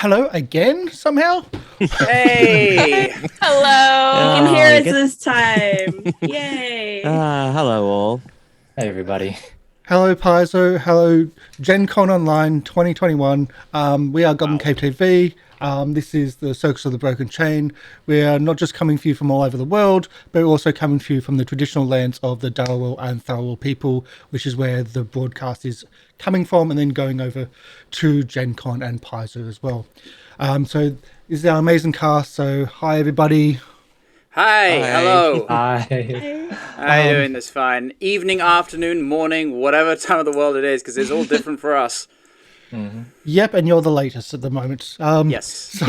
Hello again, somehow? Hey! Hello! You can hear us this time. Yay! Hello all. Hey everybody. Hello, Paizo. Hello, Gen Con Online 2021. We are Goblin Cave TV. This is the Circus of the Broken Chain. We are not just coming for you from all over the world, but we're also coming for you from the traditional lands of the Darawal and Tharawal people, which is where the broadcast is coming from, and then going over to Gen Con and Paizo as well. So this is our amazing cast. So hi, everybody. Hi, hello. Hi. How are you doing this fine? Evening, afternoon, morning, whatever time of the world it is, because it's all different for us. Mm-hmm. Yep, and you're the latest at the moment. Yes.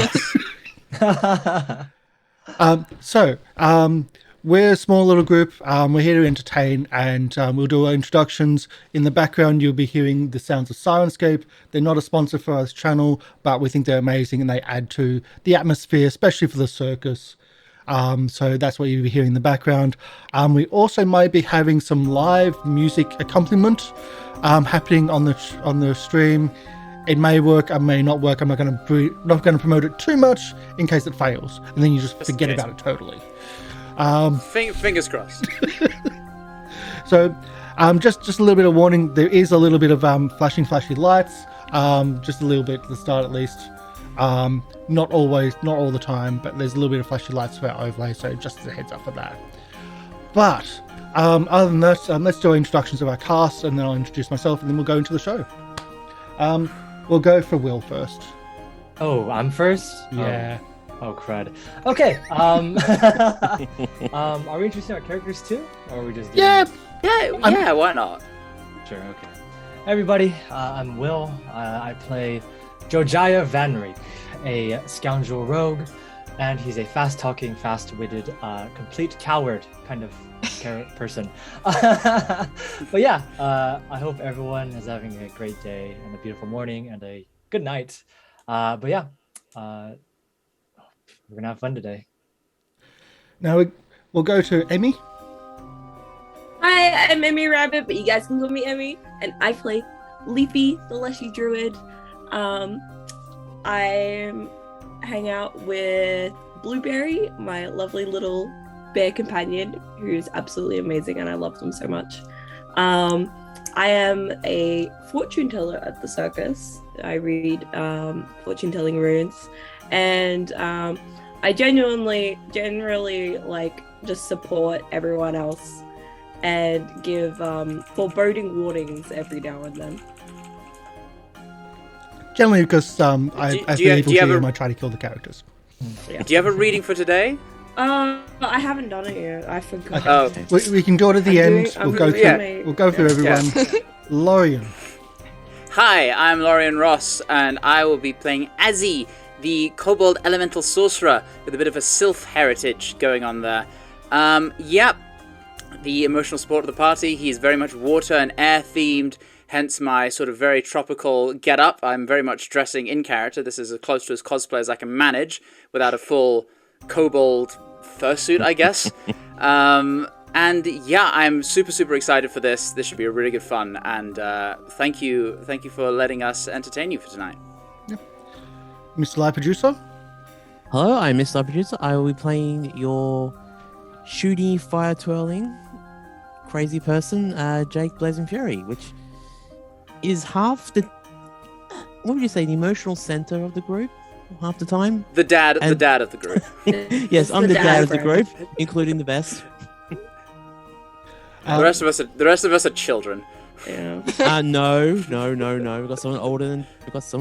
We're a small little group. We're here to entertain, and we'll do our introductions. In the background, you'll be hearing the sounds of Sirenscape. They're not a sponsor for our channel, but we think they're amazing, and they add to the atmosphere, especially for the circus. So that's what you'll be hearing in the background. We also might be having some live music accompaniment happening on the stream. It may work, it may not work. I'm not going to promote it too much in case it fails, and then you just forget about it totally. Fingers crossed. So, just a little bit of warning. There is a little bit of flashy lights. Just a little bit at the start, at least. Not all the time, but there's a little bit of flashy lights for our overlay. So just as a heads up for that. But other than that, let's do introductions of our cast, and then I'll introduce myself, and then we'll go into the show. We'll go for Will first. Oh, I'm first? Yeah. Oh crud. Okay. Are we introducing our characters too? Or are we just doing Yeah, why not? Sure, okay. Everybody, I'm Will. I play Jojaya Vanrik, a scoundrel rogue, and he's a fast-talking, fast-witted, complete coward kind of person. But yeah, I hope everyone is having a great day and a beautiful morning and a good night. But yeah, we're gonna have fun today. Now we'll go to Emmy. Hi, I'm Emmy Rabbit, but you guys can call me Emmy, and I play Leafy, the Leshy Druid. I hang out with Blueberry, my lovely little bear companion, who's absolutely amazing, and I love them so much. I am a fortune teller at the circus. I read fortune telling runes, and I generally like just support everyone else and give foreboding warnings every now and then. Generally, because as the evil GM, I try to kill the characters. Yeah. Do you have a reading for today? I haven't done it yet. I forgot. Okay. We can do it at the end. We'll go through everyone. Lorian. Hi, I'm Lorian Ross, and I will be playing Azzy, the kobold elemental sorcerer with a bit of a sylph heritage going on there. The emotional support of the party. He is very much water and air themed, hence my sort of very tropical get-up. I'm very much dressing in character. This is as close to as cosplay as I can manage without a full kobold fursuit, I guess. And yeah, I'm super excited for this. This should be a really good fun, and thank you for letting us entertain you for tonight. Yep. Mr. Live Producer. Hello, I'm Mr. Live Producer. I will be playing your shooty, fire twirling, crazy person, Jake Blazing Fury, which is half the, what would you say, the emotional center of the group half the time? The dad of the group. Yes, I'm the dad of the group, including the best. The rest of us are children. Yeah. No. We've got someone older than the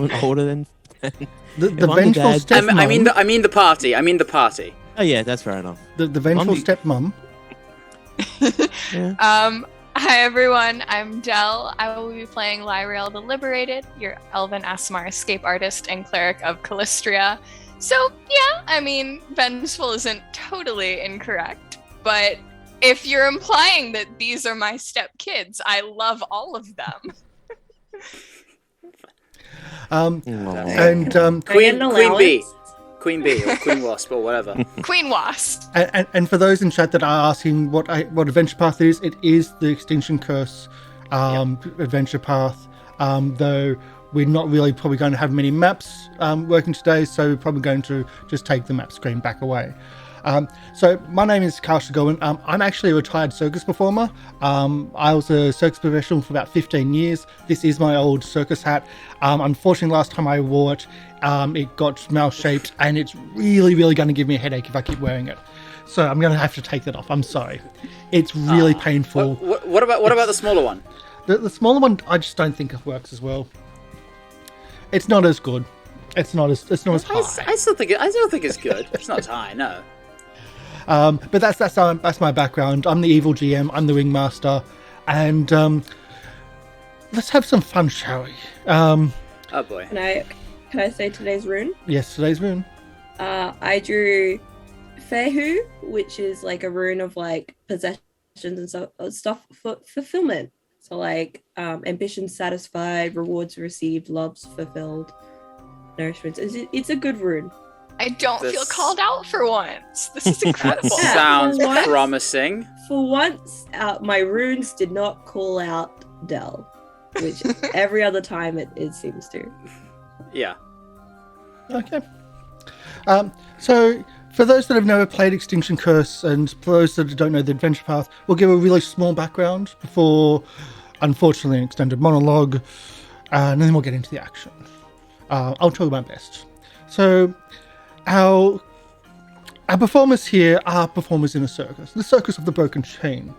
vengeful stepmom. I mean the party. Oh yeah, that's fair enough. The vengeful stepmom. Yeah. Hi everyone, I'm Del. I will be playing Lyrael the Liberated, your Elven Asmar escape artist and cleric of Callistria. So yeah, I mean, vengeful isn't totally incorrect, but if you're implying that these are my step kids, I love all of them. Queen Bee or Queen Wasp or whatever. Queen Wasp. And for those in chat that are asking what Adventure Path is, it is the Extinction Curse adventure path. Though we're not really probably going to have many maps working today, so we're probably going to just take the map screen back away. So my name is Karsha Gowan. I'm actually a retired circus performer. I was a circus professional for about 15 years. This is my old circus hat. Unfortunately, last time I wore it, it got mouse-shaped, and it's really, really going to give me a headache if I keep wearing it. So I'm going to have to take that off. I'm sorry. It's really painful. What about the smaller one? The smaller one, I just don't think it works as well. It's not as good. It's not as high. I still think it's good. It's not as high, no. But that's my background. I'm the evil GM. I'm the ringmaster, and let's have some fun, shall we? Oh boy. Can I say today's rune? Yes, today's rune. I drew Fehu, which is like a rune of like possessions and stuff for fulfillment. So like ambitions satisfied, rewards received, loves fulfilled, nourishment. It's a good rune. I don't feel called out for once. This is incredible. That sounds promising. For once, my runes did not call out Dell, which every other time it seems to. Yeah. Okay. So for those that have never played Extinction Curse, and for those that don't know the adventure path, we'll give a really small background before, unfortunately, an extended monologue, and then we'll get into the action. I'll talk about best. So our performers here are performers in a circus, the Circus of the Broken Chain.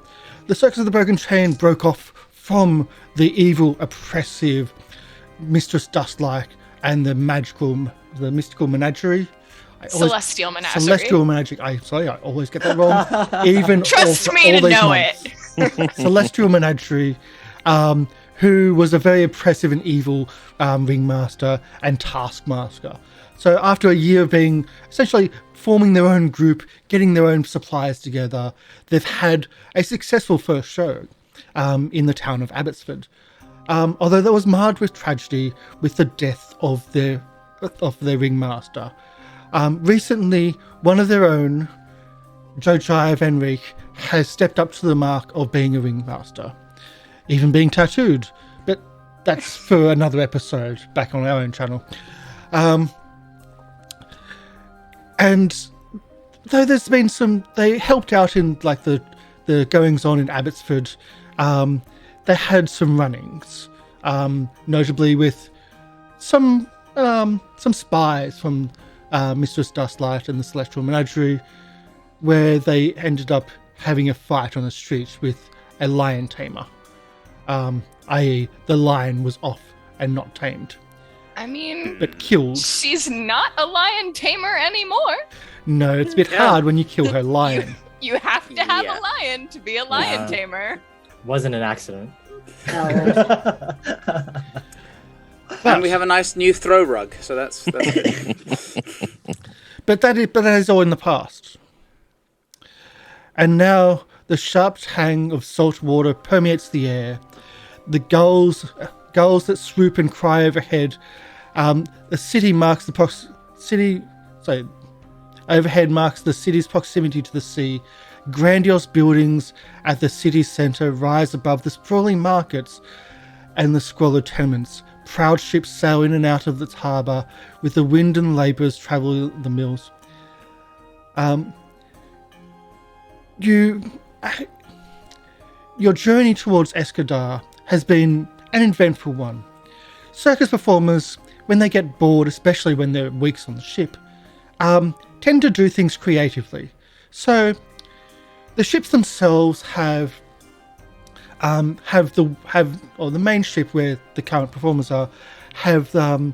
The Circus of the Broken Chain broke off from the evil, oppressive Mistress Dustlight and the mystical menagerie. Celestial Menagerie. Celestial Menagerie. I always get that wrong. Even Trust me to know it. Celestial Menagerie, who was a very oppressive and evil ringmaster and taskmaster. So after a year of being essentially forming their own group, getting their own suppliers together, they've had a successful first show in the town of Abbotsford. Although that was marred with tragedy, with the death of their ringmaster. Recently, one of their own, Josiah Venrique, has stepped up to the mark of being a ringmaster, even being tattooed. But that's for another episode back on our own channel. And though there's been they helped out in like the goings on in Abbotsford. They had some run-ins, notably with some spies from Mistress Dustlight and the Celestial Menagerie, where they ended up having a fight on the street with a lion tamer, i.e. the lion was off and not tamed. I mean, but killed. She's not a lion tamer anymore. No, it's a bit hard when you kill her lion. You have to have a lion to be a lion tamer. Wasn't an accident. And we have a nice new throw rug, so that's good. But that is all in the past. And now the sharp tang of salt water permeates the air. The gulls that swoop and cry overhead. The city marks overhead marks the city's proximity to the sea. Grandiose buildings at the city centre rise above the sprawling markets and the squalid tenements. Proud ships sail in and out of its harbour, with the wind and labourers travel the mills. Your journey towards Escadar has been an eventful one. Circus performers, when they get bored, especially when they're weeks on the ship, tend to do things creatively. So the ships themselves have the main ship where the current performers are, have the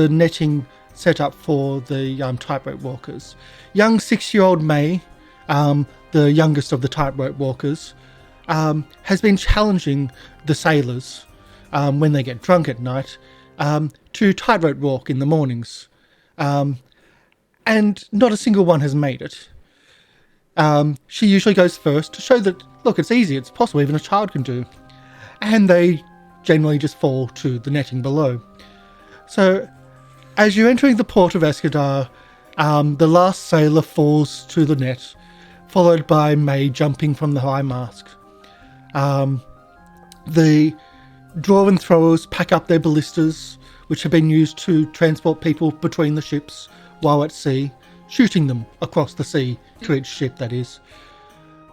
netting set up for the tightrope walkers. Young 6-year-old May, the youngest of the tightrope walkers, has been challenging the sailors when they get drunk at night to tightrope walk in the mornings. And not a single one has made it. She usually goes first to show that, look, it's easy, it's possible, even a child can do. And they generally just fall to the netting below. So, as you're entering the port of Escadar, the last sailor falls to the net, followed by May jumping from the high mast. The draw and throwers pack up their ballistas which have been used to transport people between the ships while at sea, shooting them across the sea to each ship, that is.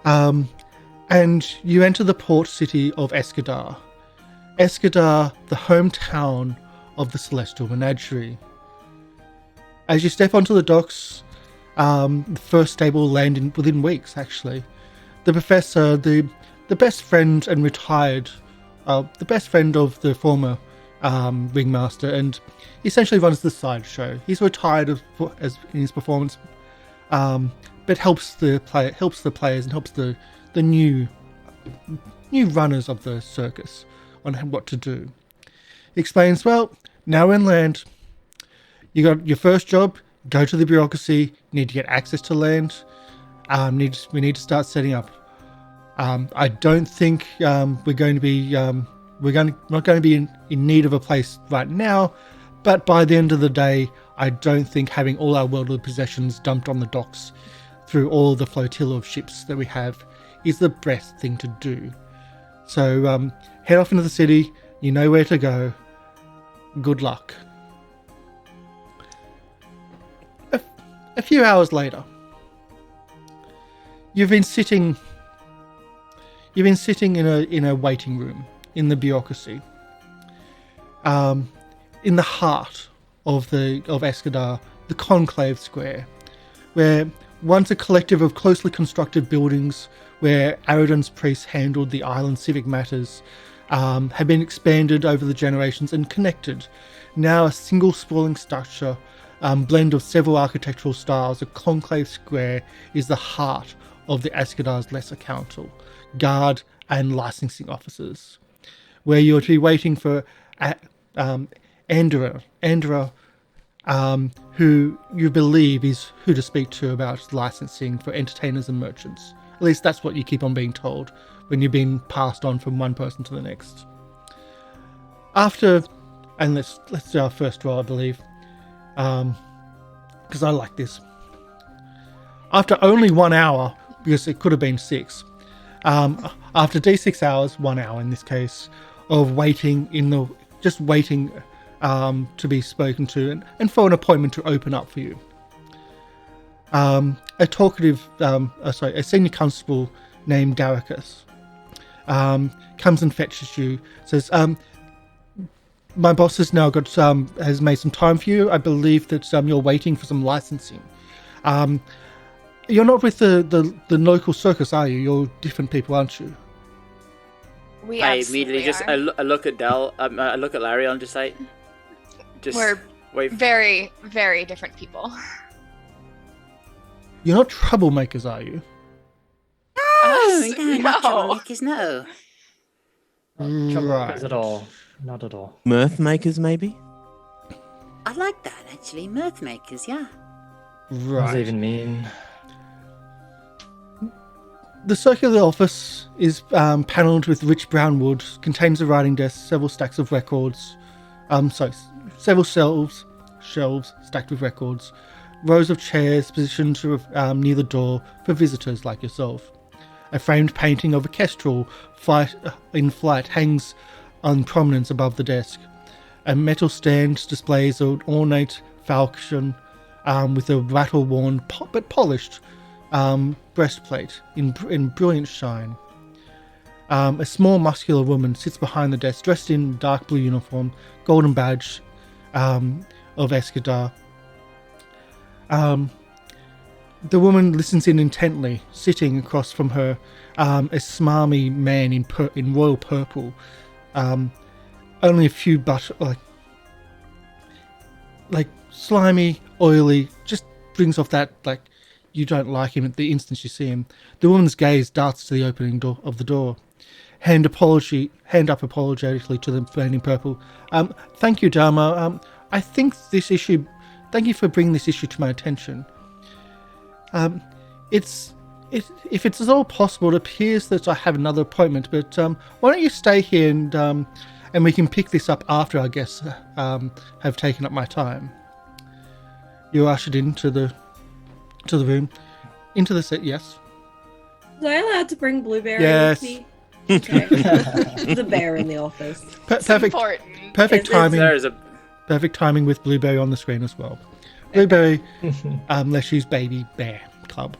And you enter the port city of Escadar. Escadar, the hometown of the Celestial Menagerie. As you step onto the docks, the first stable will land within weeks, actually. The professor, the best friend and retired, the best friend of the former ringmaster, and he essentially runs the sideshow. He's retired as in his performance, but helps the players and helps the new runners of the circus on what to do. He explains, well, now in land, you got your first job, go to the bureaucracy, you need to get access to land, we need to start setting up. I don't think we're going to be not going to be in need of a place right now, but by the end of the day, I don't think having all our worldly possessions dumped on the docks through all the flotilla of ships that we have is the best thing to do. So head off into the city, you know where to go. Good luck. A few hours later, you've been sitting in a waiting room in the bureaucracy, in the heart of Escadar, the Conclave Square, where once a collective of closely constructed buildings where Aridon's priests handled the island's civic matters have been expanded over the generations and connected. Now a single sprawling structure, blend of several architectural styles, the Conclave Square is the heart of the Escadar's Lesser Council, guard and licensing officers, where you're to be waiting for Andra, who you believe is who to speak to about licensing for entertainers and merchants. At least that's what you keep on being told when you're being passed on from one person to the next. And let's do our first roll, I believe, because I like this. After only 1 hour, because it could have been 6, after D6 hours, 1 hour in this case, of waiting to be spoken to and for an appointment to open up for you. A senior constable named Daricus comes and fetches you, says, my boss has now has made some time for you. I believe that you're waiting for some licensing. You're not with the local circus, are you? You're different people, aren't you? I immediately I look at Del, I look at Larry, and just say, we're very, very different people. You're not troublemakers, are you? No, not troublemakers, no. Troublemakers at all. Not at all. Mirth makers, maybe? I like that, actually. Mirth makers, yeah. Right. What does that even mean? The circular office is panelled with rich brown wood, contains a writing desk, several stacks of records, several shelves stacked with records, rows of chairs positioned near the door for visitors like yourself. A framed painting of a kestrel in flight hangs on prominence above the desk. A metal stand displays an ornate falchion with a rattle-worn but polished breastplate in brilliant shine. A small muscular woman sits behind the desk, dressed in dark blue uniform, golden badge of Escadar. The woman listens in intently, sitting across from her a smarmy man in royal purple. Only a few like slimy, oily, just brings off that you don't like him at the instant you see him. The woman's gaze darts to the opening of the door. Hand up apologetically to the man in purple. Thank you, Dharma. I think this issue. Thank you for bringing this issue to my attention. If it's at all possible, it appears that I have another appointment. But why don't you stay here and we can pick this up after our guests have taken up my time. You're ushered into the room, into the set. Yes. Was I allowed to bring Blueberry yes. with me? Okay. The bear in the office. Perfect. Important. Perfect timing. Perfect timing with Blueberry on the screen as well. Blueberry, Leshy's baby bear cub.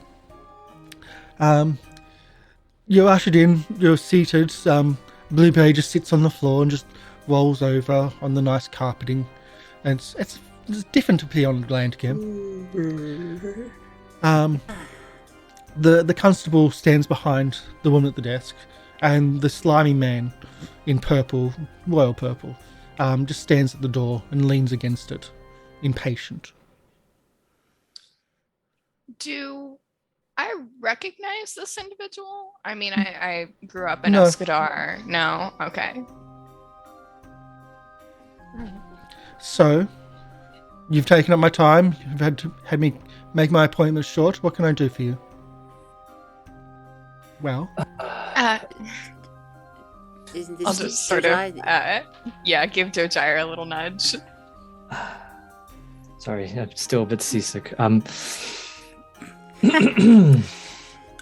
You're ushered in, you're seated. Blueberry just sits on the floor and just rolls over on the nice carpeting. And it's different to be on land again. The constable stands behind the woman at the desk, and the slimy man in purple, royal purple, just stands at the door and leans against it, impatient. Do I recognize this individual? I mean, I grew up in Escadar. No? Okay. So, you've taken up my time. You've had me make my appointment short. What can I do for you? Well, Isn't this I'll just sort of, give Dojire a little nudge. Sorry, I'm still a bit seasick. Okay.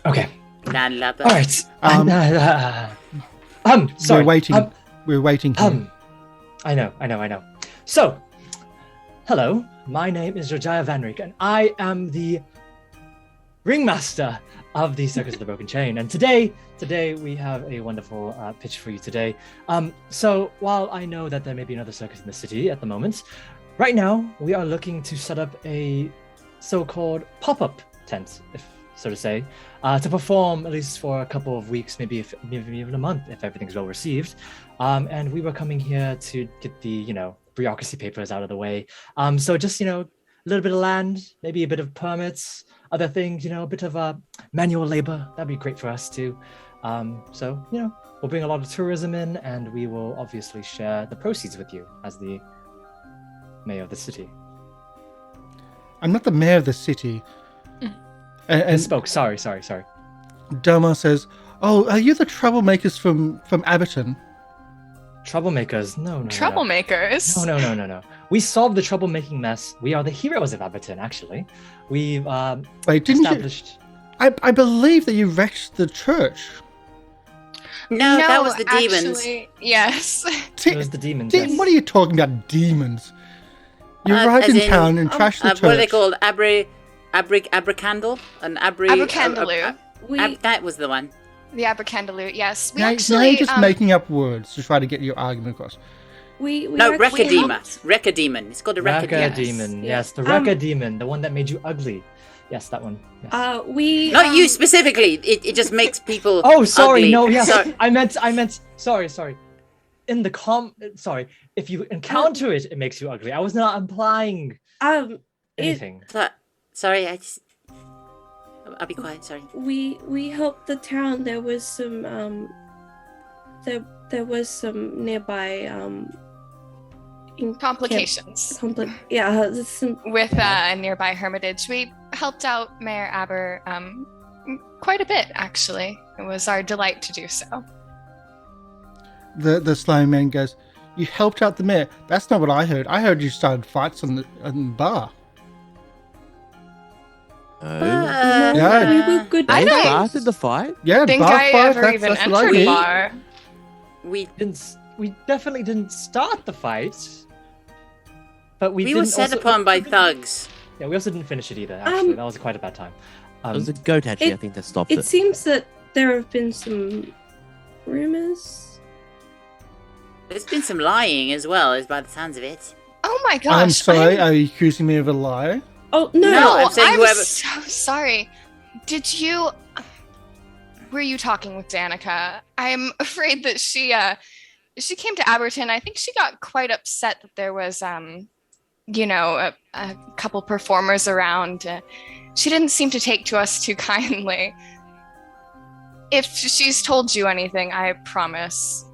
All right. Sorry. We're waiting here. I know. So, hello. My name is Josiah Van Rijk, and I am the ringmaster of the Circus of the Broken Chain. And today we have a wonderful pitch for you today. So while I know that there may be another circus in the city at the moment, right now we are looking to set up a so-called pop-up tent, if so to say, to perform at least for a couple of weeks, maybe even a month, if everything's well received. And we were coming here to get the, bureaucracy papers out of the way. So just, a little bit of land, maybe a bit of permits, other things, a bit of manual labor. That'd be great for us too. So, we'll bring a lot of tourism in, and we will obviously share the proceeds with you as the mayor of the city. I'm not the mayor of the city. And spoke. Sorry. Delmar says, "Oh, are you the troublemakers from Abberton?" Troublemakers? No. Troublemakers? No. We solved the troublemaking mess. We are the heroes of Abberton, actually. We've Wait, didn't established... you? I believe that you wrecked the church. No, that was the actually, demons. Yes. It was the demons. Yes. What are you talking about, demons? You arrived in town and trashed the church. What are they called? Abracandle? Abracandaloo. That was the one. The Abracandaloo, yes. Now you're just making up words to try to get your argument across. Recademon. Recademon. It's called a Recademon. Yes, the Recademon, the one that made you ugly. Yes, that one. Yes. Not you specifically. It just makes people. Oh, sorry. Ugly. No, yes. Sorry. I meant. Sorry. In the sorry. If you encounter it, it makes you ugly. I was not implying anything. Sorry, I'll be quiet. Sorry. We helped the town. There was some there was some nearby complications. With a nearby hermitage. We helped out Mayor Aber quite a bit, actually. It was our delight to do so. The slime man goes, "You helped out the mayor." That's not what I heard. I heard you started fights on the bar. Yeah, we were good. I started the fight. Yeah, think bar I fight. ever even that's what I entered a heard. bar. We definitely didn't start the fight, but we were set upon by thugs. Yeah, we also didn't finish it either. Actually, that was quite a bad time. It was a goat actually, I think, that stopped it. It seems that there have been some rumors. There's been some lying as well, as by the sounds of it. Oh my gosh! I'm sorry. Are you accusing me of a lie? Oh no! No, I'm saying whoever. So sorry. Did you? Were you talking with Danica? I'm afraid that she came to Abberton. I think she got quite upset that there was a couple performers around. She didn't seem to take to us too kindly. If she's told you anything, I promise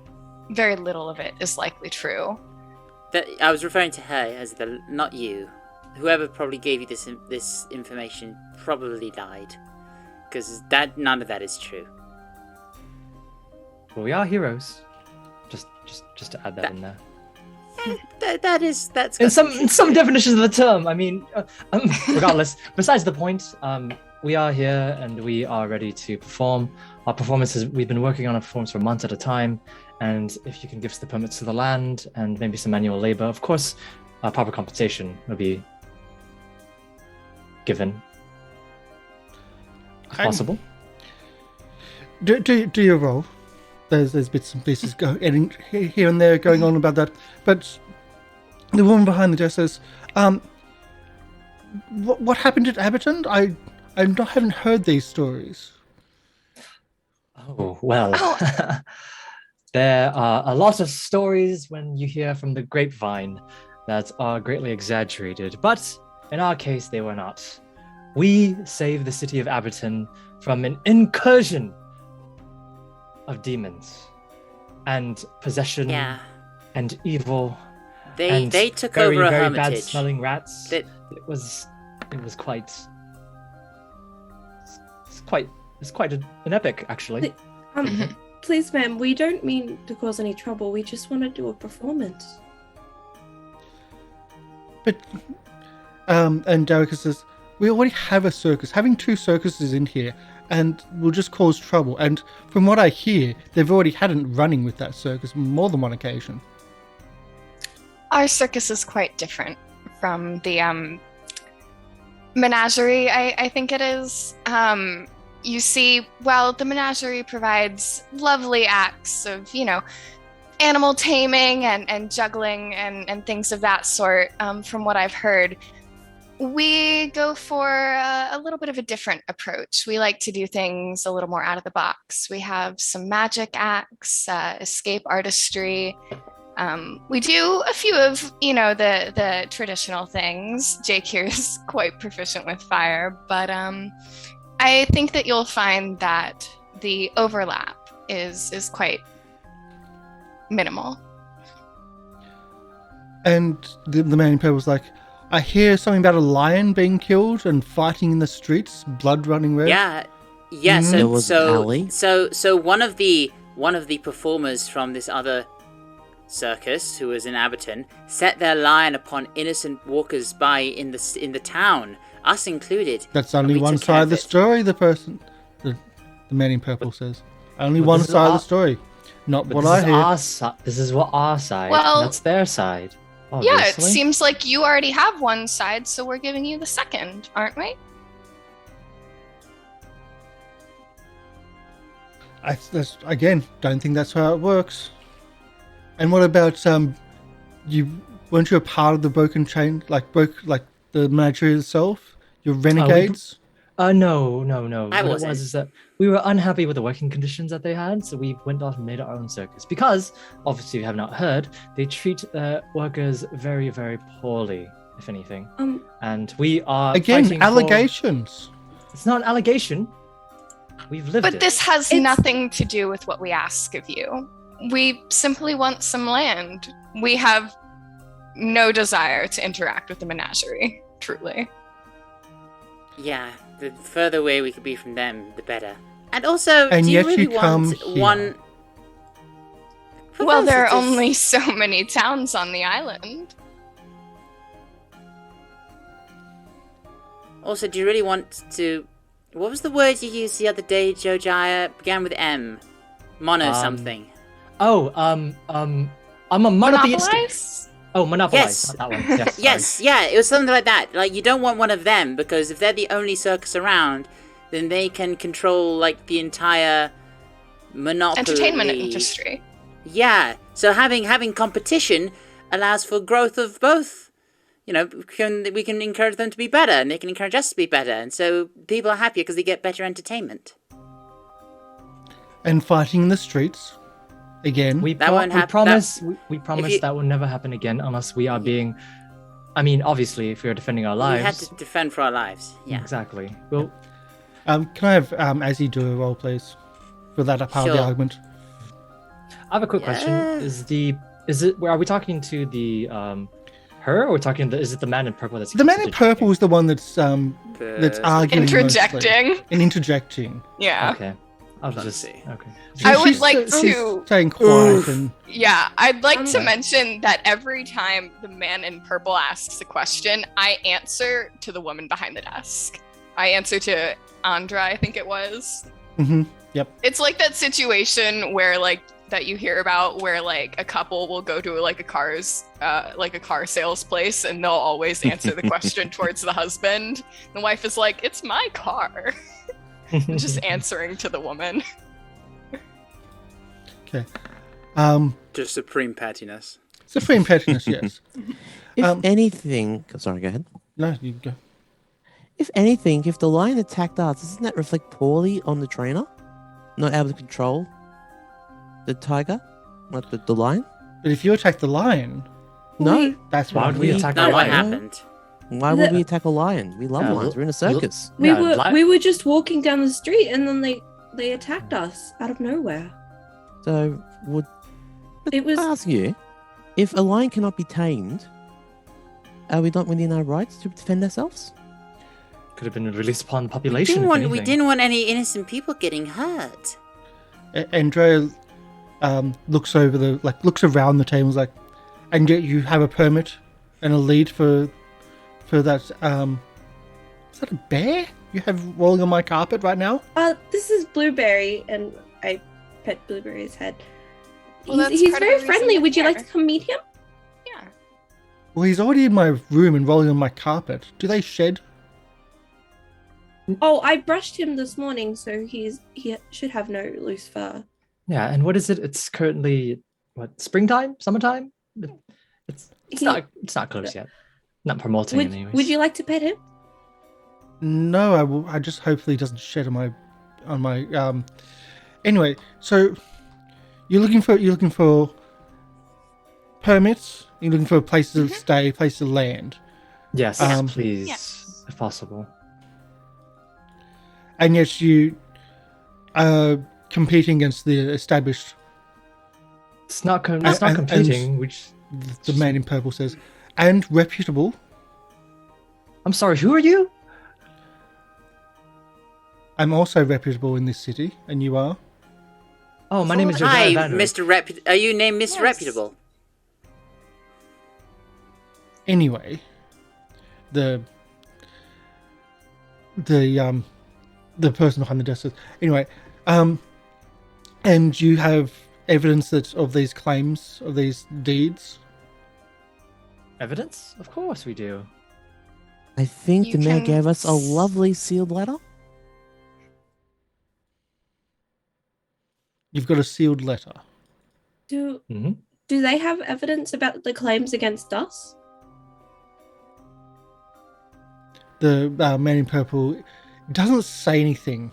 very little of it is likely true. That I was referring to her as not you. Whoever probably gave you this information probably lied, because none of that is true. Well, we are heroes. Just to add that in there. That's in some definitions of the term. I mean, regardless. Besides the point, we are here and we are ready to perform. Our performances. We've been working on a performance for a month at a time, and if you can give us the permits to the land and maybe some manual labor, of course, proper compensation will be given. If possible. Do your role. There's bits and pieces here and there going on about that. But the woman behind the desk says, what happened at Abberton? I haven't heard these stories. Oh, well. There are a lot of stories when you hear from the grapevine that are greatly exaggerated, but in our case, they were not. We saved the city of Abberton from an incursion of demons and possession and evil. They took very, over a very hermitage. bad smelling rats. That- It was quite. It's quite an epic, actually. Please, ma'am, we don't mean to cause any trouble. We just want to do a performance. But, and Derica says, we already have a circus. Having 2 circuses in here, and will just cause trouble. And from what I hear, they've already had it running with that circus more than one occasion. Our circus is quite different from the menagerie, I think it is. You see, well, the menagerie provides lovely acts of, animal taming and juggling and things of that sort, from what I've heard. We go for a little bit of a different approach. We like to do things a little more out of the box. We have some magic acts, escape artistry. We do a few of, the traditional things. Jake here is quite proficient with fire, but I think that you'll find that the overlap is quite minimal. And the man in purple was like, I hear something about a lion being killed and fighting in the streets, blood running red. Yeah. There was Ali. So one of the performers from this other circus, who was in Abberton, set their lion upon innocent walkers by in the town, us included. That's only one side of the story. The man in purple says, only one side of the story. Not what I hear. This is what our side. Well, that's their side. Yeah, it Obviously. seems like you already have one side, so we're giving you the second, aren't we? Again, don't think that's how it works. And what about weren't you a part of the broken chain, like the menagerie itself? You're renegades? No. I What it wasn't. was is that we were unhappy with the working conditions that they had, so we went off and made our own circus. Because, obviously you have not heard, they treat their workers very, very poorly, if anything. And we are Again, fighting allegations. It's not an allegation. We've lived it. But this has nothing to do with what we ask of you. We simply want some land. We have no desire to interact with the menagerie, truly. Yeah, the further away we could be from them, the better. And also, And do you yet really you come want here. one? Well, there are Propose it is- only so many towns on the island. Also, do you really want to? What was the word you used the other day, Jojaya? Began with M. Mono something. I'm a monotheistic. Monopolize? Oh, monopolize. Yes. Not that one. Yes. Yes, yeah, it was something like that. Like, you don't want one of them, because if they're the only circus around, then they can control, like, the entire monopoly. Entertainment industry. Yeah, so having competition allows for growth of both. We can encourage them to be better, and they can encourage us to be better, and so people are happier because they get better entertainment. And fighting in the streets. Again. We That won't happen. promise you- that will never happen again unless we are being. I mean, obviously, if we are defending our lives. We had to defend for our lives. Yeah. Exactly. Well, Can I have Azzy do a role, please? For that part of the Sure. argument. I have a quick question. Are we talking to the her, or are we talking? Is it the man in purple that's The man in purple is the one that's arguing Interjecting. mostly. And interjecting. Yeah. Okay. I was Let's just see. okay. I would She's like she's to- staying quiet and Yeah, I'd like to Okay. mention that every time the man in purple asks a question, I answer to the woman behind the desk. I answer to Andra, I think it was. mm-hmm. Yep. It's like that situation where, like, that you hear about where like a couple will go to like a car sales place and they'll always answer the question towards the husband. The wife is like, "It's my car." Just answering to the woman. Okay. Just supreme pettiness. Supreme pettiness, yes. If anything, sorry, go ahead. No, you go. If anything, if the lion attacked us, doesn't that reflect poorly on the trainer? Not able to control the tiger, like the lion? But if you attack the lion, No. that's Why what would we attack No, the what lion? happened? Why would we attack a lion? We love Yeah, lions. We're in a circus. We Yeah, were just walking down the street and then they attacked us out of nowhere. So would It was I ask you, if a lion cannot be tamed, are we not within our rights to defend ourselves? Could have been released upon the We population. didn't, if want, anything. any innocent people getting hurt. Andrea looks around the table, like, and yet you have a permit and a lead for that. Is that a bear you have rolling on my carpet right now? this is Blueberry, and I pet Blueberry's head. Well, that's he's part of very the reason friendly. you're Would you like here. to come meet him? Yeah. Well, he's already in my room and rolling on my carpet. Do they shed? Oh, I brushed him this morning, so he should have no loose fur. Yeah, and what is it? It's currently springtime, summertime. It's not close yet. Not promoting it anyways. Would you like to pet him? No, I will. I just hopefully he doesn't shed on my. Anyway, so you're looking for permits. You're looking for places of stay, places of land, Yes, please, Yes. if possible. and yet you are competing against the established. It's not and- competing. The man in purple says, and reputable. I'm sorry. Who are you? I'm also reputable in this city, and you are. Oh, my name is Hi, Josiah Vanner. Mr. Are you named Mr. Yes. Reputable? Anyway, the person behind the desk says, anyway, and you have evidence of these claims, of these deeds. Evidence? Of course we do. I think You the mayor can gave us a lovely sealed letter. You've got a sealed letter. Do Mm-hmm. Do they have evidence about the claims against us? The man in purple doesn't say anything.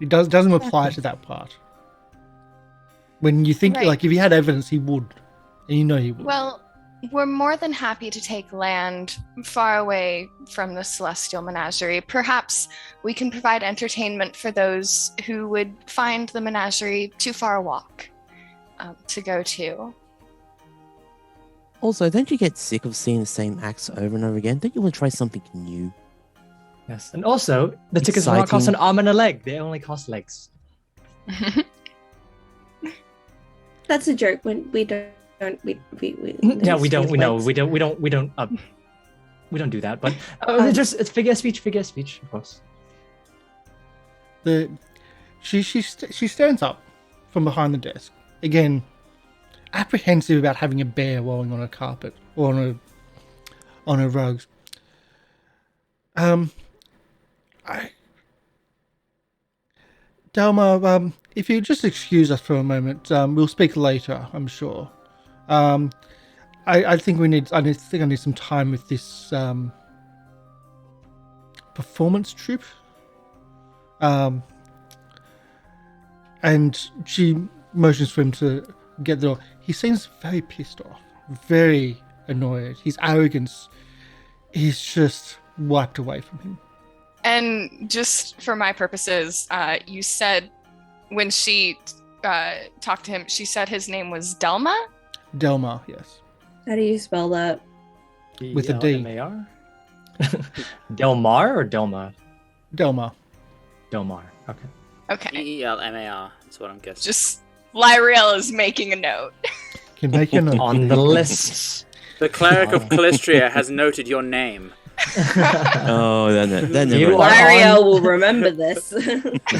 It doesn't reply to that part. When you think, Right. like, if he had evidence, he would. And you know he would. Well, we're more than happy to take land far away from the Celestial Menagerie. Perhaps we can provide entertainment for those who would find the menagerie too far a walk to go to. Also, don't you get sick of seeing the same acts over and over again? Don't you want to try something new? Yes, and also the tickets will not cost an Exciting. arm and a leg. They only cost legs. That's a joke. When we don't Yeah, we don't. use We know. legs. We don't do that. But it's figure of speech, of course. She stands up from behind the desk again, apprehensive about having a bear rolling on a carpet or on a rug. Delma, if you just excuse us for a moment, we'll speak later, I'm sure. I think I need some time with this performance troupe. And she motions for him to get the door. He seems very pissed off, very annoyed. His arrogance is just wiped away from him. And just for my purposes, you said when she talked to him, she said his name was Delma? Delmar, yes. How do you spell that? With a D. Delmar? Delmar or Delma? Delmar. Delmar. Okay. Okay. ELMAR. That's what I'm guessing. Just Lyrael is making a note. Can make your note. On the list. The cleric of Callistria has noted your name. Oh, that You never. are- Lyriel will remember this.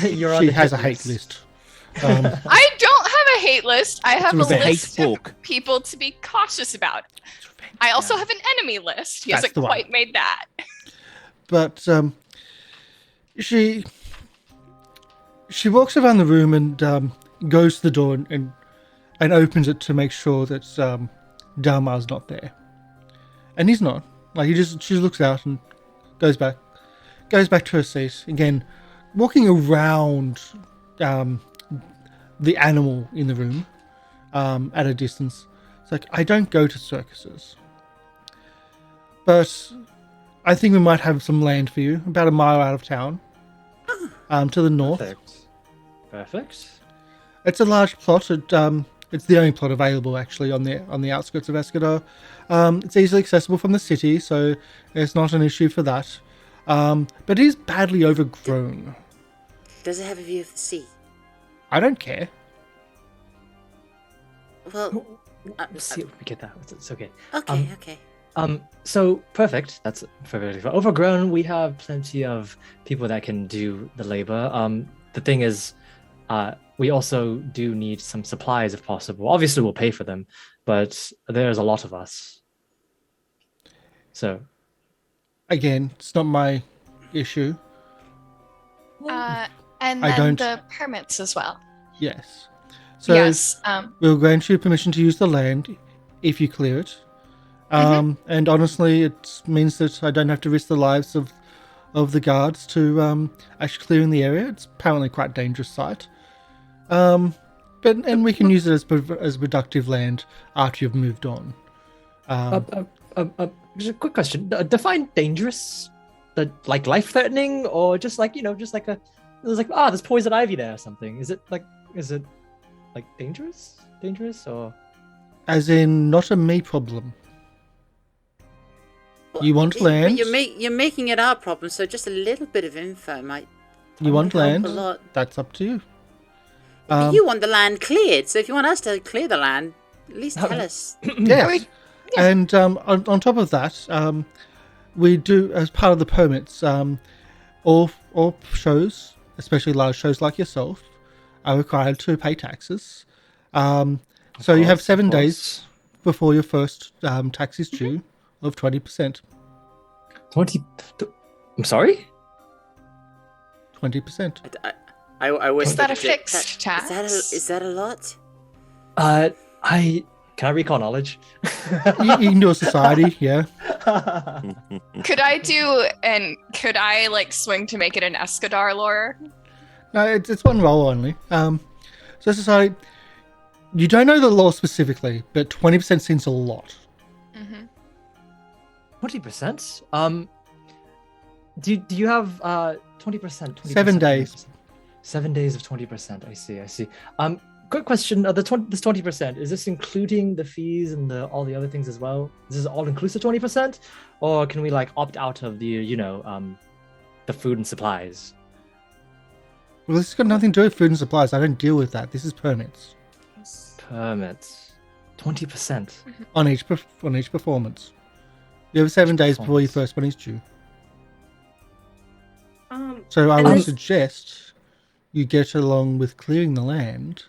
You're on She the has a hit hate list. Um, I don't have a hate list. I have a revenge. list of Book. people to be cautious about. I also have an enemy list. He That's hasn't the one. quite made that. but she walks around the room and goes to the door and opens it to make sure that Dalmar's not there, and he's not. Like she just looks out and goes back to her seat again, walking around the animal in the room at a distance. It's like, I don't go to circuses, but I think we might have some land for you about a mile out of town, to the north. Perfect. It's a large plot. It's the only plot available actually on the outskirts of Escadar. It's easily accessible from the city, so it's not an issue for that. But it is badly overgrown. Does it have a view of the sea? I don't care. Well, Let's see if we get that. It's okay. okay, okay. So perfect. That's perfectly fine. Overgrown, we have plenty of people that can do the labor. The thing is, we also do need some supplies if possible. Obviously, we'll pay for them, but there's a lot of us. So, Again, it's not my issue. And I then don't- the permits as well. Yes. So yes. we'll grant you permission to use the land if you clear it. And honestly, it means that I don't have to risk the lives of the guards to actually clearing the area. It's apparently quite a dangerous site. But we can use it as productive land after you've moved on. just a quick question. Define dangerous, like life-threatening, or just like there's poison ivy there or something. Is it like dangerous or? As in, not a me problem. You want land? You're making it our problem, so just a little bit of info might. You want help land? a lot. That's up to you. But you want the land cleared, so if you want us to clear the land, at least tell us. Yes. And on top of that, we do, as part of the permits, all shows, especially large shows like yourself, are required to pay taxes. So you have 7 days before your first tax is due of 20%. 20. I'm sorry. 20%. I always Is that a thought fixed tax? Is that a lot? Can I recall knowledge? You can do a society, yeah. Could I like swing to make it an Escadar lore? No, it's one roll only. So society, you don't know the law specifically, but 20% seems a lot. 20%. Do you have 20%? 7 days. 7 days of 20%. I see. Quick question: this 20%, is this including the fees and all the other things as well? Is this all inclusive 20%, or can we like opt out of the the food and supplies? Well, this has got nothing to do with food and supplies. I don't deal with that. This is permits Permits. 20%. on each performance. You have 7 days before your first one is due. So I and would this- suggest you get along with clearing the land.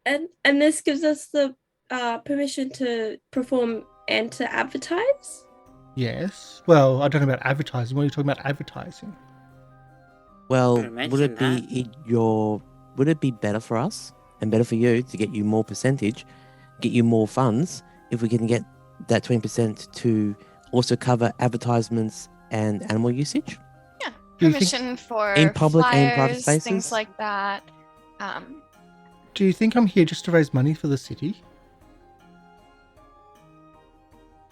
And this gives us the permission to perform and to advertise. Yes. Well, I don't know about advertising. What are you talking about advertising? Well, Gonna mention would it be better for us and better for you to get you more percentage, get you more funds if we can get that 20% to also cover advertisements and animal usage? Yeah, Do you think- permission for In public and in private flyers, spaces? things like that. Do you think I'm here just to raise money for the city?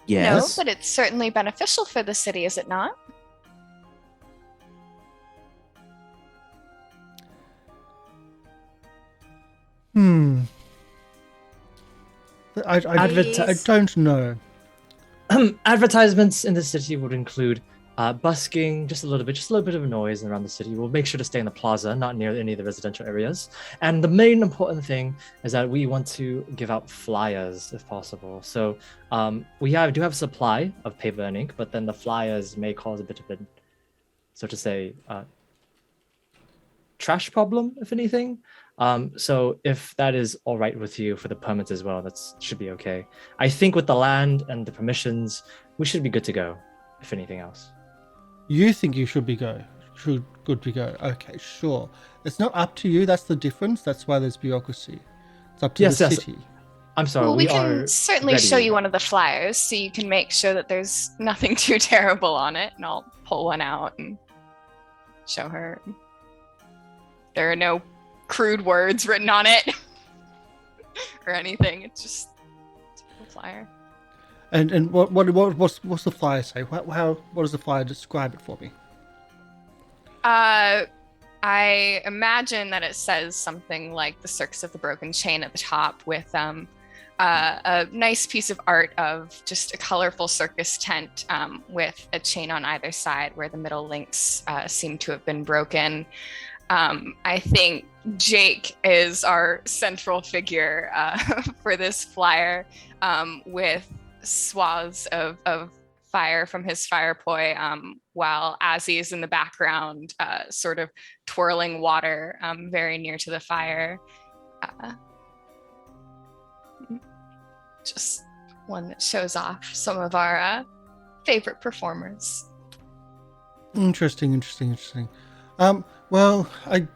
Yes. No, but it's certainly beneficial for the city, is it not? I don't know. Advertisements in the city would include busking, just a little bit of a noise around the city. We'll make sure to stay in the plaza, not near any of the residential areas. And the main important thing is that we want to give out flyers if possible. So we do have a supply of paper and ink, but then the flyers may cause a bit of a, so to say, trash problem, if anything. So if that is all right with you for the permits as well, that should be okay. I think with the land and the permissions, we should be good to go, if anything else. You think you should be good to go. Okay, sure. It's not up to you. That's the difference. That's why there's bureaucracy. It's up to the city. I'm sorry. Well, we can certainly show you one of the flyers so you can make sure that there's nothing too terrible on it, and I'll pull one out and show her. There are no crude words written on it or anything. It's just a flyer. And what's the flyer say? What does the flyer describe it for me? I imagine that it says something like the Circus of the Broken Chain at the top with a nice piece of art of just a colorful circus tent with a chain on either side where the middle links seem to have been broken. I think Jake is our central figure for this flyer with swaths of fire from his fire poi, while Azzy is in the background, sort of twirling water very near to the fire. Just one that shows off some of our favorite performers. Interesting. Well, can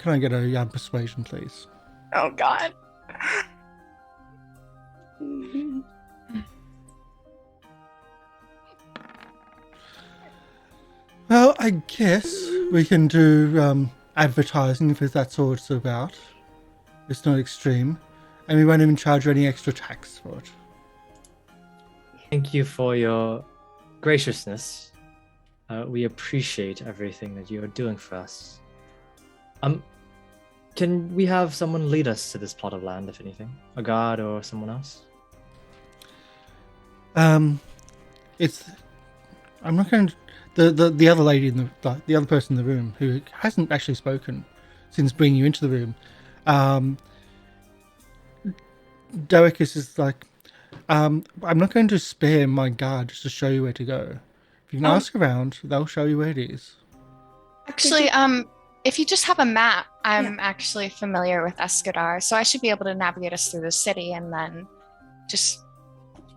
I get a persuasion, please? Oh God. Well, I guess we can do advertising if that's all it's about. It's not extreme. And we won't even charge you any extra tax for it. Thank you for your graciousness. We appreciate everything that you are doing for us. Can we have someone lead us to this plot of land, if anything? A guard or someone else? I'm not going to... The other lady the other person in the room who hasn't actually spoken since bringing you into the room, Dericus is like, I'm not going to spare my guard just to show you where to go. If you can ask around, they'll show you where it is. Actually, if you just have a map, I'm actually familiar with Escadar, so I should be able to navigate us through the city, and then just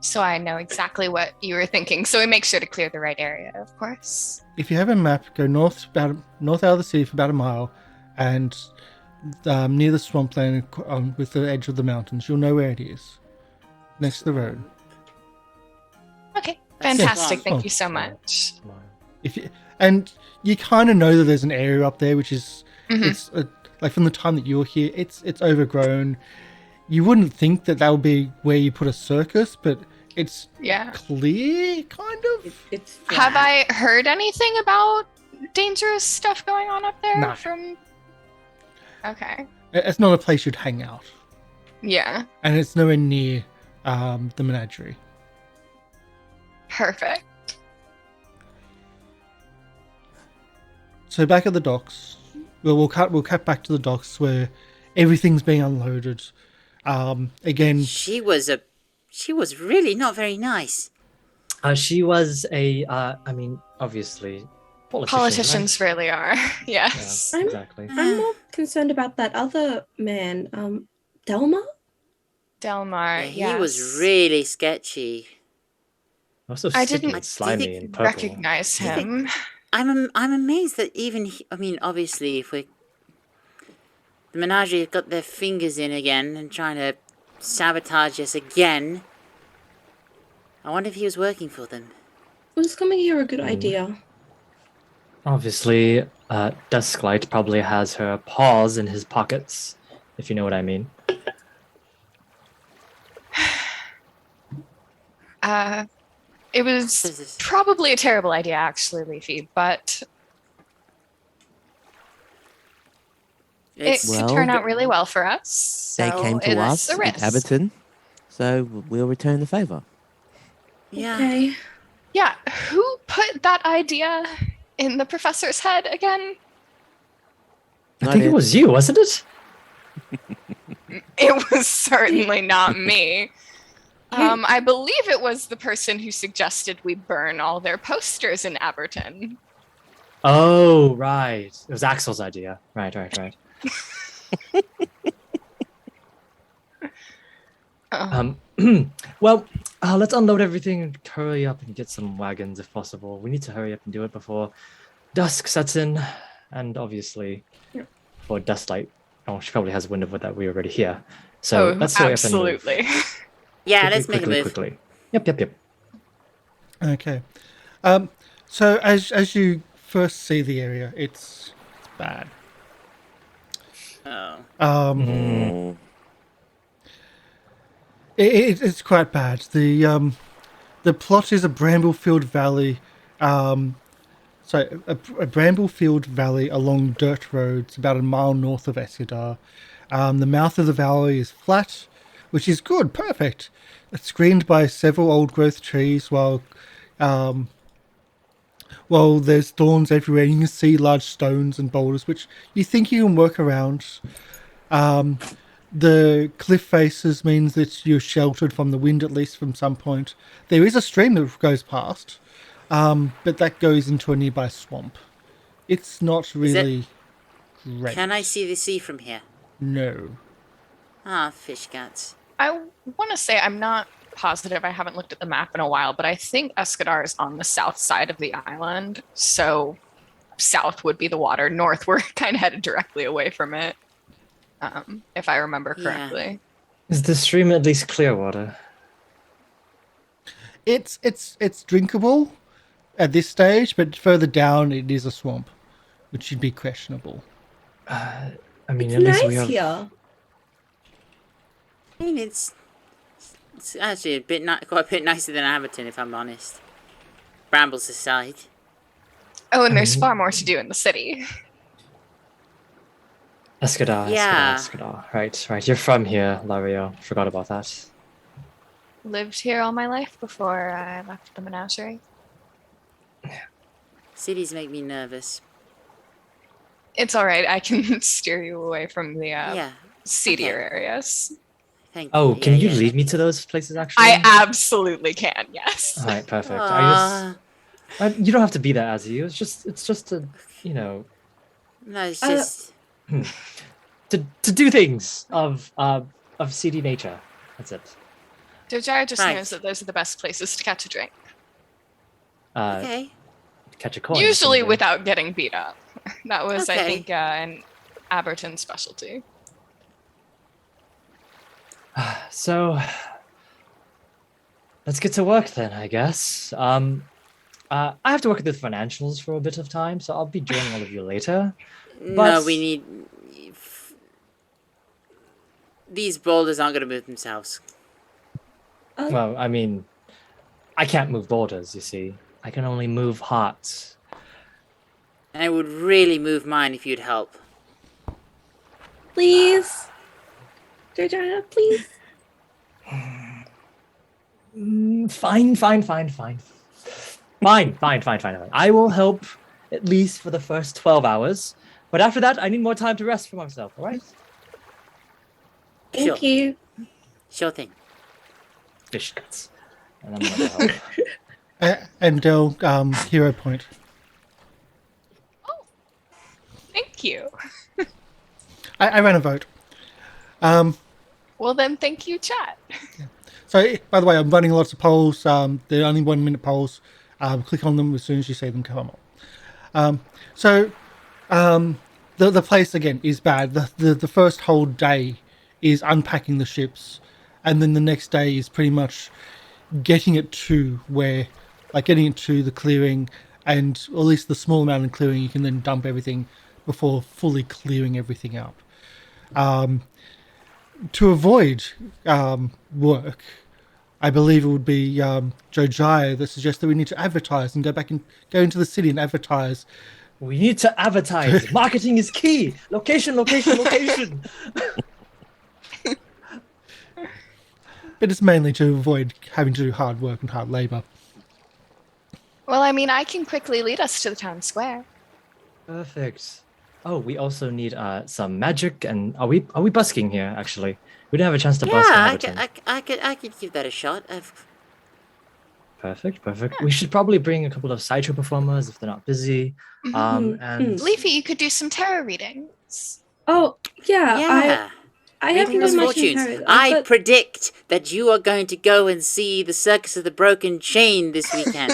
so I know exactly what you were thinking. So we make sure to clear the right area, of course. If you have a map, go north out of the city for about a mile, and near the swampland with the edge of the mountains, you'll know where it is. Next to the road. Okay, fantastic. Thank you so much. And you kind of know that there's an area up there which is it's like from the time that you're here, it's overgrown. You wouldn't think that would be where you put a circus, but it's clear, kind of. It's Have I heard anything about dangerous stuff going on up there? No. Okay. It's not a place you'd hang out. Yeah. And it's nowhere near the menagerie. Perfect. So back at the docks, we'll cut back to the docks where everything's being unloaded. Again, she was really not very nice. She was obviously Politicians really are. Yes. Yeah, exactly. I'm more concerned about that other man, Delmar? Delmar, He was really sketchy. Also I sticky didn't and slimy and purple. recognize him. I'm amazed that even obviously if the menagerie have got their fingers in again and trying to sabotage us again. I wonder if he was working for them. Was coming here a good idea? Obviously, Dusklight probably has her paws in his pockets, if you know what I mean. It was probably a terrible idea, actually, Leafy, but it could turn out really well for us. They came to us in Abberton, so we'll return the favor. Yeah. Okay. Yeah, who put that idea in the professor's head again? I Not think it it. was you, wasn't it? It was certainly not me. I believe it was the person who suggested we burn all their posters in Aberton. Oh, right. It was Axel's idea. Right. Oh. Well, let's unload everything and hurry up and get some wagons if possible. We need to hurry up and do it before dusk sets in, and obviously for dustlight. Oh, she probably has a window that we're already here. So let's hurry up and move. absolutely. Yeah, let's make a move. Quickly. Yep. Okay. So as you first see the area, it's bad. Oh. It's quite bad. The plot is a bramble-filled valley. A bramble-filled valley along dirt roads about a mile north of Escadar. The mouth of the valley is flat, which is good, perfect. It's screened by several old-growth trees, while there's thorns everywhere. You can see large stones and boulders, which you think you can work around. The cliff faces means that you're sheltered from the wind, at least from some point. There is a stream that goes past, but that goes into a nearby swamp. It's not really great. Can I see the sea from here? No. Ah, fish guts. I want to say I'm not positive. I haven't looked at the map in a while, but I think Escadar is on the south side of the island. So south would be the water. North, we're kind of headed directly away from it, if I remember correctly. Is the stream at least clear water? It's drinkable at this stage, but further down it is a swamp, which should be questionable. I mean, It's at least nice we have. here. I mean, it's actually quite a bit nicer than Aberton, if I'm honest. Brambles aside. Oh, and there's far more to do in the city. Escadar. Yeah. Escadar. Right. You're from here, Lario. Forgot about that. Lived here all my life before I left the menagerie. Cities make me nervous. It's all right. I can steer you away from the Yeah. seedier Okay. areas. Thank Oh, you. can you Yeah. lead me to those places, actually? I absolutely can. Yes. All right, perfect. Aw. You don't have to be that as you. It's just to, No, it's just... to do things of seedy nature. That's it. Dojara just Right. knows that those are the best places to catch a drink. Okay. Catch a coin. Usually something. without getting beat up. That was, I Okay. think, an Aberton specialty. So let's get to work then, I guess. I have to work with the financials for a bit of time, so I'll be joining all of you later. No, But- we need... These boulders aren't going to move themselves. Well, I mean, I can't move borders, you see. I can only move hearts. And it would really move mine if you'd help. Please. Georgiana, please. Fine. I will help at least for the first 12 hours. But after that, I need more time to rest for myself, all right? Sure. Thank you. Sure thing. Fish guts. And I'm gonna help. And Del, hero point. Thank you. I ran a vote. Well, then, thank you, chat. So, by the way, I'm running lots of polls. They're only 1 minute polls. Click on them as soon as you see them come up. The place again is bad. The first whole day is unpacking the ships, and then the next day is pretty much getting it to the clearing, and or at least the small amount of clearing you can then dump everything before fully clearing everything up. To avoid work, I believe it would be Jojaya that suggests that we need to advertise and go into the city and advertise. We need to advertise. Marketing is key. Location. But it's mainly to avoid having to do hard work and hard labor. Well, I mean, I can quickly lead us to the town square. Perfect. Oh, we also need some magic, and are we busking here? Actually, we didn't have a chance to busk in Yeah, Everton. I could give that a shot. Perfect. We should probably bring a couple of sideshow performers if they're not busy. And Leafy, you could do some tarot readings. Oh, yeah. Yeah. I haven't Reading those done much in fortunes. tarot. I predict that you are going to go and see the Circus of the Broken Chain this weekend.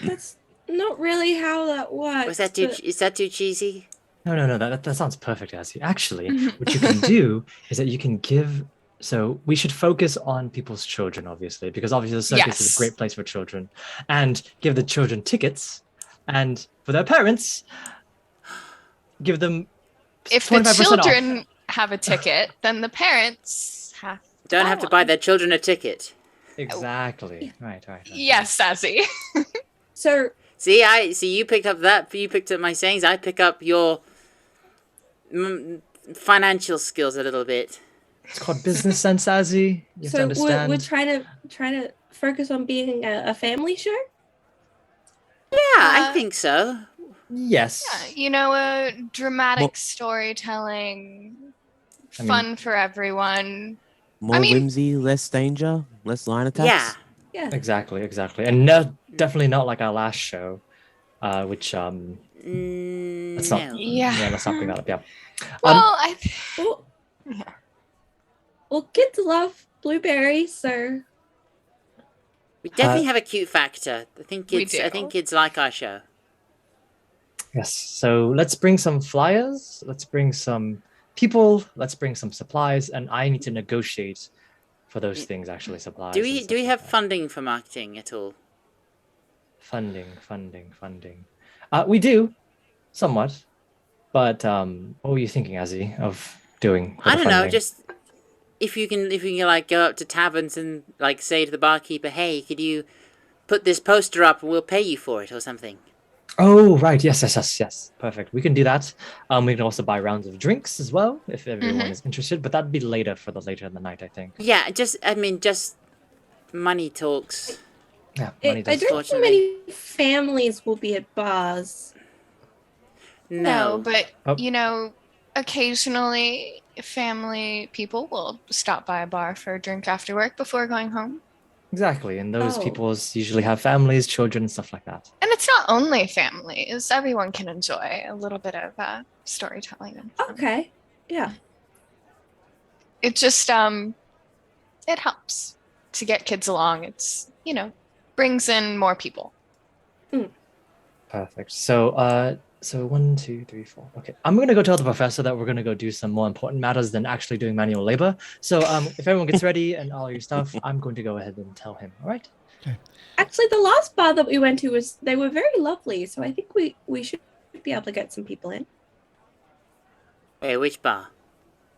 That's not really how that works. Is that too cheesy? No. That sounds perfect, Azzy. Actually, what you can do is that you can give. So we should focus on people's children, obviously, because obviously the circus is a great place for children, and give the children tickets, and for their parents, give them. If the children have a ticket, then the parents don't have to buy their children a ticket. Exactly. Right. Yes, Sassy. So see, you picked up that. You picked up my sayings. I pick up your financial skills a little bit. It's called business sense, Azzy. You have to understand. We're trying to focus on being a family show. Yeah, I think so. Yes. Yeah, a dramatic storytelling, fun for everyone. More whimsy, less danger, less line attacks. Yeah. Exactly. And definitely not like our last show, which let's not bring that up. Yeah. Well, Well, kids love blueberries, so we definitely have a cute factor. I think kids like our show. Yes. So let's bring some flyers. Let's bring some people. Let's bring some supplies, and I need to negotiate for those things. Actually, supplies. Do we have funding for marketing at all? Funding. We do, somewhat. But what were you thinking, Azzy, of doing? I don't know. Just if you can like go up to taverns and like say to the barkeeper, "Hey, could you put this poster up and we'll pay you for it," or something. Oh, right. Yes. Perfect. We can do that. We can also buy rounds of drinks as well if everyone is interested, but that'd be later in the night, I think. Yeah, just money talks. Yeah, money I does. don't think many families will be at bars. No, but occasionally family people will stop by a bar for a drink after work before going home. Exactly, and those people usually have families, children, and stuff like that. And it's not only families; everyone can enjoy a little bit of storytelling. And fun. Okay, yeah. It just it helps to get kids along. It's brings in more people. Perfect. So 1, 2, 3, 4. Okay, I'm gonna go tell the professor that we're gonna go do some more important matters than actually doing manual labor. So if everyone gets ready and all your stuff, I'm going to go ahead and tell him. All right. Okay. Actually, the last bar that we went to they were very lovely. So I think we should be able to get some people in. Wait, which bar?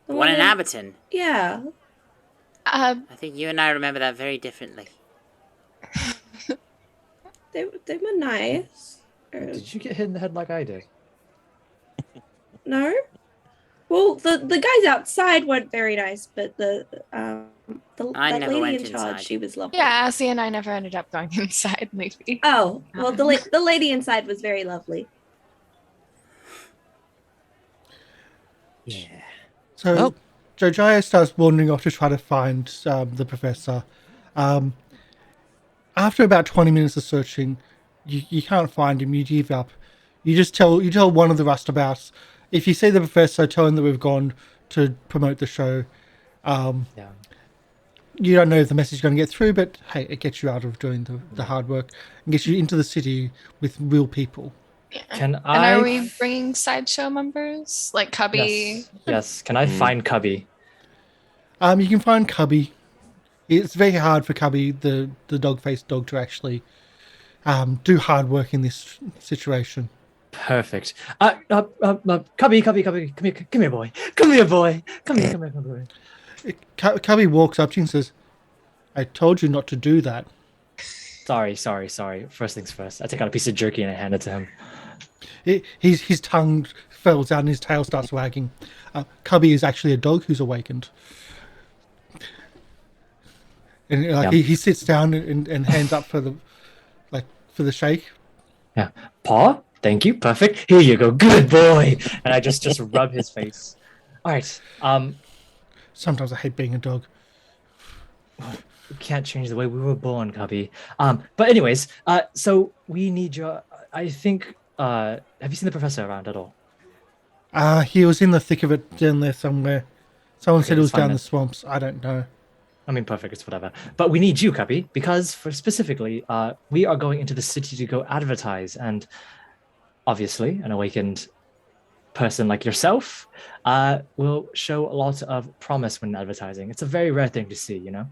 The one in Abberton? Yeah. I think you and I remember that very differently. They were nice. Did you get hit in the head like I did? No. Well, the guys outside weren't very nice, but that lady in charge, she was lovely. Yeah, Azzy and I never ended up going inside, maybe. Oh, well, the lady inside was very lovely. Yeah. So Jojaya starts wandering off to try to find the professor. After about 20 minutes of searching, you can't find him. You give up. You tell one of the rustabouts, if you see the professor, tell him that we've gone to promote the show. You don't know if the message is going to get through, but hey, it gets you out of doing the hard work and gets you into the city with real people. Yeah. And are we bringing sideshow members like Cubby? Yes. Can I find Cubby? You can find Cubby. It's very hard for Cubby, the dog-faced dog, to actually do hard work in this situation. Perfect. Cubby, come here, boy. Come here, boy. Come here. Cubby walks up to you and says, "I told you not to do that." Sorry. First things first. I take out a piece of jerky and I hand it to him. His tongue falls out and his tail starts wagging. Cubby is actually a dog who's awakened. And he sits down and hands up for the for the shake. Yeah. Paw, thank you. Perfect. Here you go. Good boy. And I just rub his face. All right. Sometimes I hate being a dog. We can't change the way we were born, Cubby. But anyways, so we need your. I think. Have you seen the professor around at all? He was in the thick of it down there somewhere. Someone said it was it's fine down then. the swamps. I don't know. I mean, perfect. It's whatever. But we need you, Cubby, because for specifically, we are going into the city to go advertise, and obviously, an awakened person like yourself will show a lot of promise when advertising. It's a very rare thing to see, you know.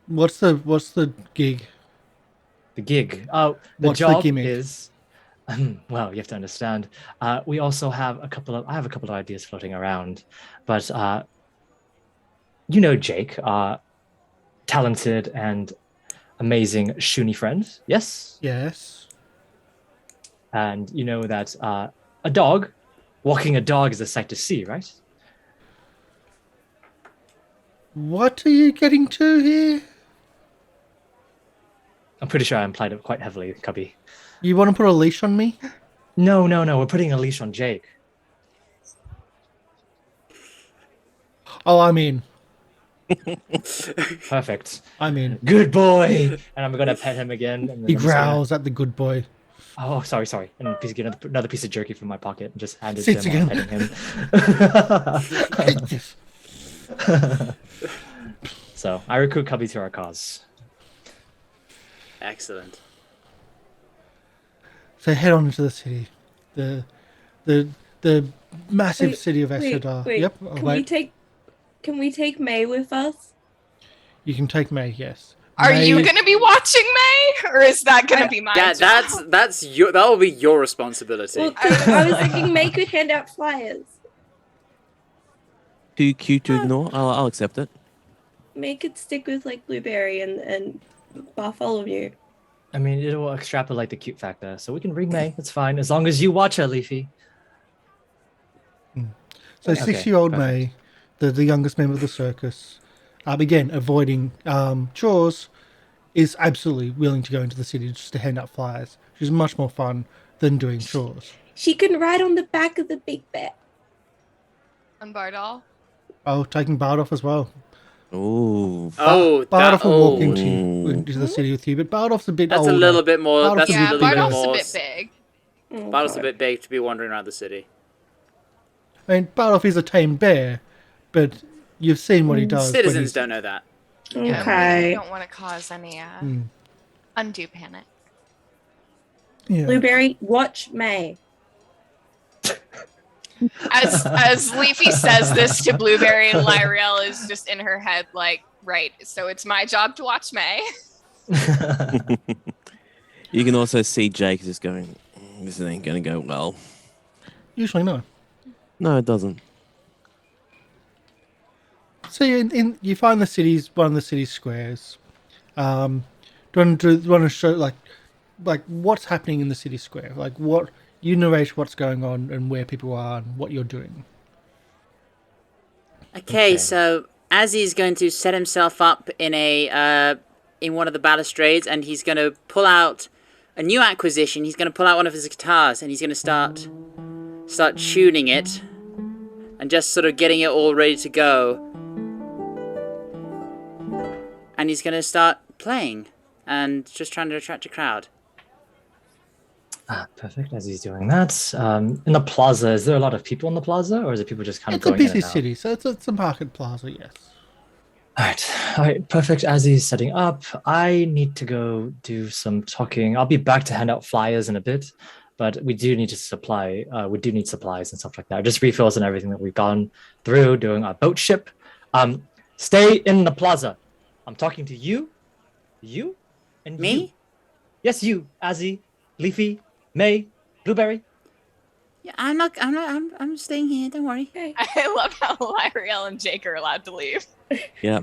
What's the gig? The gig. Oh, the What's the job gimmick? is. Well, you have to understand. We also have I have a couple of ideas floating around, but you know Jake, our talented and amazing Shuni friend. Yes. Yes. And you know that walking a dog is a sight to see, right? What are you getting to here? I'm pretty sure I implied it quite heavily, Cubby. You want to put a leash on me? No. We're putting a leash on Jake. Oh, I'm in. Perfect. I'm in. Good boy. And I'm gonna pet him again. And then He I'm just gonna- growls at the good boy. Oh, sorry. And get another piece of jerky from my pocket and just hand it Sits to him while again. petting him. Yes. So I recruit Cubby to our cause. Excellent. So head on into the city. The massive city of Ashadar. Wait. Yep. Oh, Can we take May with us? You can take May, yes. Are you May- going to be watching May, or is that going to be my Yeah, job? that will be your responsibility. Well, I was thinking May could hand out flyers. Too cute to ignore. I'll accept it. May could stick with like Blueberry and Bartholomew. I mean, it will extrapolate the cute factor, so we can bring May. It's fine as long as you watch her, Leafy. So Okay, 6-year-old perfect. May, the youngest member of the circus, again, avoiding chores, is absolutely willing to go into the city just to hand out flyers. She's much more fun than doing chores. She can ride on the back of the big bear. On Bardal? Oh, taking Bard off as well. Ooh. Oh, Bardoff will walk oh. into the city with you, but Bardoff's a bit That's older. a little bit more. Bardoff's That's a a Yeah, little bit Bardal's more. a bit big. Bardoff's a bit big to be wandering around the city. I mean, Bardoff is a tame bear, but you've seen what he does. when Citizens he's- don't know that. Yeah, Okay. we don't want to cause any undue panic. Yeah. Blueberry, watch May. As Leafy says this to Blueberry, Lyriel is just in her head like, right, so it's my job to watch May. You can also see Jake just going, this ain't going to go well. Usually no. No, it doesn't. So you find the city's one of the city's squares. Do you want to show like what's happening in the city square? Like what you narrate what's going on and where people are and what you're doing. Okay, so Azzy's going to set himself up in in one of the balustrades, and he's going to pull out a new acquisition. He's going to pull out one of his guitars, and he's going to start tuning it, and just sort of getting it all ready to go. And he's going to start playing, and just trying to attract a crowd. Perfect. As he's doing that, in the plaza, is there a lot of people in the plaza, or is it people just kind It's of a going in busy and out? city, so it's a market plaza. Yes. All right, perfect. As he's setting up, I need to go do some talking. I'll be back to hand out flyers in a bit, but we do need supplies and stuff like that. Just refills and everything that we've gone through doing our boat ship. Stay in the plaza. I'm talking to you, and Me? you. Yes, you, Azzy, Leafy, May, Blueberry. Yeah, I'm staying here. Don't worry. Okay. I love how Lyriel and Jake are allowed to leave. Yeah.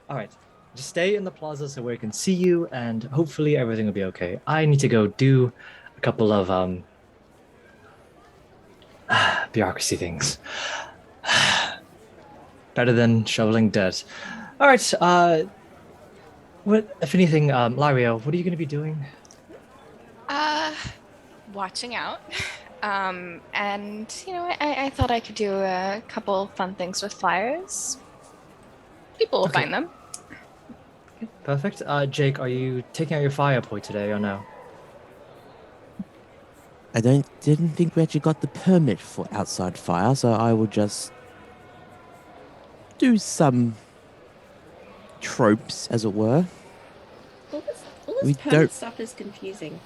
All right. Just stay in the plaza so we can see you, and hopefully everything will be okay. I need to go do a couple of bureaucracy things. Better than shoveling dirt. All right. What, if anything, Lariel, what are you going to be doing? Watching out. And, I thought I could do a couple fun things with flyers. People will find them. Perfect. Jake, are you taking out your fire point today or no? I didn't think we actually got the permit for outside fire, so I will just do some tropes, as it were. All We this permit don't- stuff is confusing.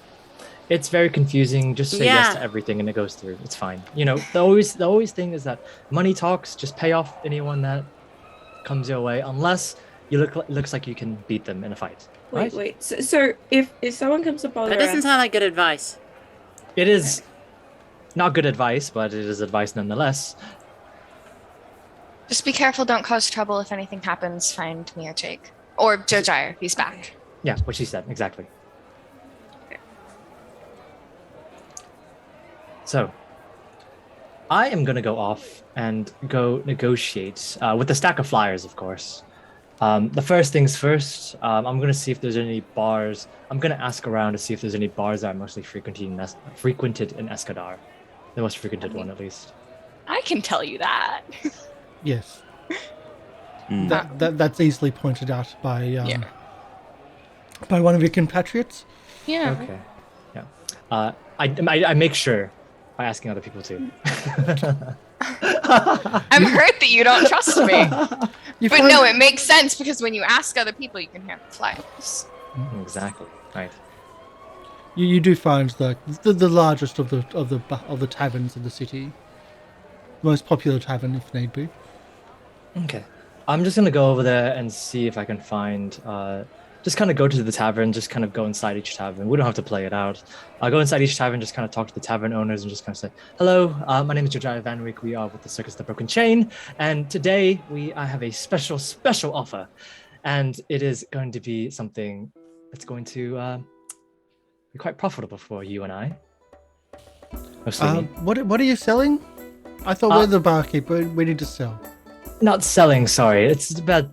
It's very confusing. Just say yes to everything and it goes through. It's fine. The always thing is that money talks. Just pay off anyone that comes your way, unless you looks like you can beat them in a fight. Right? Wait. So if someone comes to bother That doesn't us, sound like good advice. It is not good advice, but it is advice nonetheless. Just be careful, don't cause trouble. If anything happens, find me or Jake. Or Joe Jire, he's back. Yeah, what she said, exactly. So, I am going to go off and go negotiate with the stack of flyers, of course. The first things first, I'm going to see if there's any bars. I'm going to ask around to see if there's any bars that are mostly frequented in Escadar. The most frequented one, at least. I can tell you that. Yes. That's easily pointed out by one of your compatriots. Yeah. Okay. Yeah. I make sure by asking other people too. I'm hurt that you don't trust me. But no, it makes sense because when you ask other people, you can hear the flyers. Exactly. Right. You do find the largest of the taverns in the city, most popular tavern if need be. Okay. I'm just gonna go over there and see if I can find. Just kind of go to the tavern. Just kind of go inside each tavern. We don't have to play it out. I'll go inside each tavern. Just kind of talk to the tavern owners and just kind of say, "Hello, my name is Josiah Van Wyck. We are with the Circus, the Broken Chain, and today I have a special offer, and it is going to be something that's going to be quite profitable for you and I." Mostly me. What are you selling? I thought we're the barkeep, but we need to sell. Not selling, sorry. It's bad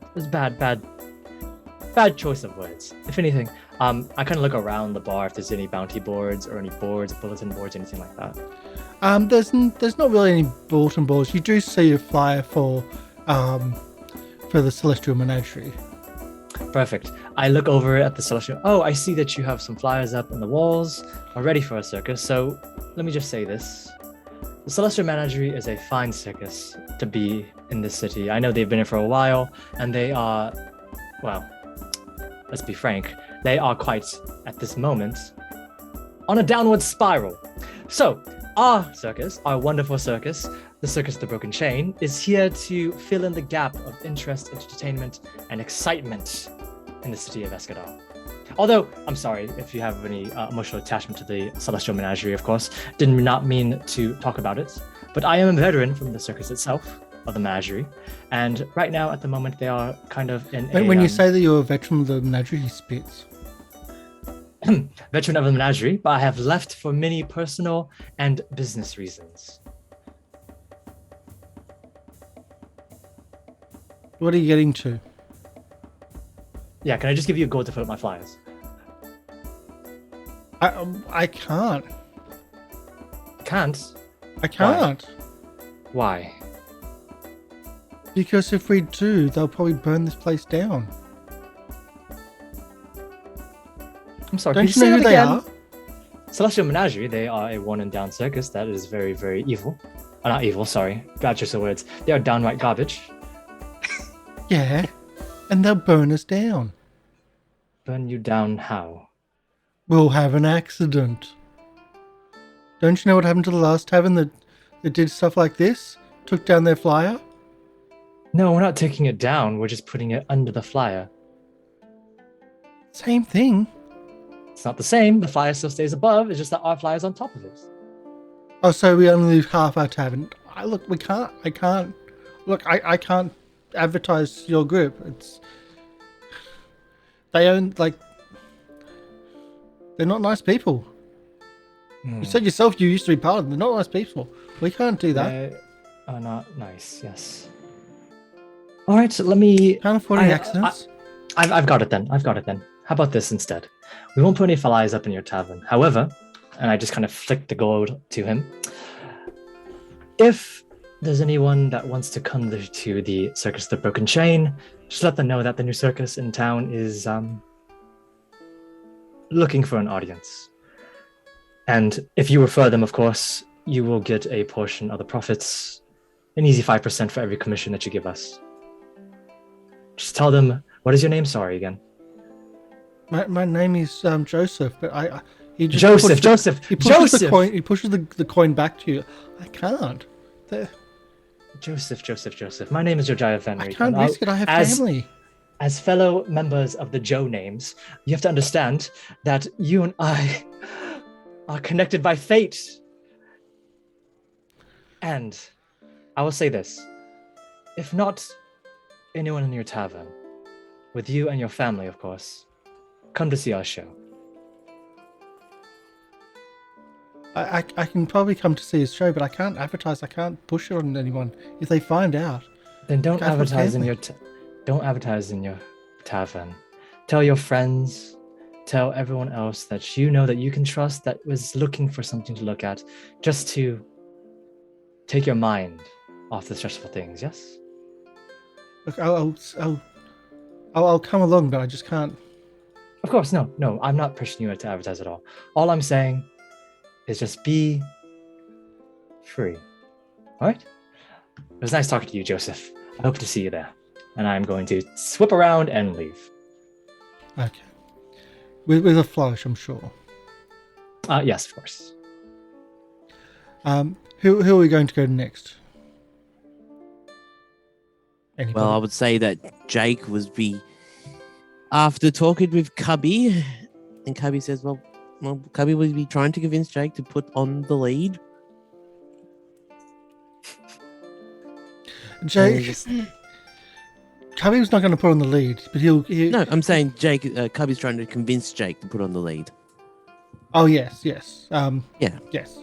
choice of words. If anything, I kind of look around the bar if there's any bounty boards or any boards, bulletin boards, anything like that. There's not really any bulletin boards. You do see a flyer for the Celestial Menagerie. Perfect. I look over at the Celestial. Oh, I see that you have some flyers up on the walls already for a circus. So let me just say this. The Celestial Menagerie is a fine circus to be in this city. I know they've been here for a while, and they are, well, let's be frank, they are quite, at this moment, on a downward spiral. So, our circus, our wonderful circus, the Circus of the Broken Chain, is here to fill in the gap of interest, entertainment, and excitement in the city of Escadar. Although, I'm sorry if you have any emotional attachment to the Celestial Menagerie, of course. Did not mean to talk about it. But I am a veteran from the circus itself, of the Menagerie. And right now, at the moment, they are kind of in When you say that you're a veteran of the Menagerie, he spits. Veteran of the Menagerie, but I have left for many personal and business reasons. What are you getting to? Yeah, can I just give you a gold to put up my flyers? I can't. Can't? I can't. Why? Because if we do, they'll probably burn this place down. I'm sorry. Don't you know who they are? Celestial Menagerie, they are a one and down circus that is very, very evil. Not evil, sorry. Bad choice of words. They are downright garbage. Yeah, and they'll burn us down. Burn you down how? We'll have an accident. Don't you know what happened to the last tavern that did stuff like this? Took down their flyer? No, we're not taking it down. We're just putting it under the flyer. Same thing. It's not the same. The flyer still stays above. It's just that our flyer's on top of it. Oh, so we only leave half our tavern. I can't advertise your group. They're not nice people. You said yourself you used to be part of them. They're not nice people. We can't do that. They are not nice, yes. All right, so let me... Can't afford any accidents. I've got it then. How about this instead? We won't put any flies up in your tavern. However, and I just kind of flick the gold to him. If there's anyone that wants to come to the Circus of the Broken Chain, just let them know that the new circus in town is looking for an audience. And if you refer them, of course, you will get a portion of the profits, an easy 5% for every commission that you give us. Just tell them, what is your name? Sorry again. My name is Joseph, but he just Joseph. He pushes the coin. He pushes the coin back to you. I can't. Joseph. My name is Josiah Fenric. I can't risk it. I have family. As fellow members of the Joe names, you have to understand that you and I are connected by fate. And I will say this. If not anyone in your tavern, with you and your family, of course, come to see our show. I can probably come to see his show, but I can't advertise. I can't push it on anyone. If they find out, then don't advertise in your tavern. Tell your friends, tell everyone else that you know that you can trust that was looking for something to look at, just to take your mind off the stressful things. Yes. Look, I'll come along, but I just can't. Of course, no. I'm not pushing you to advertise at all. All I'm saying is just be free. All right? It was nice talking to you, Joseph. I hope to see you there. And I'm going to swip around and leave. Okay. With a flourish, I'm sure. Yes, of course. Who are we going to go to next? Anybody? Well, I would say that Jake would be, after talking with Cubby, and Cubby says, well, Cubby would be trying to convince Jake to put on the lead. Jake, Cubby's not going to put on the lead, but he'll... No, I'm saying Jake, Cubby's trying to convince Jake to put on the lead. Oh, yes. Yes. It's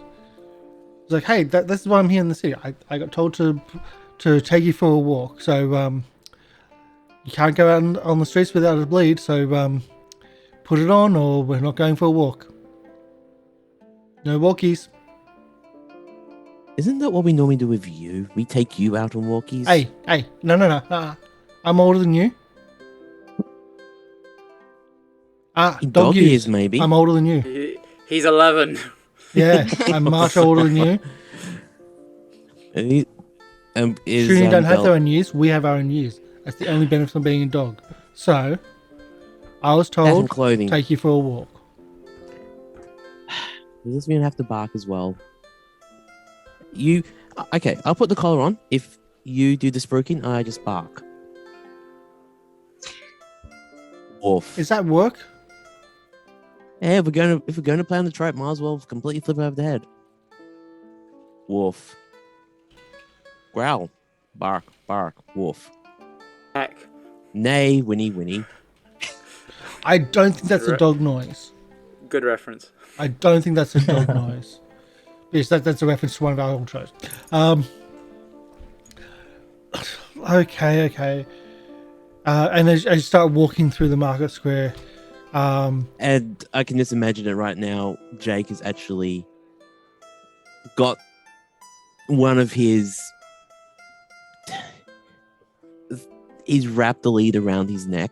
like, hey, this is why I'm here in the city. I got told to take you for a walk, so you can't go out on the streets without a bleed, so put it on or we're not going for a walk. No walkies. Isn't that what we normally do with you? We take you out on walkies? Hey, no. I'm older than you. Dog years, maybe. I'm older than you. He's 11. Yeah, I'm much older than you. Shooting don't have their own years. We have our own years. That's the only benefit of being a dog. So, I was told to take you for a walk. Does this mean I have to bark as well? Okay, I'll put the collar on. If you do the spruiking, I just bark. Woof. Is that work? Yeah, if we're going to play on the trope, might as well completely flip it over the head. Woof. Growl. Bark. Woof. Heck. Neigh. Whinny. I don't think that's a dog noise. Good reference. I don't think that's a dog noise. Yes, that's a reference to one of our old shows. Okay. And as you start walking through the market square, and I can just imagine it right now. Jake has actually got one of his. He's wrapped the lead around his neck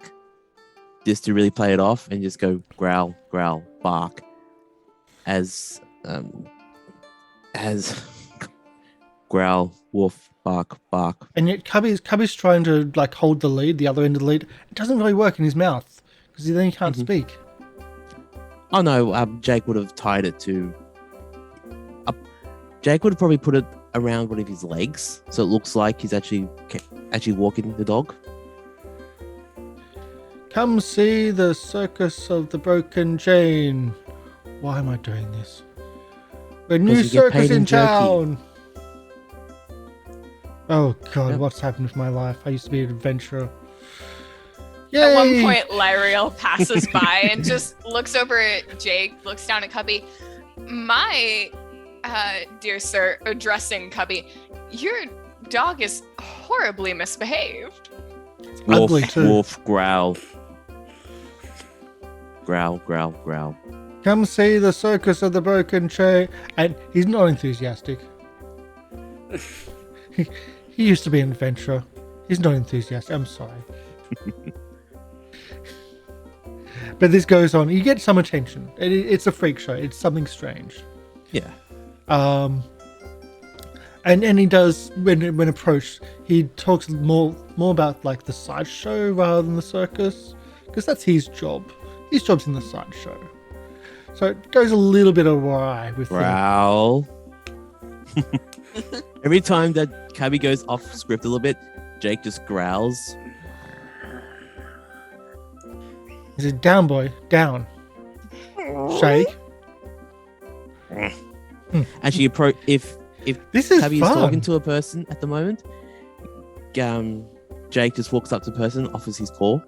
just to really play it off and just go growl, bark as growl, woof, bark. And yet Cubby's trying to like hold the lead, the other end of the lead. It doesn't really work in his mouth because then he can't speak. Oh no, Jake would have tied it to. Jake would have probably put it around one of his legs, so it looks like he's actually walking the dog. Come see the Circus of the Broken Chain. Why am I doing this? A new circus in town. Oh God, what's happened with my life? I used to be an adventurer. Yay! At one point, Lyriel passes by and just looks over at Jake, looks down at Cubby. My dear sir, addressing Cubby, your dog is horribly misbehaved. It's ugly too. Wolf, growl. Growl, growl, growl. Come see the circus of the broken chair. And he's not enthusiastic. he used to be an adventurer. He's not enthusiastic. I'm sorry. But this goes on. You get some attention. It's a freak show. It's something strange. Yeah. And he does, when approached, he talks more about like the sideshow rather than the circus, because that's his job. His job's in the sideshow. So it goes a little bit awry with Growl. Every time that Cabby goes off script a little bit, Jake just growls. He said, "Down, boy, down." Shake. Actually, if This is Cabby is fun. talking to a person at the moment, Jake just walks up to the person, offers his paw.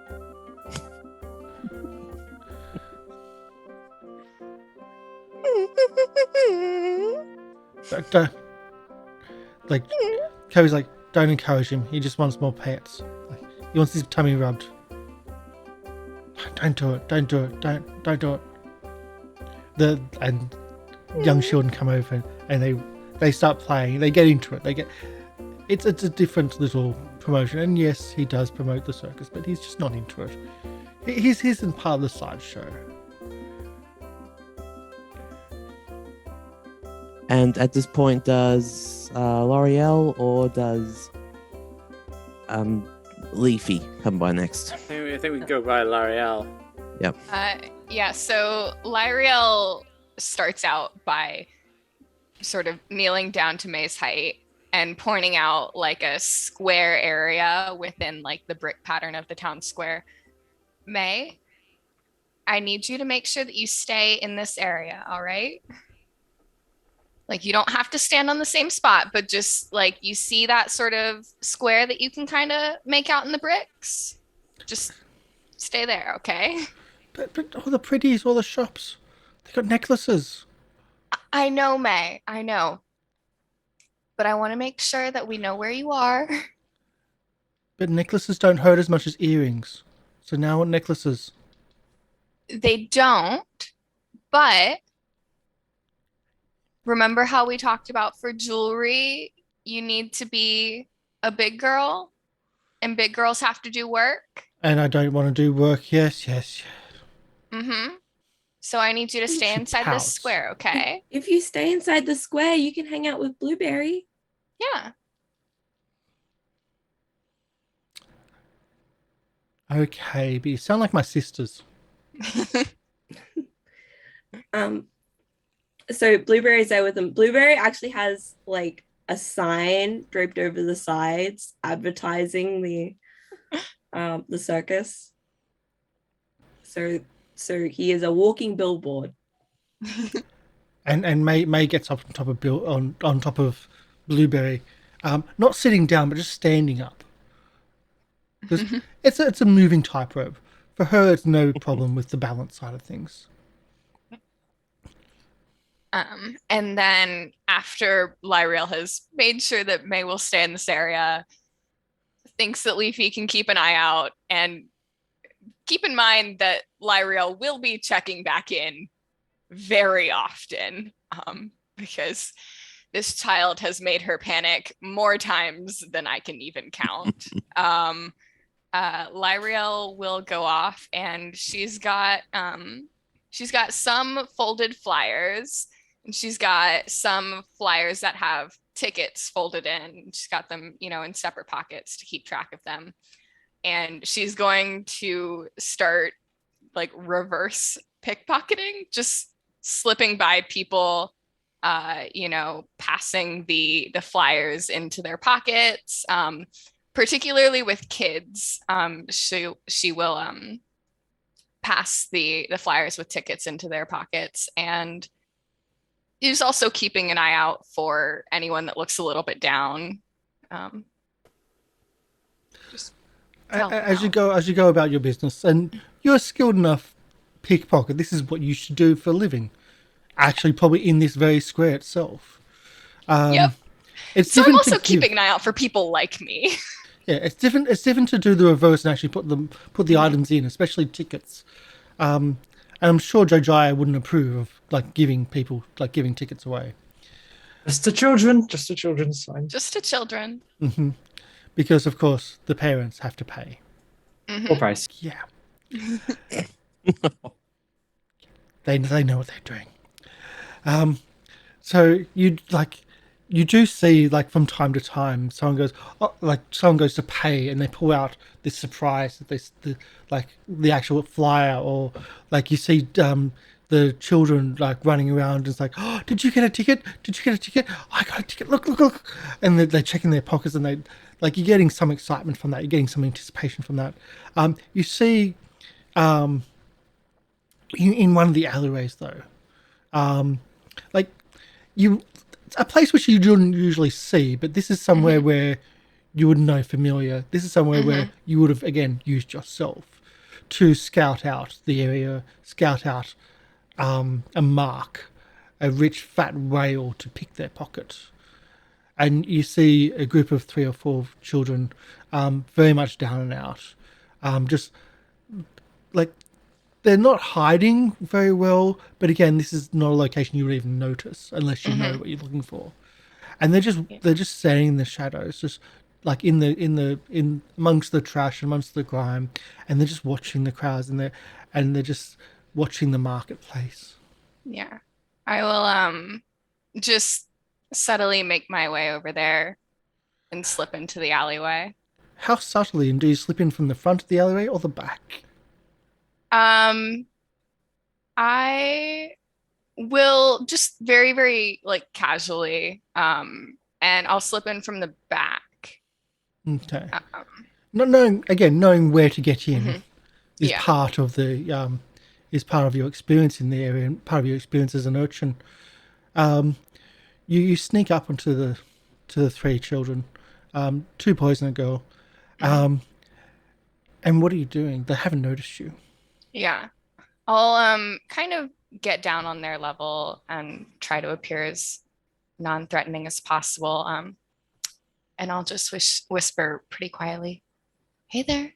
Like, Cabby's like, don't encourage him. He just wants more pets. Like, he wants his tummy rubbed. Don't do it. Don't do it. Don't do it. And young children come over and they start playing. They get into it. It's a different little promotion. And yes, he does promote the circus, but he's just not into it. He's in part of the sideshow. And at this point, does L'Oreal or does Leafy come by next? I think we can go by L'Oreal. Yep. Yeah, so Lyriel starts out by sort of kneeling down to May's height and pointing out like a square area within like the brick pattern of the town square. May, I need you to make sure that you stay in this area, all right? Like, you don't have to stand on the same spot, but just like you see that sort of square that you can kind of make out in the bricks. Just stay there, okay? But all the pretties, all the shops, they got necklaces. I know, May. I know. But I want to make sure that we know where you are. But necklaces don't hurt as much as earrings. So now what necklaces? They don't, but remember how we talked about for jewelry, you need to be a big girl and big girls have to do work? And I don't want to do work. Yes. Mm-hmm. So I need you to stay inside this square, okay? If you stay inside the square, you can hang out with Blueberry. Yeah. Okay, but you sound like my sisters. So Blueberry's there with them. Blueberry actually has like a sign draped over the sides advertising the circus. So he is a walking billboard. And May gets up on top of on top of Blueberry, not sitting down but just standing up. Because it's a moving tightrope. For her, it's no problem with the balance side of things. And then after Lyriel has made sure that May will stay in this area, thinks that Leafy can keep an eye out, and keep in mind that Lyriel will be checking back in very often, because this child has made her panic more times than I can even count. Lyriel will go off, and she's got some folded flyers, and she's got some flyers that have tickets folded in. She's got them, in separate pockets to keep track of them. And she's going to start like reverse pickpocketing, just slipping by people, passing the flyers into their pockets, particularly with kids. She will pass the flyers with tickets into their pockets, and is also keeping an eye out for anyone that looks a little bit down. As you go about your business, and you're a skilled enough pickpocket, this is what you should do for a living. Actually, probably in this very square itself. Yep. So I'm also keeping an eye out for people like me. Yeah, it's different. It's different to do the reverse and actually put the items in, especially tickets. And I'm sure Jojaya wouldn't approve of giving tickets away. Just the children. Just the children's fine. Just to children. Because of course the parents have to pay. Full price. Yeah. They know what they're doing. So you do see from time to time someone goes to pay and they pull out this surprise, the actual flyer, or you see the children running around. It's like, oh, did you get a ticket? Did you get a ticket? Oh, I got a ticket. Look. And they're checking their pockets, and you're getting some excitement from that. You're getting some anticipation from that. You see in one of the alleyways though, a place which you don't usually see, but this is somewhere where you would know familiar. This is somewhere where you would have again used yourself to scout out the area, scout out a mark, a rich fat whale to pick their pocket. And you see a group of 3 or 4 children, very much down and out, just they're not hiding very well, but again, this is not a location you would even notice unless you know what you're looking for. And they're just standing in the shadows, just in amongst the trash, amongst the grime, and they're just watching the crowds, and they're just watching the marketplace. Yeah, I will just subtly make my way over there and slip into the alleyway. How subtly, and do you slip in from the front of the alleyway or the back? I will just very, very casually, and I'll slip in from the back. Okay. Not knowing where to get in is Yeah. part of the is part of your experience in the area and part of your experience as an urchin. You sneak up onto the 3 children, 2 boys and a girl. And what are you doing? They haven't noticed you. Yeah. I'll kind of get down on their level and try to appear as non-threatening as possible. And I'll just whisper pretty quietly, "Hey there."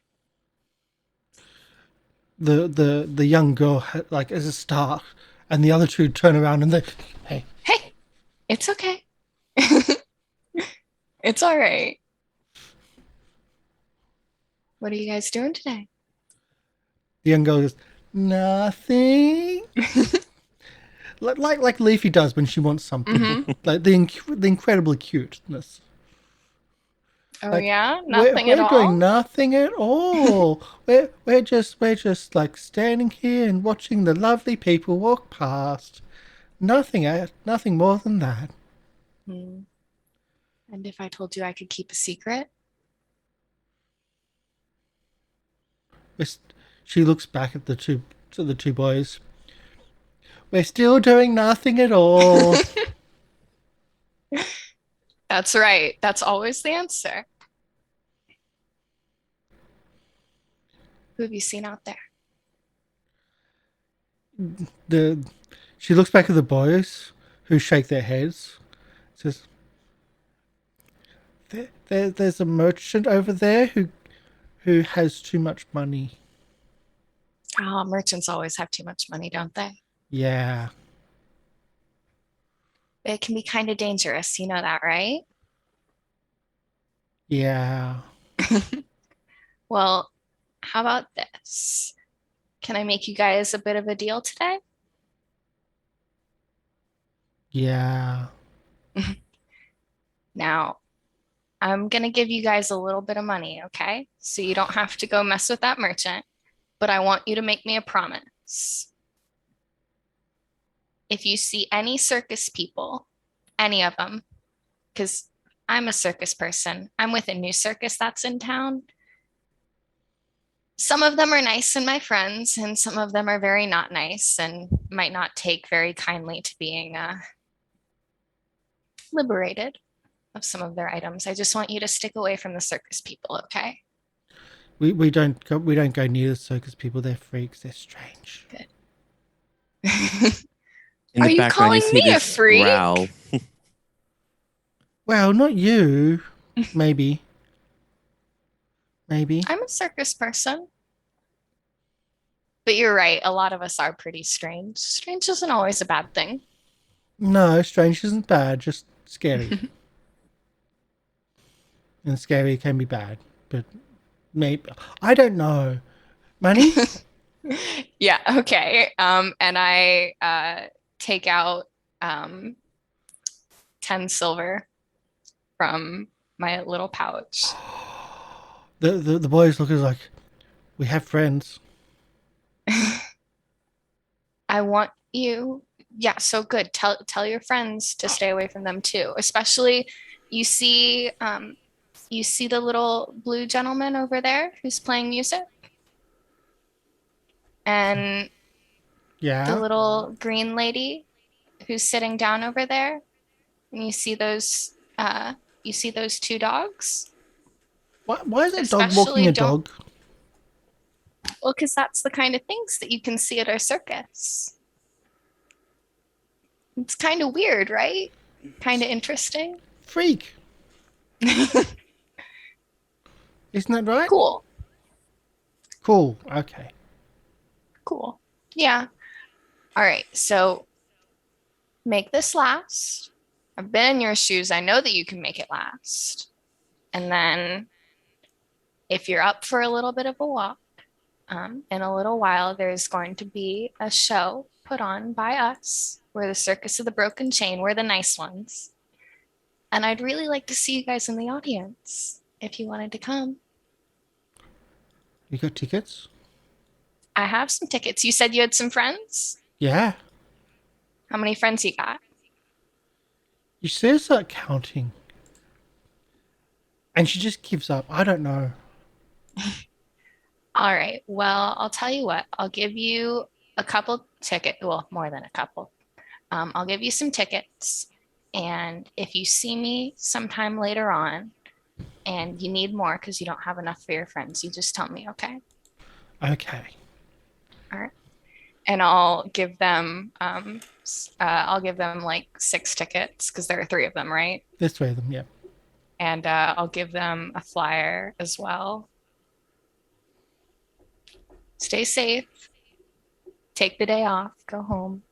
The young girl as a start, and the other 2 turn around and hey. Hey, it's okay. It's all right. What are you guys doing today? The young girl goes, nothing. like Leafy does when she wants something. The incredible cuteness. Oh yeah, nothing we're at all. doing nothing at all. we're just standing here and watching the lovely people walk past. Nothing more than that. And if I told you I could keep a secret? She looks back at the two boys. We're still doing nothing at all. That's right. That's always the answer. Who have you seen out there? She looks back at the boys, who shake their heads. Says, "There's a merchant over there who has too much money." Oh, merchants always have too much money, don't they? Yeah. It can be kind of dangerous. You know that, right? Yeah. Well, how about this? Can I make you guys a bit of a deal today? Yeah. Now, I'm going to give you guys a little bit of money, okay? So you don't have to go mess with that merchant, but I want you to make me a promise. If you see any circus people, any of them, because I'm a circus person, I'm with a new circus that's in town. Some of them are nice and my friends, and some of them are very not nice and might not take very kindly to being liberated of some of their items. I just want you to stick away from the circus people, okay? We don't go near the circus people. They're freaks. They're strange. Good. In Are the you background, calling see me a this freak? growl. Well, not you. Maybe. Maybe. I'm a circus person. But you're right. A lot of us are pretty strange. Strange isn't always a bad thing. No, strange isn't bad, just scary. And scary can be bad, but maybe I don't know. Money? Yeah. Okay. And I take out 10 silver from my little pouch. The boys look like we have friends. I want you. Yeah, so good. Tell your friends to stay away from them too. Especially you see the little blue gentleman over there who's playing music. And the Yeah. little green lady who's sitting down over there. And you see those two dogs? Why is that dog walking Especially a dog? Well, because that's the kind of things that you can see at our circus. It's kind of weird, right? Kind of interesting. Freak. Isn't that right? Cool. Cool. Okay. Cool. Yeah. All right. So make this last. I've been in your shoes. I know that you can make it last. And then if you're up for a little bit of a walk, in a little while, there's going to be a show put on by us. We're the Circus of the Broken Chain. We're the nice ones. And I'd really like to see you guys in the audience if you wanted to come. You got tickets? I have some tickets. You said you had some friends? Yeah. How many friends you got? You see her start counting. And she just gives up. I don't know. All right. Well, I'll tell you what. I'll give you a couple tickets. Well, more than a couple. I'll give you some tickets. And if you see me sometime later on and you need more because you don't have enough for your friends, you just tell me, okay? Okay. All right. And I'll give them like 6 tickets because there are 3 of them, right? There's 3 of them, yeah. And I'll give them a flyer as well. Stay safe. Take the day off. Go home.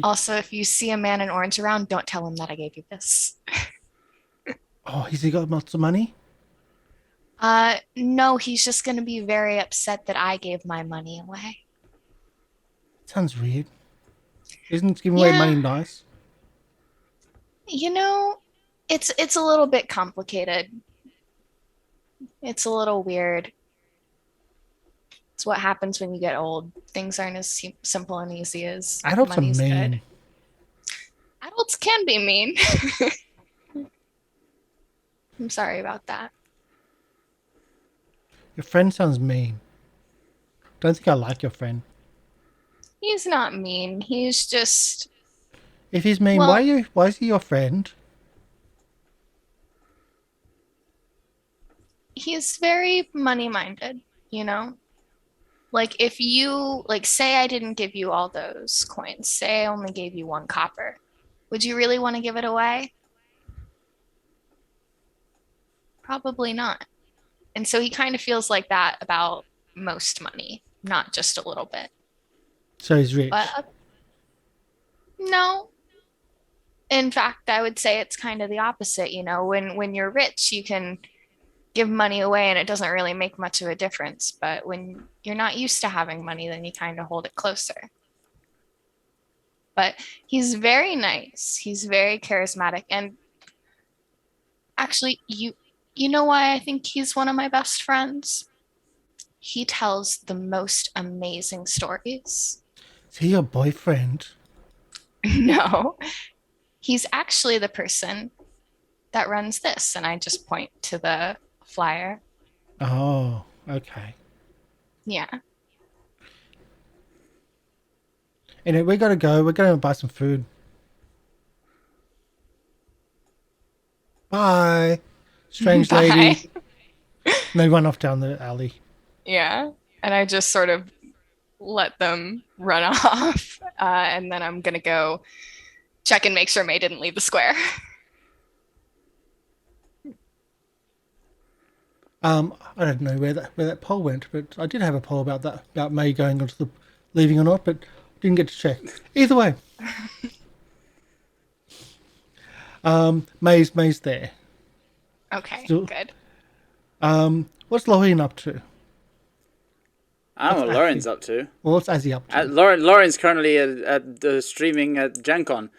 Also, if you see a man in orange around, don't tell him that I gave you this. Oh, has he got lots of money? No, he's just going to be very upset that I gave my money away. Sounds weird. Isn't giving away money nice? You know, it's a little bit complicated. It's a little weird. It's what happens when you get old. Things aren't as simple and easy as Adults are money's mean. good. Adults can be mean. I'm sorry about that. Your friend sounds mean. Don't think I like your friend. He's not mean. He's just... If he's mean, Well- why is he your friend? He's very money-minded, you know? Like if you, like say I didn't give you all those coins, say I only gave you 1 copper, would you really want to give it away? Probably not. And so he kind of feels like that about most money, not just a little bit. So he's rich. But no. In fact, I would say it's kind of the opposite, you know, when you're rich, you can give money away and it doesn't really make much of a difference. But when you're not used to having money, then you kind of hold it closer. But he's very nice. He's very charismatic. And actually, you know why I think he's one of my best friends? He tells the most amazing stories. Is he your boyfriend? No, he's actually the person that runs this. And I just point to the flyer. Oh, okay. Yeah. Anyway, we gotta go. We're gonna buy some food. Bye. Strange lady. And they run off down the alley. Yeah. And I just sort of let them run off. And then I'm going to go check and make sure May didn't leave the square. I don't know where that poll went, but I did have a poll about May going onto the leaving or not, but didn't get to check. Either way, May's there. Okay, Still- good. What's Lorraine up to? I don't know what What's Lauren's Azzy? up to. Well, what's Azzy up to? Lauren's currently at streaming at Gen Con.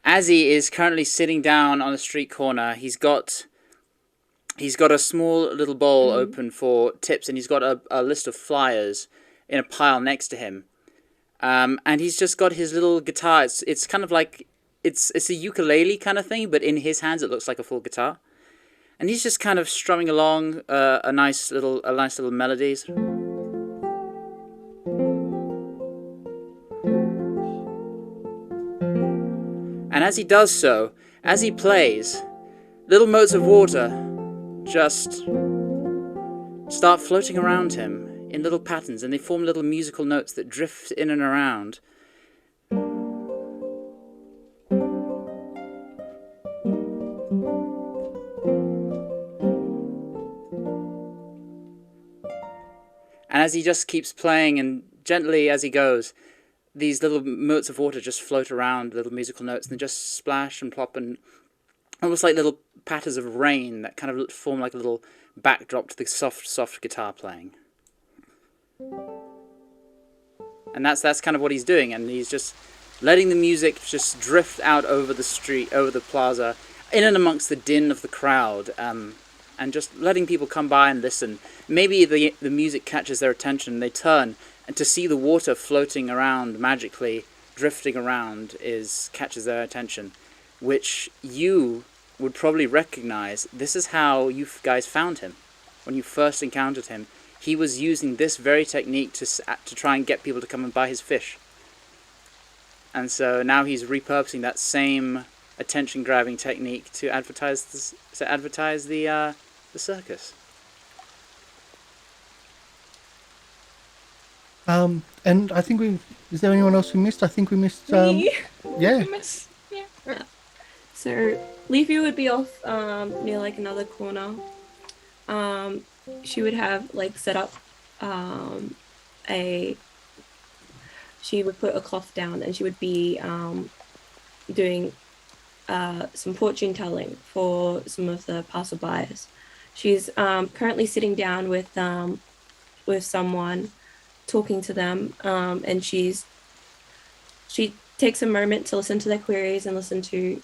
Azzy is currently sitting down on a street corner. He's got a small little bowl open for tips, and he's got a list of flyers in a pile next to him. And he's just got his little guitar. It's kind of like it's a ukulele kind of thing, but in his hands it looks like a full guitar. And he's just kind of strumming along a nice little melody. And as he does so, as he plays, little motes of water just start floating around him in little patterns, and they form little musical notes that drift in and around. And as he just keeps playing, and gently as he goes, these little motes of water just float around, little musical notes, and they just splash and plop, and almost like little patters of rain that kind of form like a little backdrop to the soft guitar playing. And that's kind of what he's doing, and he's just letting the music just drift out over the street, over the plaza, in and amongst the din of the crowd, and just letting people come by and listen. Maybe the music catches their attention, and they turn, and to see the water floating around magically, drifting around, catches their attention, which you would probably recognize. This is how you guys found him. When you first encountered him, he was using this very technique to try and get people to come and buy his fish. And so now he's repurposing that same attention-grabbing technique to advertise the circus. And I think is there anyone else we missed? I think we missed. Me? Yeah. Yeah. So Leafy would be off near like another corner. She would have like set up she would put a cloth down, and she would be doing some fortune telling for some of the passerbys. She's currently sitting down with someone, talking to them, and she takes a moment to listen to their queries and listen to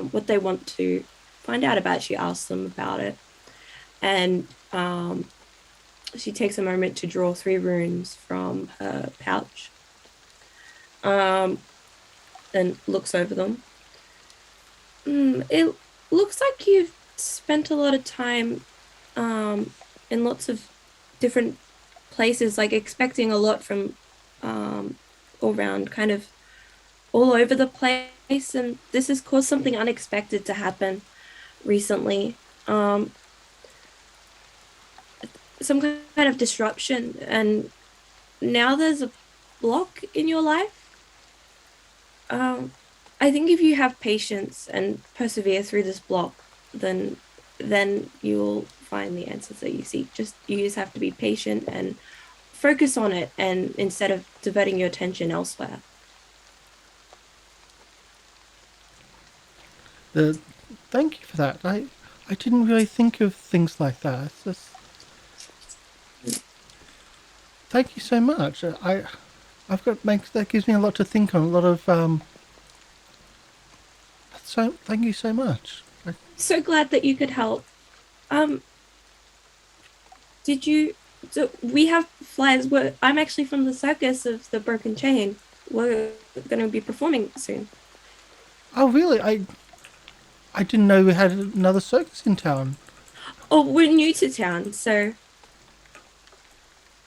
what they want to find out about. She asks them about it, and she takes a moment to draw 3 runes from her pouch, and looks over them. It looks like you've spent a lot of time in lots of different places, like expecting a lot from all around, kind of all over the place, and this has caused something unexpected to happen recently. Some kind of disruption, and now there's a block in your life. I think if you have patience and persevere through this block, then you'll find the answers that you seek. You just have to be patient and focus on it, and instead of diverting your attention elsewhere. Thank you for that. I didn't really think of things like that. It's just, thank you so much. That gives me a lot to think on. A lot of So thank you so much. So glad that you could help. So we have flyers. I'm actually from the Circus of the Broken Chain. We're going to be performing soon. Oh really? I didn't know we had another circus in town. Oh, we're new to town, so.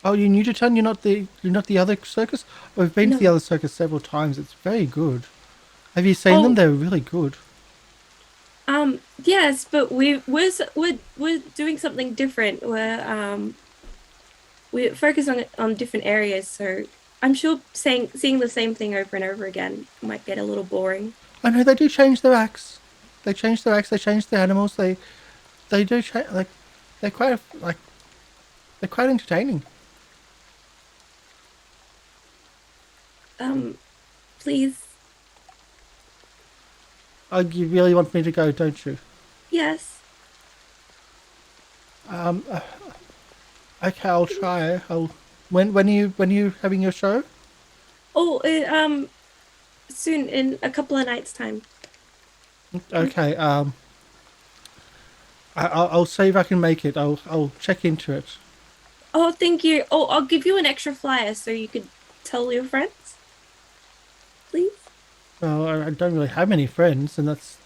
Oh, you're new to town? You're not the other circus? I've been to the other circus several times. It's very good. Have you seen them? They're really good. Yes, but we're doing something different. We're focused on different areas, so I'm sure seeing the same thing over and over again might get a little boring. I know they do change their acts. they change their acts, they change the animals, they do change, like they're quite they're quite entertaining. Please. Oh, you really want me to go, don't you? Yes. Okay, I'll try. When are you having your show? Oh, soon, in a couple of nights' time. Okay. I'll see if I can make it. I'll check into it. Oh, thank you. Oh, I'll give you an extra flyer so you could tell your friends. Please. Well, I don't really have any friends, and that's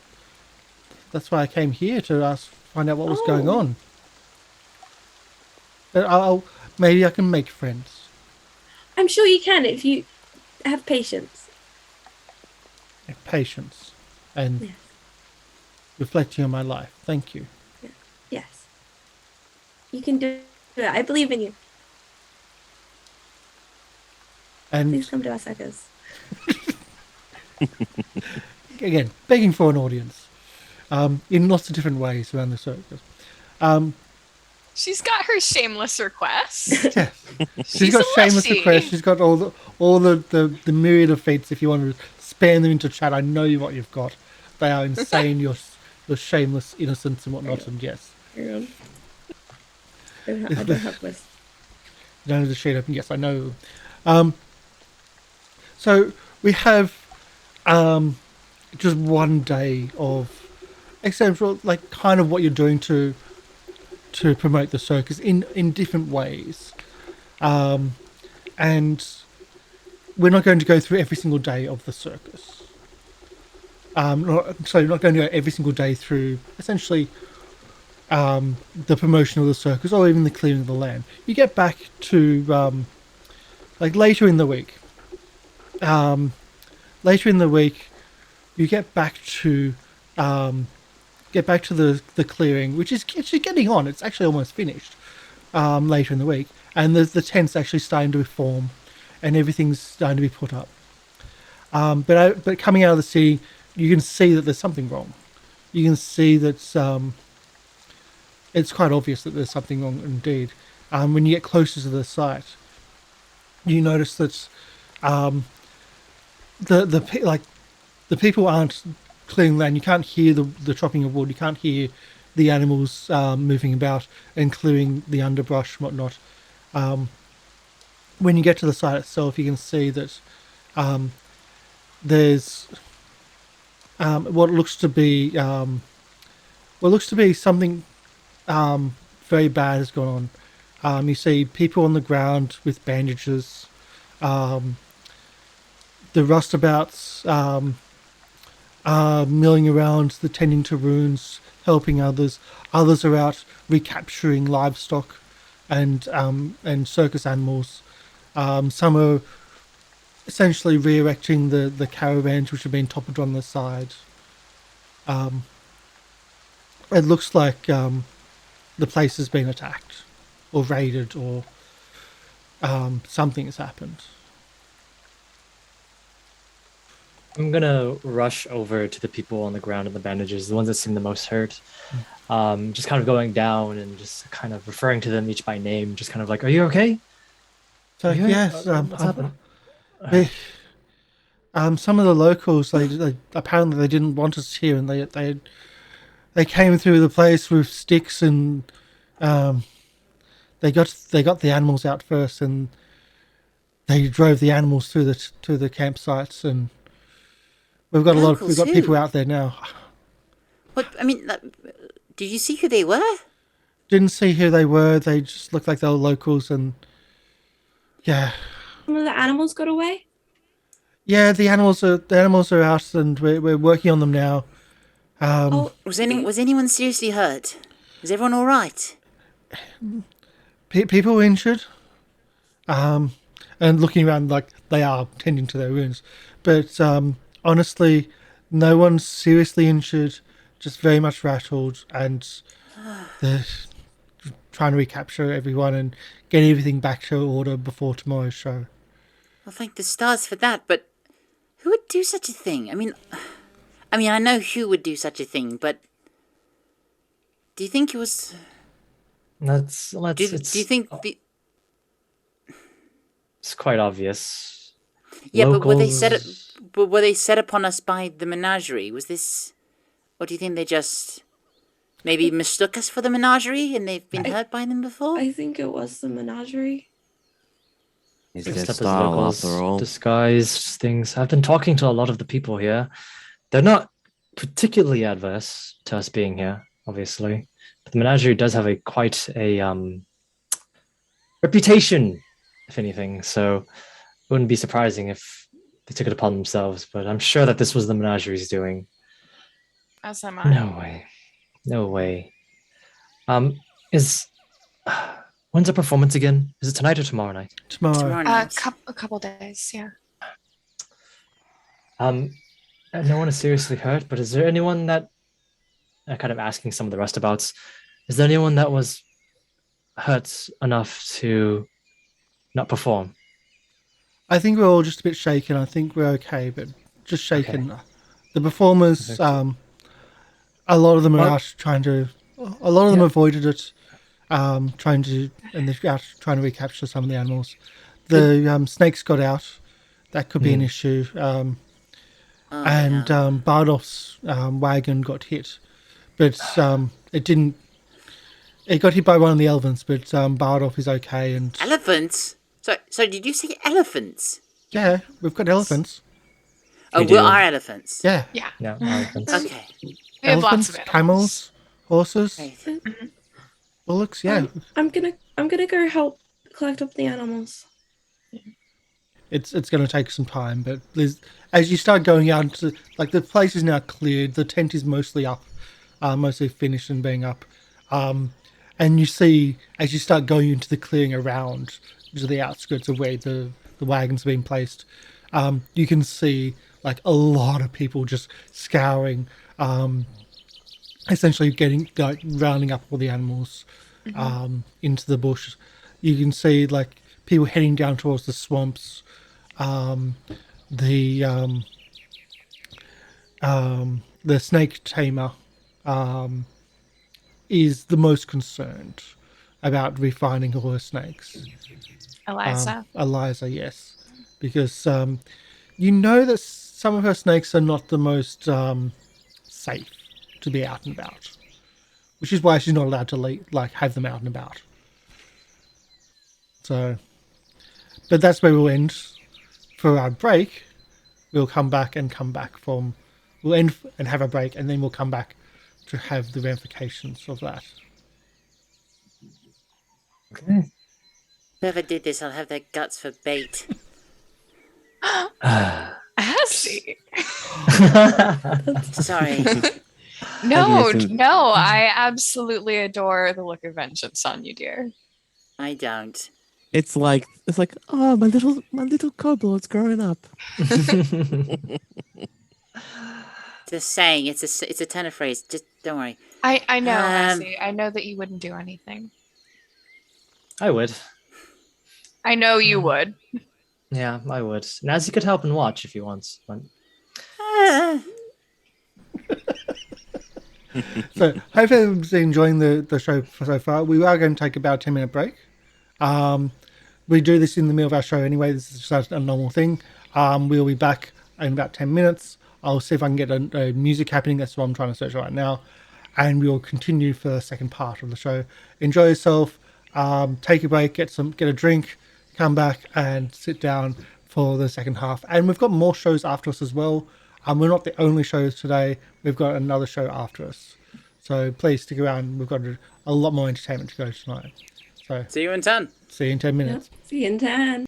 why I came here to find out what was going Oh. on. But maybe I can make friends. I'm sure you can if you have patience. Patience and Yes. reflecting on my life. Thank you. Yes. You can do it. I believe in you. And Please come to our circus. again, begging for an audience, in lots of different ways around the circus. She's got her shameless request. Yes. She's She's got a shameless lushy. requests. She's got all the myriad of feats. If you want to spam them into chat, I know what you've got. They are insane. your shameless innocence and whatnot. And yes, Hang on. I don't have this. you don't have the sheet open. Yes, I know. So we have just one day of, except for like kind of what you're doing to promote the circus in different ways, and we're not going to go through every single day of the circus. Not going to go every single day through essentially the promotion of the circus or even the clearing of the land. You get back to like later in the week. Later in the week, you get back to the clearing, which is actually getting on. It's actually almost finished. Later in the week, and the tent's actually starting to form, and everything's starting to be put up. But coming out of the city, you can see that there's something wrong. You can see that it's quite obvious that there's something wrong indeed. When you get closer to the site, you notice that the people aren't clearing land. You can't hear the chopping of wood. You can't hear the animals moving about and clearing the underbrush and whatnot. When you get to the site itself, you can see that there's what looks to be something very bad has gone on. You see people on the ground with bandages. The rustabouts are milling around, tending to ruins, helping others. Others are out recapturing livestock and circus animals. Some are essentially re-erecting the caravans which have been toppled on the side. It looks like the place has been attacked or raided or something has happened. I'm gonna rush over to the people on the ground in the bandages, the ones that seem the most hurt. Just kind of going down and just kind of referring to them each by name, just kind of like, "Are you okay?" So Are you yes, what's happening? some of the locals they apparently they didn't want us here, and they came through the place with sticks and they got the animals out first, and they drove the animals through the campsites, and we've got Locals who? people out there now. What? I mean, did you see who they were? Didn't see who they were. They just looked like they were locals, and yeah. Some of the animals got away. Yeah, the animals are out, and we're working on them now. Was anyone seriously hurt? Is everyone all right? People were injured, and looking around like they are tending to their wounds, but honestly, no one's seriously injured, just very much rattled, and they're trying to recapture everyone and get everything back to order before tomorrow's show. Well, thank the stars for that, but who would do such a thing? I mean, I mean, I know who would do such a thing, but do you think it was? Let's. Do you think the? It's quite obvious. Yeah, Locals... but were they set upon us by the menagerie? Was this, or do you think they just maybe mistook us for the menagerie and they've been hurt by them before? I think it was the menagerie. Is Mixed their up as style locals, after all? disguised things. I've been talking to a lot of the people here. They're not particularly adverse to us being here, obviously. But the menagerie does have quite a reputation, if anything. So it wouldn't be surprising if they took it upon themselves. But I'm sure that this was the menagerie's doing. As am I. No way. No way. When's the performance again? Is it tonight or tomorrow night? Tomorrow. night. A couple days, yeah. No one is seriously hurt, but is there anyone that kind of asking some of the rest about? Is there anyone that was hurt enough to not perform? I think we're all just a bit shaken. I think we're okay, but just shaken. Okay. The performers, a lot of them are out trying to. A lot of them avoided it, and they're out trying to recapture some of the animals. The snakes got out. That could be an issue. Bardolph's wagon got hit, but it didn't. It got hit by one of the elephants, but Bardolph is okay. And elephants? So did you say elephants? Yeah, we've got elephants. Oh, we are elephants. Yeah. Yeah. Yeah, elephants. Okay. We have Elephants, lots of animals. camels, horses, Okay. bullocks. Yeah. I'm gonna go help collect up the animals. It's going to take some time, but as you start going out, the place is now cleared. The tent is mostly up, mostly finished and being up. And you see, as you start going into the clearing around to the outskirts of where the wagons are being placed, you can see a lot of people just scouring, essentially rounding up all the animals into the bush. You can see people heading down towards the swamps. The snake tamer is the most concerned about refinding all her snakes. Eliza. Eliza, yes. Because you know that some of her snakes are not the most safe to be out and about. Which is why she's not allowed to have them out and about. So, but that's where we'll end for our break. We'll we'll end and have a break, and then we'll come back to have the ramifications of that. Okay. Whoever did this, I'll have their guts for bait. Assy. Sorry. No, I absolutely adore the look of vengeance on you, dear. I don't. It's like, oh, my little kobold's growing up. Just saying, it's a tenor phrase. Just don't worry. I know, Assy. I know that you wouldn't do anything. I would. I know you would. Yeah, I would. Nazi could help and watch if he wants. But... So, hope everyone's enjoying the show so far. We are going to take about a 10-minute break. We do this in the middle of our show anyway. This is just a normal thing. We'll be back in about 10 minutes. I'll see if I can get a music happening. That's what I'm trying to search right now. And we'll continue for the second part of the show. Enjoy yourself. Take a break. Get a drink. Come back and sit down for the second half. And we've got more shows after us as well. We're not the only shows today. We've got another show after us. So please stick around. We've got a lot more entertainment to go tonight. So See you in 10. See you in 10 minutes. Yep. See you in 10.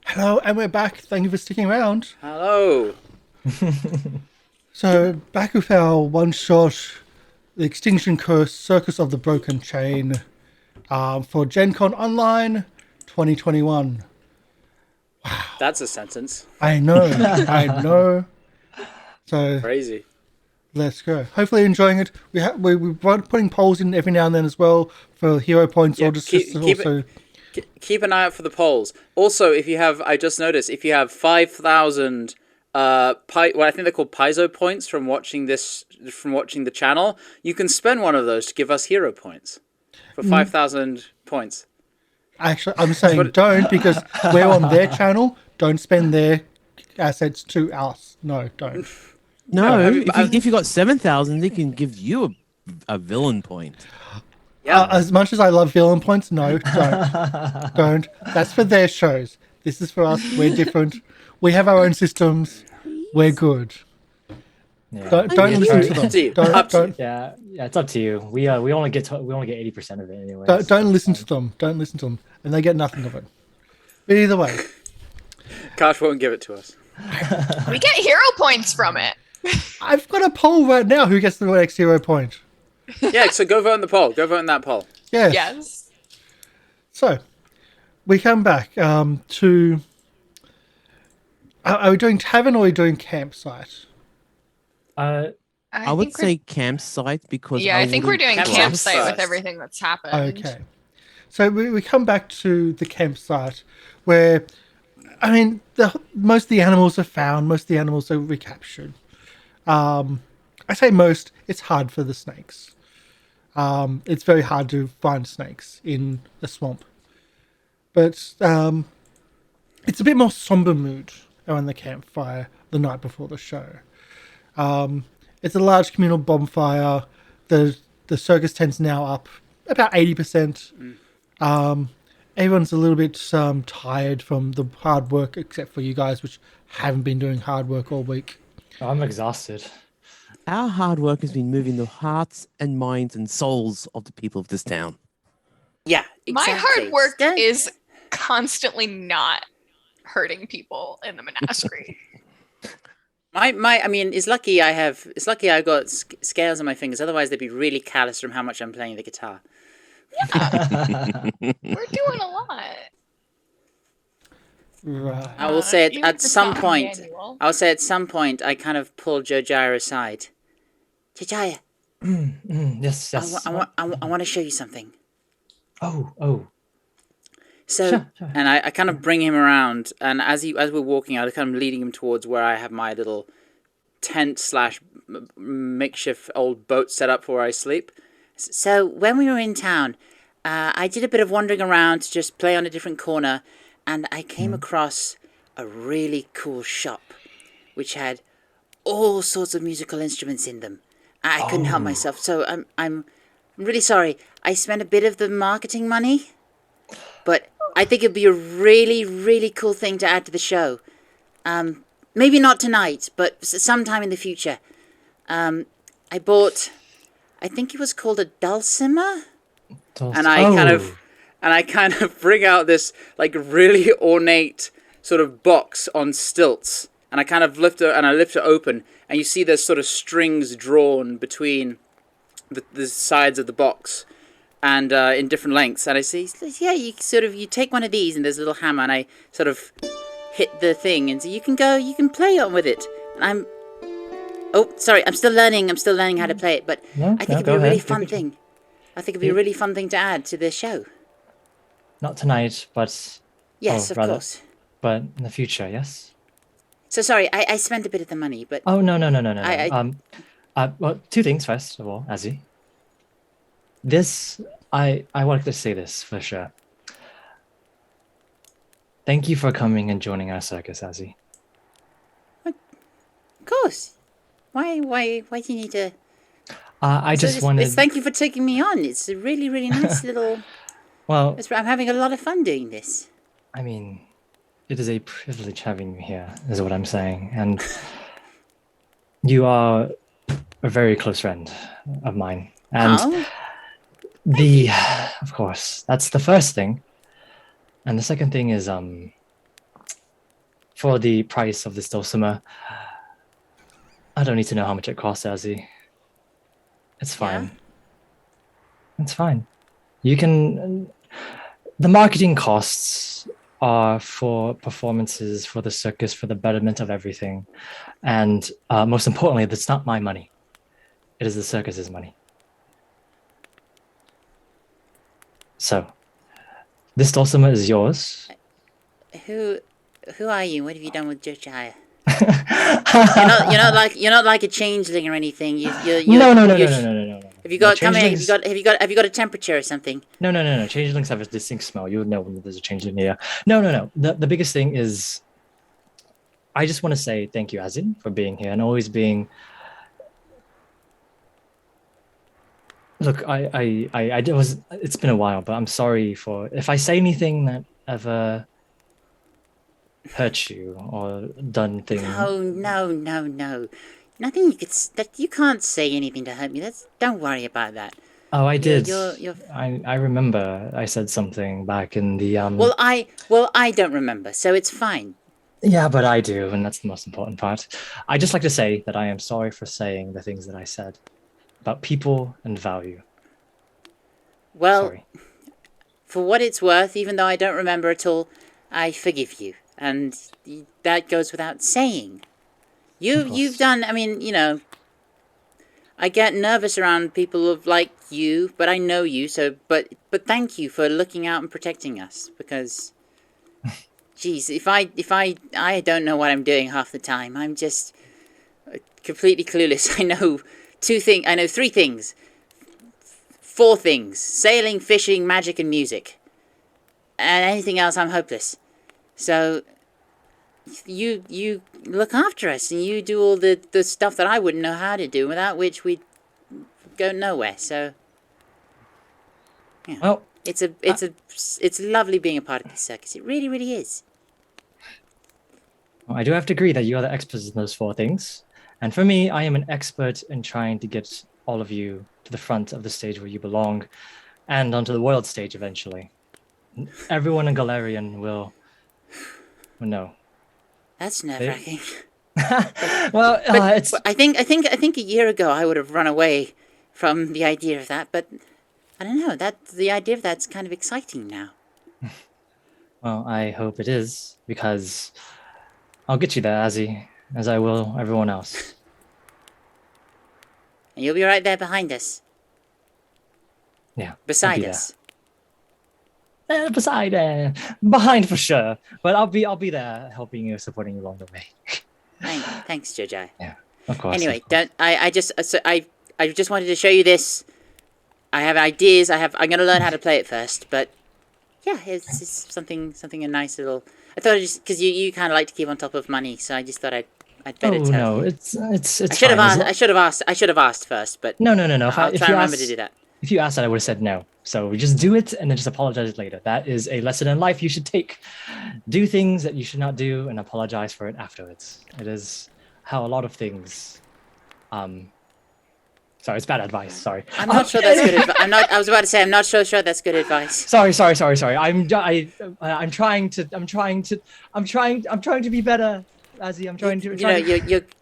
Hello, and we're back. Thank you for sticking around. Hello. So, back with our one-shot, The Extinction Curse, Circus of the Broken Chain, for Gen Con Online 2021. That's a sentence. I know, I know. So, Crazy. let's go. Hopefully you're enjoying it. We're putting polls in every now and then as well for hero points Yeah, or just keep also... Keep an eye out for the polls. Also, if you have, I just noticed, if you have 5,000, what I think they're called Paizo points from watching the channel, you can spend one of those to give us hero points for 5,000 points. Actually, I'm saying don't, because we're on their channel. Don't spend their assets to us. No, don't. No, if you got 7,000, they can give you a villain point. Yeah. As much as I love villain points, no, don't. Don't. That's for their shows. This is for us. We're different. We have our own systems. We're good. Yeah. Don't listen to them. Up to you. Don't. Yeah, it's up to you. We only get 80% of it anyway. Don't listen to them. Don't listen to them, and they get nothing of it. But either way, Kosh won't give it to us. We get hero points from it. I've got a poll right now. Who gets the next hero point? Yeah, so go vote in the poll. Go vote in that poll. Yes. Yes. So we come back to. Are we doing tavern or are we doing campsite? Uh, I would think we're- say campsite because Yeah, I think we're doing Campsite campsite with first. everything that's happened. Okay. So we come back to the campsite where, I mean, most of the animals are found, most of the animals are recaptured. I say most, it's hard for the snakes. It's very hard to find snakes in a swamp. But it's a bit more somber mood around the campfire the night before the show. It's a large communal bonfire. The circus tent's now up about 80%. Everyone's a little bit tired from the hard work, except for you guys, which haven't been doing hard work all week. I'm exhausted. our hard work has been moving the hearts and minds and souls of the people of this town. Yeah, exactly. My hard work Don't- is constantly not hurting people in the menagerie. I mean, it's lucky I've got scales on my fingers. Otherwise, they'd be really callous from how much I'm playing the guitar. We're doing a lot. Right. I will say Even at if it's some not point. manual. I will say at some point, I kind of pulled Jojaya aside. Jojaya, Yes. I want to show you something. Oh. So, Sure. and I kind of bring him around, and as we're walking, I kind of leading him towards where I have my little tent / makeshift old boat set up for where I sleep. So when we were in town, I did a bit of wandering around to just play on a different corner, and I came across a really cool shop, which had all sorts of musical instruments in them. I couldn't help myself, so I'm really sorry. I spent a bit of the marketing money, but I think it'd be a really, really cool thing to add to the show. Maybe not tonight, but sometime in the future. I bought, I think it was called a dulcimer, and I kind of bring out this like really ornate sort of box on stilts, and I kind of lift it open, and you see there's sort of strings drawn between the sides of the box, and in different lengths. And I say, yeah, you take one of these, and there's a little hammer, and I sort of hit the thing, and so you can play on with it. And I'm still learning how to play it, but I think it'd be a really fun thing. I think it'd be a really fun thing to add to the show. Not tonight, but Yes, of course. But in the future, yes. So sorry, I spent a bit of the money, but Oh no. I- Well, two things first of all, Azzy. This I wanted to say this for sure. Thank you for coming and joining our circus, Azzy. of course. Why do you need to? I just wanted. Thank you for taking me on. It's a really, really nice little. Well, I'm having a lot of fun doing this. I mean, it is a privilege having you here, is what I'm saying. And you are a very close friend of mine. And Oh, of course, that's the first thing. And the second thing is for the price of this dulcimer, I don't need to know how much it costs, Azzy. It's fine. It's fine. You can. The marketing costs are for performances, for the circus, for the betterment of everything. And most importantly, that's not my money. It is the circus's money. So, this dulcimer is yours. Who are you? What have you done with Josiah? you're You're not like a changeling or anything. No. Have you got come here? Have you got a temperature or something? No. Changelings have a distinct smell. You would know when there's a changeling here. No. The biggest thing is, I just want to say thank you, Azin, for being here and always being. Look, it's been a while, but I'm sorry for if I say anything that ever hurt you or done things. No. Nothing you can't say anything to hurt me. Don't worry about that. Oh, I did. You're... I remember I said something back in the Well, I don't remember, so it's fine. Yeah, but I do, and that's the most important part. I just like to say that I am sorry for saying the things that I said about people and value. Well, sorry. For what it's worth, even though I don't remember at all, I forgive you, and that goes without saying. You've done. I mean, I get nervous around people like you, but I know you. So, but thank you for looking out and protecting us. Because, geez, if I don't know what I'm doing half the time. I'm just completely clueless. I know three things, 4 things: sailing, fishing, magic, and music. And anything else, I'm hopeless. So, you look after us, and you do all the stuff that I wouldn't know how to do, without which we'd go nowhere. So, yeah. Well, it's lovely being a part of this circus. It really, really is. Well, I do have to agree that you are the experts in those 4 things. And for me, I am an expert in trying to get all of you to the front of the stage where you belong and onto the world stage eventually. Everyone in Galarian will know. That's nerve-wracking. Well, it's... I think a year ago I would have run away from the idea of that, but I don't know. The idea of that's kind of exciting now. Well, I hope it is, because I'll get you there, Azzy, as I will everyone else. And you'll be right there behind us. Yeah. Beside us. Behind for sure. But I'll be there, helping you, supporting you along the way. Thanks, Jojai. Yeah, of course. Anyway, I just wanted to show you this. I have ideas. I'm going to learn how to play it first, but yeah, it's something a nice little. I thought because you kind of like to keep on top of money, so I just thought I'd better tell. No, it's. I should have asked first, but no. I'll try and remember to do that. If you asked that, I would have said no. So just do it and then just apologize later. That is a lesson in life you should take. Do things that you should not do and apologize for it afterwards. It is how a lot of things. Sorry, it's bad advice. Sorry. I'm not sure that's good advice. I was about to say I'm not sure that's good advice. Sorry. I'm trying to be better. Azzy, I'm trying to.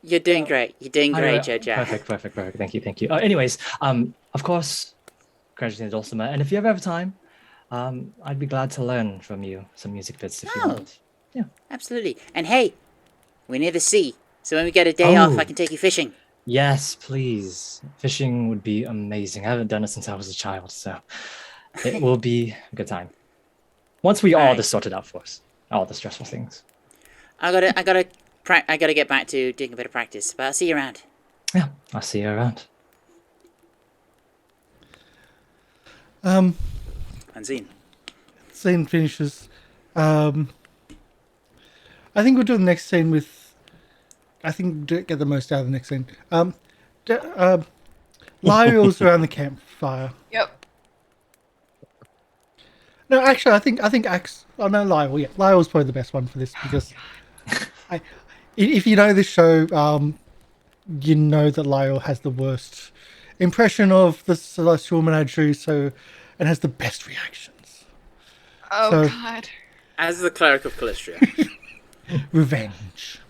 You're doing great. You're doing great, Jojo. Perfect. Thank you. Anyways, of course, congratulations, Dulcimer. And if you ever have time, I'd be glad to learn from you some music bits if you want. Yeah, absolutely. And hey, we're near the sea, so when we get a day off, I can take you fishing. Yes, please. Fishing would be amazing. I haven't done it since I was a child, so it will be a good time. Once we all this sorted out for us, all the stressful things. I gotta get back to doing a bit of practice, but I'll see you around. Yeah, I'll see you around. And scene. Scene finishes. I think we'll do the next scene with. I think get the most out of the next scene. Lyriel's around the campfire. Yep. No, actually, I think Axe. Oh no, Lyle. Yeah, Lyle's probably the best one for this because, if you know this show, you know that Lyle has the worst impression of the Celestial Menagerie, and has the best reactions. Oh God. As the cleric of Callistria. Revenge.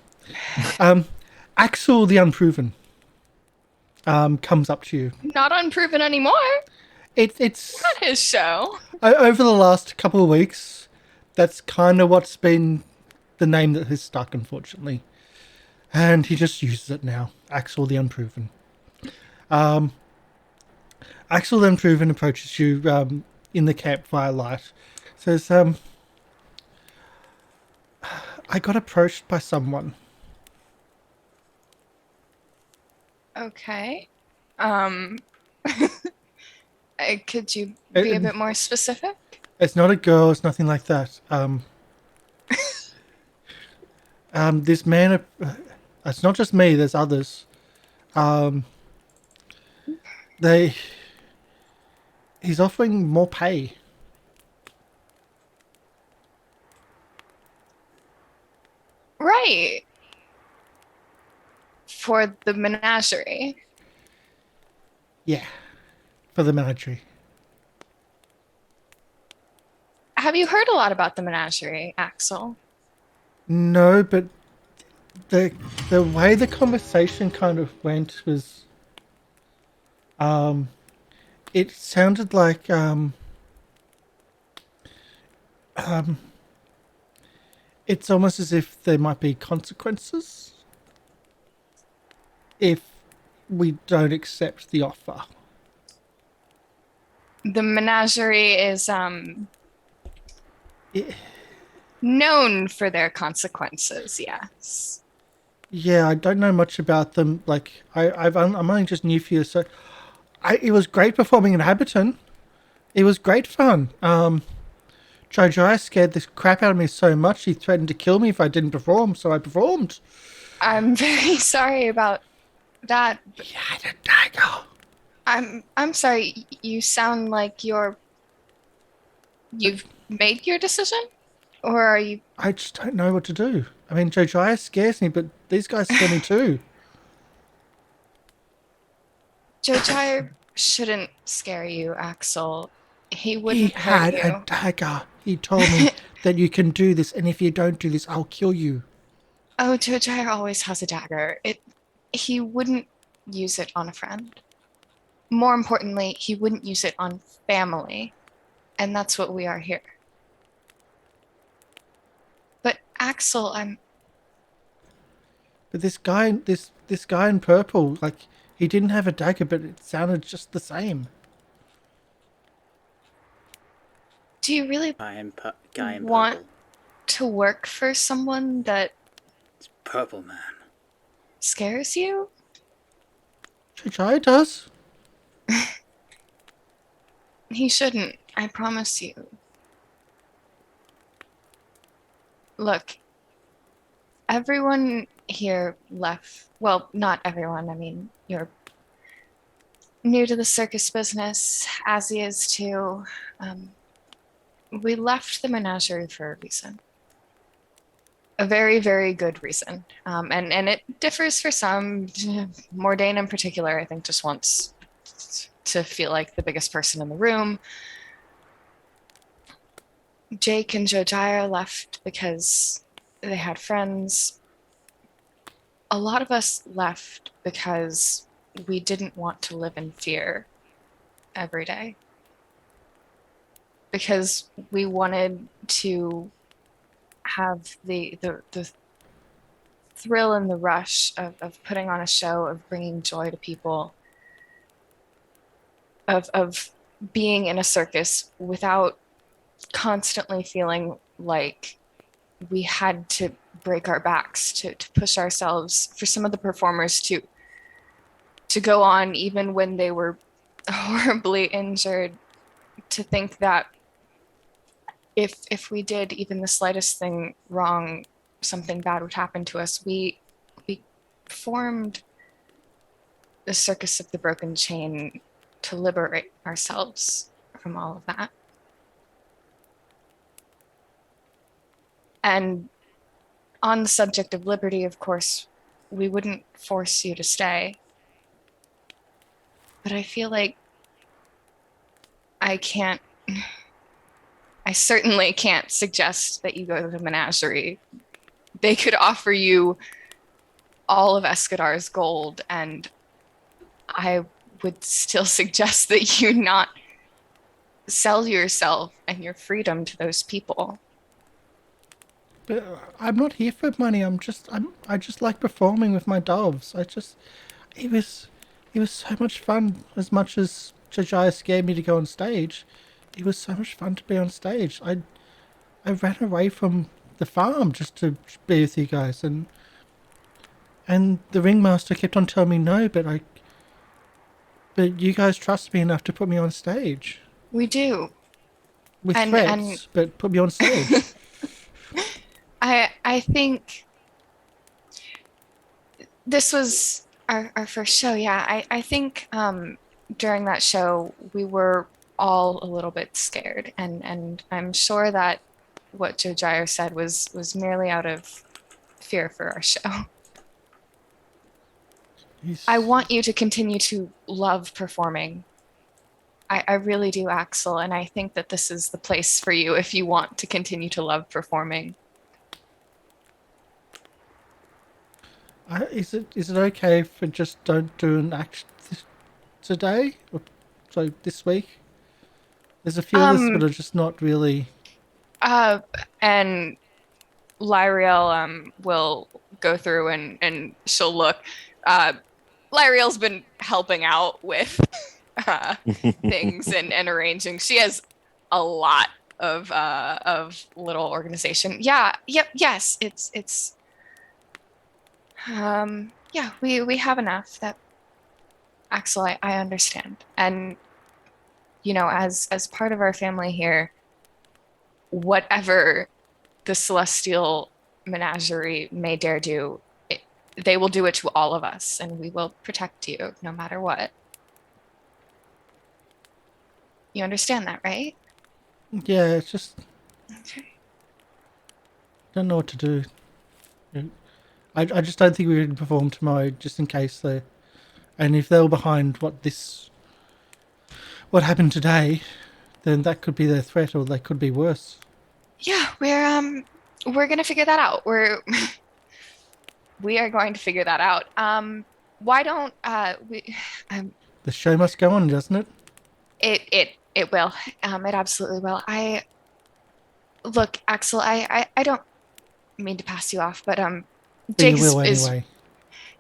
Axel the Unproven comes up to you. Not unproven anymore. It's Not his show. over the last couple of weeks. That's kind of what's been the name that has stuck, unfortunately, and he just uses it now. Axel the Unproven. Axel the Unproven approaches you in the campfire light. Says, I got approached by someone. Okay. Could you be a bit more specific? It's not a girl. It's nothing like that. This man. It's not just me. There's others. He's offering more pay. Right. For the menagerie. Yeah, for the military. Have you heard a lot about the menagerie, Axel? No, but the way the conversation kind of went was, it sounded like it's almost as if there might be consequences if we don't accept the offer. The menagerie is It, known for their consequences, yes. yeah, I don't know much about them. Like, I'm only just new for you, so it was great performing in Habiton. It was great fun. Jojo scared the crap out of me so much he threatened to kill me if I didn't perform, so I performed. I'm very sorry about that. He had a dagger. I'm sorry, you sound like you've made your decision? Or are you... I just don't know what to do. I mean, Jojo scares me, but these guys scare me too. Jojo shouldn't scare you, Axel. He He wouldn't had hurt you. a dagger. He told me that you can do this, and if you don't do this, I'll kill you. Oh, Jojo always has a dagger. He wouldn't use it on a friend. More importantly, he wouldn't use it on family. And that's what we are here. But Axel, But this guy in purple, like, he didn't have a dagger, but it sounded just the same. do you really Guy in want purple. to work for someone that It's Purple Man. scares you? Jojo does. He shouldn't, I promise you. Look, everyone here left. Well, not everyone. I mean, you're new to the circus business, as he is too. We left the menagerie for a reason. A very, very good reason. And it differs for some. Mordain in particular, I think, just wants to feel like the biggest person in the room. Jake and Jojaya left because they had friends. A lot of us left because we didn't want to live in fear every day. Because we wanted to have the thrill and the rush of putting on a show, of bringing joy to people, of being in a circus without constantly feeling like we had to break our backs to push ourselves, for some of the performers to go on even when they were horribly injured, to think that if we did even the slightest thing wrong, something bad would happen to us. We formed the Circus of the Broken Chain to liberate ourselves from all of that. And on the subject of liberty, of course, we wouldn't force you to stay. But I feel like I can't I certainly can't suggest that you go to the menagerie. They could offer you all of Escadar's gold, and I would still suggest that you not sell yourself and your freedom to those people. But I'm not here for money. I just like performing with my doves. It was so much fun. As much as Jajaya scared me to go on stage, it was so much fun to be on stage. I ran away from the farm just to be with you guys, and the ringmaster kept on telling me no, but you guys trust me enough to put me on stage. We do. With threats, but put me on stage. I think this was our first show. Yeah, I think during that show we were all a little bit scared, and I'm sure that what Joe Jire said was merely out of fear for our show. I want you to continue to love performing. I really do, Axel, and I think that this is the place for you if you want to continue to love performing. Is it okay if I just don't do an act today? Or so this week? There's a few of us that are just not really. And Lyriel will go through and she'll look. Lyriel's been helping out with things and arranging. She has a lot of little organization. Yeah. Yep. Yes. It's. Yeah. We have enough. That Axel, I understand, and as part of our family here, whatever the Celestial Menagerie may dare do, they will do it to all of us, and we will protect you no matter what. You understand that, right? Yeah, it's just. Okay. Don't know what to do. I just don't think we can perform tomorrow, just in case they. And if they were behind what happened today, then that could be their threat, or they could be worse. Yeah, we're gonna figure that out. We are going to figure that out. Why don't we? The show must go on, doesn't it? It will. It absolutely will. Look, Axel. I don't mean to pass you off, but Jake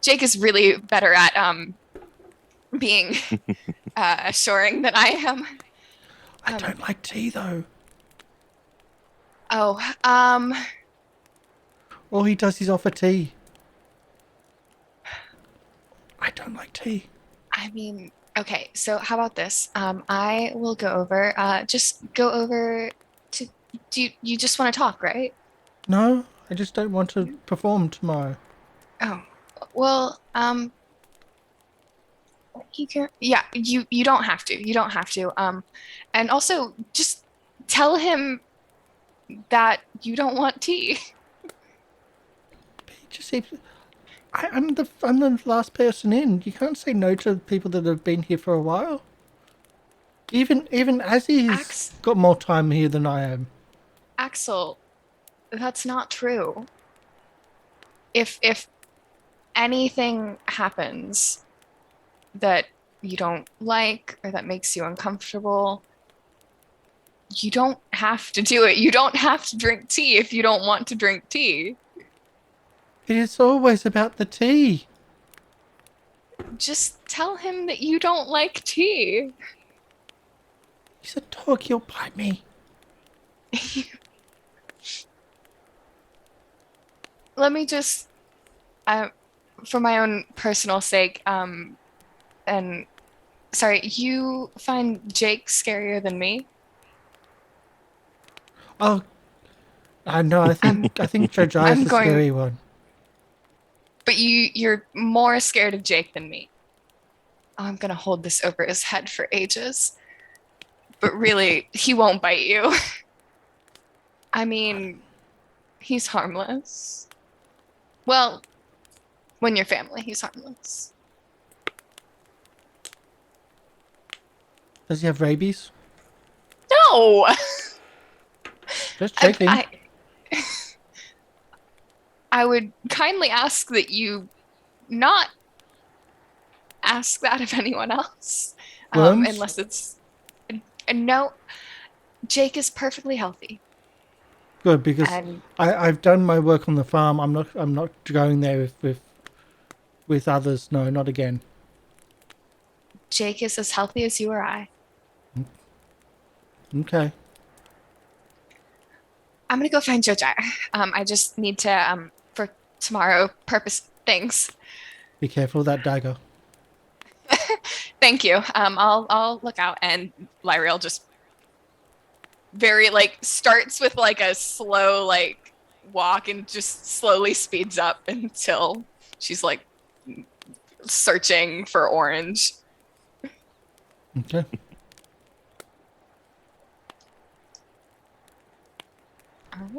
Jake is really better at being assuring than I am. I don't like tea though. Oh, all he does is offer tea. I don't like tea. I mean, okay, so how about this? I will go over, just go over to, you just want to talk, right? No, I just don't want to perform tomorrow. Oh, well, you can, yeah, you don't have to, and also just tell him that you don't want tea. I'm the last person in. You can't say no to people that have been here for a while. Even Azzy's got more time here than I am. Axel, that's not true. If anything happens that you don't like or that makes you uncomfortable, you don't have to do it. You don't have to drink tea if you don't want to drink tea. It is always about the tea. Just tell him that you don't like tea. He's a dog, he'll bite me. Let me just, for my own personal sake, and sorry, you find Jake scarier than me? Oh, I know. I think Jojai is the scary one. But you're more scared of Jake than me. Oh, I'm gonna hold this over his head for ages. But really, he won't bite you. I mean, he's harmless. Well, when you're family, he's harmless. Does he have rabies? No! Just checking. I would kindly ask that you not ask that of anyone else, Worms? unless it's no. Jake is perfectly healthy. Good, because And I've done my work on the farm. I'm not going there with others. No, not again. Jake is as healthy as you or I. Okay. I'm gonna go find Jojai. I just need to for tomorrow purpose things. Be careful of that dagger. Thank you. I'll look out, and Lyriel just very starts with a slow walk and just slowly speeds up until she's searching for Orange. Okay. All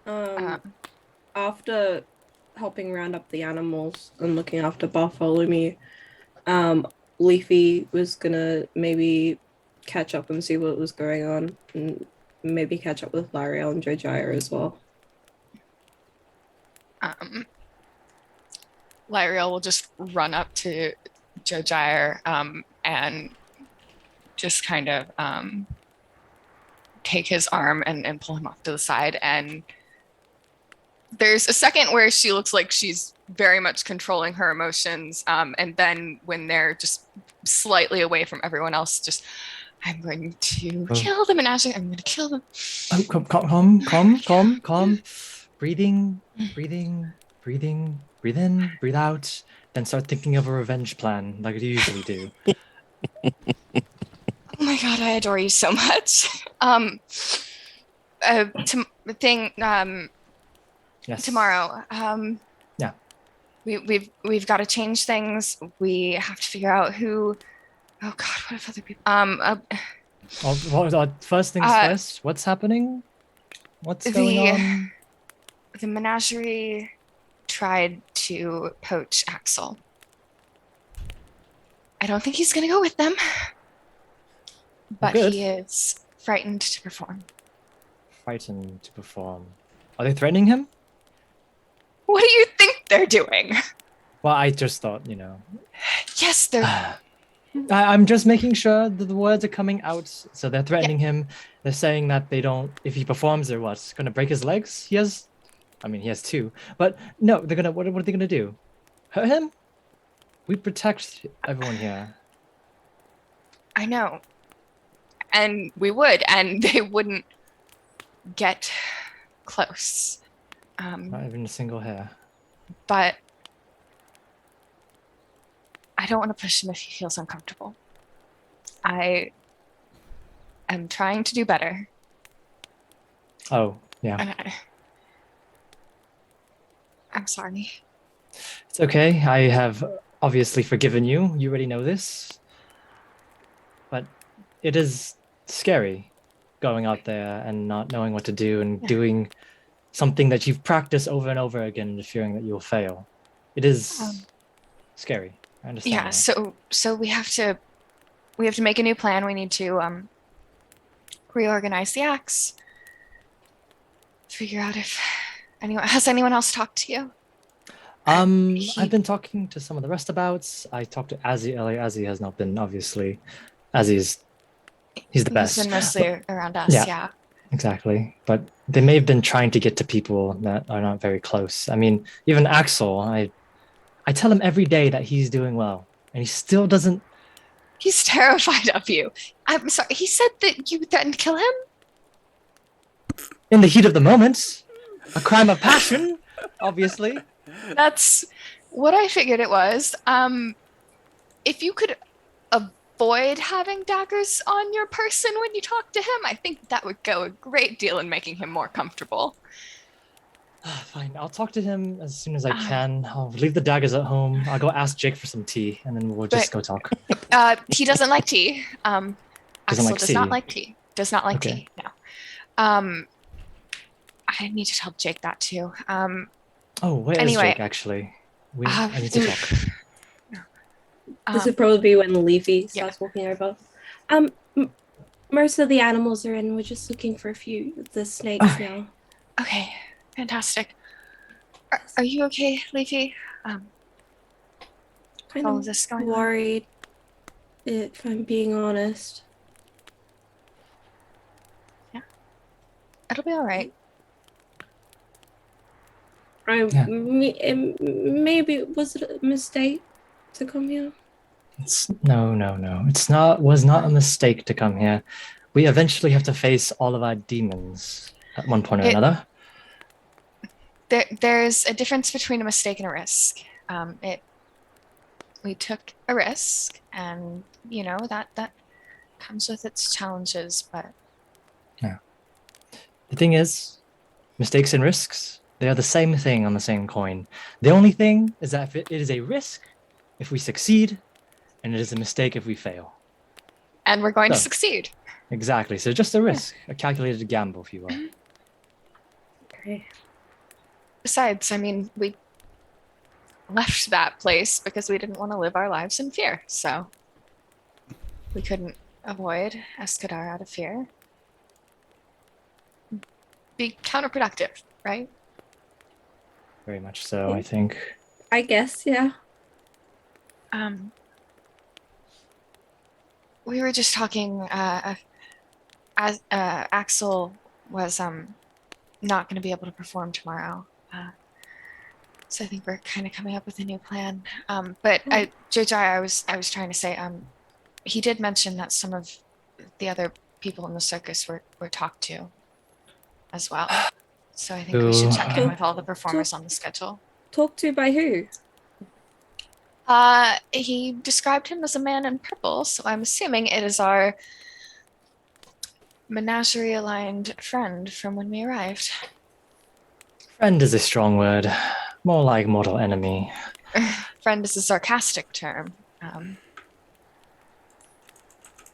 right. After helping round up the animals and looking after Bartholomew, Leafy was gonna maybe catch up and see what was going on, and maybe catch up with Lariel and Jojaya as well. Lyriel will just run up to Jojire and just kind of take his arm and pull him off to the side. And there's a second where she looks like she's very much controlling her emotions. And then when they're just slightly away from everyone else, just, I'm going to kill them. And Ashley, I'm going to kill them. Oh, calm. Breathing. Breathe in, breathe out, then start thinking of a revenge plan like you usually do. Oh my god, I adore you so much. Yes. Tomorrow. Yeah. We've got to change things. We have to figure out who. Oh god, what if other people? First things first. What's happening? What's going on? The menagerie tried to poach Axel. I don't think he's gonna go with them, but Good. he is frightened to perform. Frightened to perform. Are they threatening him? What do you think they're doing? Well, I just thought, Yes, they're. I'm just making sure that the words are coming out. So they're threatening him. They're saying that they don't. If he performs, they're what? Going to break his legs? He has 2. But no, they're gonna. What are they gonna do? Hurt him? We protect everyone here. I know, and we would, and they wouldn't get close. Not even a single hair. But I don't want to push him if he feels uncomfortable. I am trying to do better. Oh, yeah. And I'm sorry. It's okay. I have obviously forgiven you. You already know this. But it is scary going out there and not knowing what to do and doing something that you've practiced over and over again and fearing that you'll fail. It is scary. I understand. Yeah, that. so we have to make a new plan. We need to reorganize the acts. Figure out if anyone else talked to you? I've been talking to some of the restabouts. I talked to Azzy earlier. Azzy has not been, obviously. He's the best. He's been mostly around us, yeah. Exactly. But they may have been trying to get to people that are not very close. I mean, even Axel, I tell him every day that he's doing well, and he still doesn't. He's terrified of you. I'm sorry. He said that you threatened to kill him? In the heat of the moment. A crime of passion, obviously. That's what I figured it was. If you could avoid having daggers on your person when you talk to him, I think that would go a great deal in making him more comfortable. Fine, I'll talk to him as soon as I can. I'll leave the daggers at home. I'll go ask Jake for some tea, and then we'll just go talk. He doesn't like tea. Axel does not like tea. Does not like tea, no. I need to tell Jake that too. Where is Jake, actually? I need to talk. This would probably be when Leafy starts walking over. Most of the animals are in. We're just looking for a few of the snakes now. Okay, fantastic. Are you okay, Leafy? Kind All of of this going on? worried, if I'm being honest. It'll be all right. Maybe was it a mistake to come here? No. Was not a mistake to come here. We eventually have to face all of our demons at one point or another. There's a difference between a mistake and a risk. We took a risk, and you know that comes with its challenges. But yeah, the thing is, mistakes and risks, they are the same thing on the same coin. The only thing is that it is a risk if we succeed, and it is a mistake if we fail. And we're going to succeed. Exactly. So just a risk, a calculated gamble, if you will. Okay. Besides, I mean, we left that place because we didn't want to live our lives in fear. So we couldn't avoid Escadar out of fear. Be counterproductive, right? Very much so, I think. I guess, yeah. We were just talking, as Axel was not going to be able to perform tomorrow. So I think we're kind of coming up with a new plan. But JJ, I was trying to say, he did mention that some of the other people in the circus were talked to as well. So I think we should check in with all the performers on the schedule. Talked to by who? He described him as a man in purple, so I'm assuming it is our menagerie-aligned friend from when we arrived. Friend is a strong word. More like mortal enemy. Friend is a sarcastic term.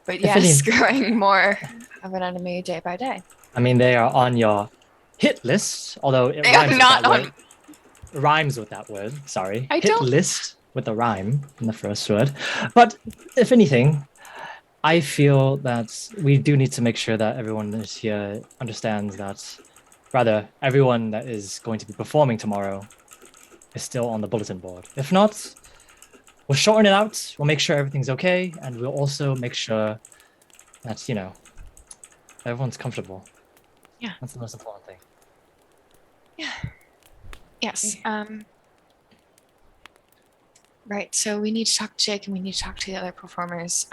But yes, growing more of an enemy day by day. I mean, they are on your hit list, although it rhymes with that word. Sorry. Hit list with a rhyme in the first word. But if anything, I feel that we do need to make sure that everyone is here understands that, rather, everyone that is going to be performing tomorrow is still on the bulletin board. If not, we'll shorten it out, we'll make sure everything's okay, and we'll also make sure that, you know, everyone's comfortable. Yeah. That's the most important thing. Yeah. Yes. Right, so we need to talk to Jake and we need to talk to the other performers.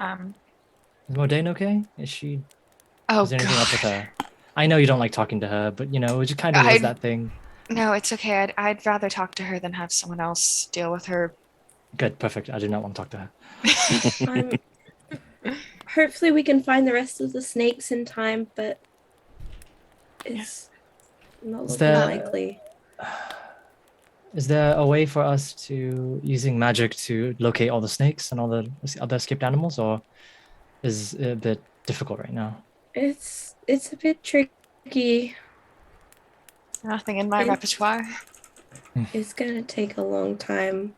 Is Modane okay? Is there anything up with her? I know you don't like talking to her, but you know, it just kind of was that thing. No, it's okay. I'd rather talk to her than have someone else deal with her. Good, perfect. I do not want to talk to her. Hopefully we can find the rest of the snakes in time, but it's not looking likely. Is there a way for us to, using magic, to locate all the snakes and all the other escaped animals, or is it a bit difficult right now? It's a bit tricky. Nothing in my repertoire. It's gonna take a long time.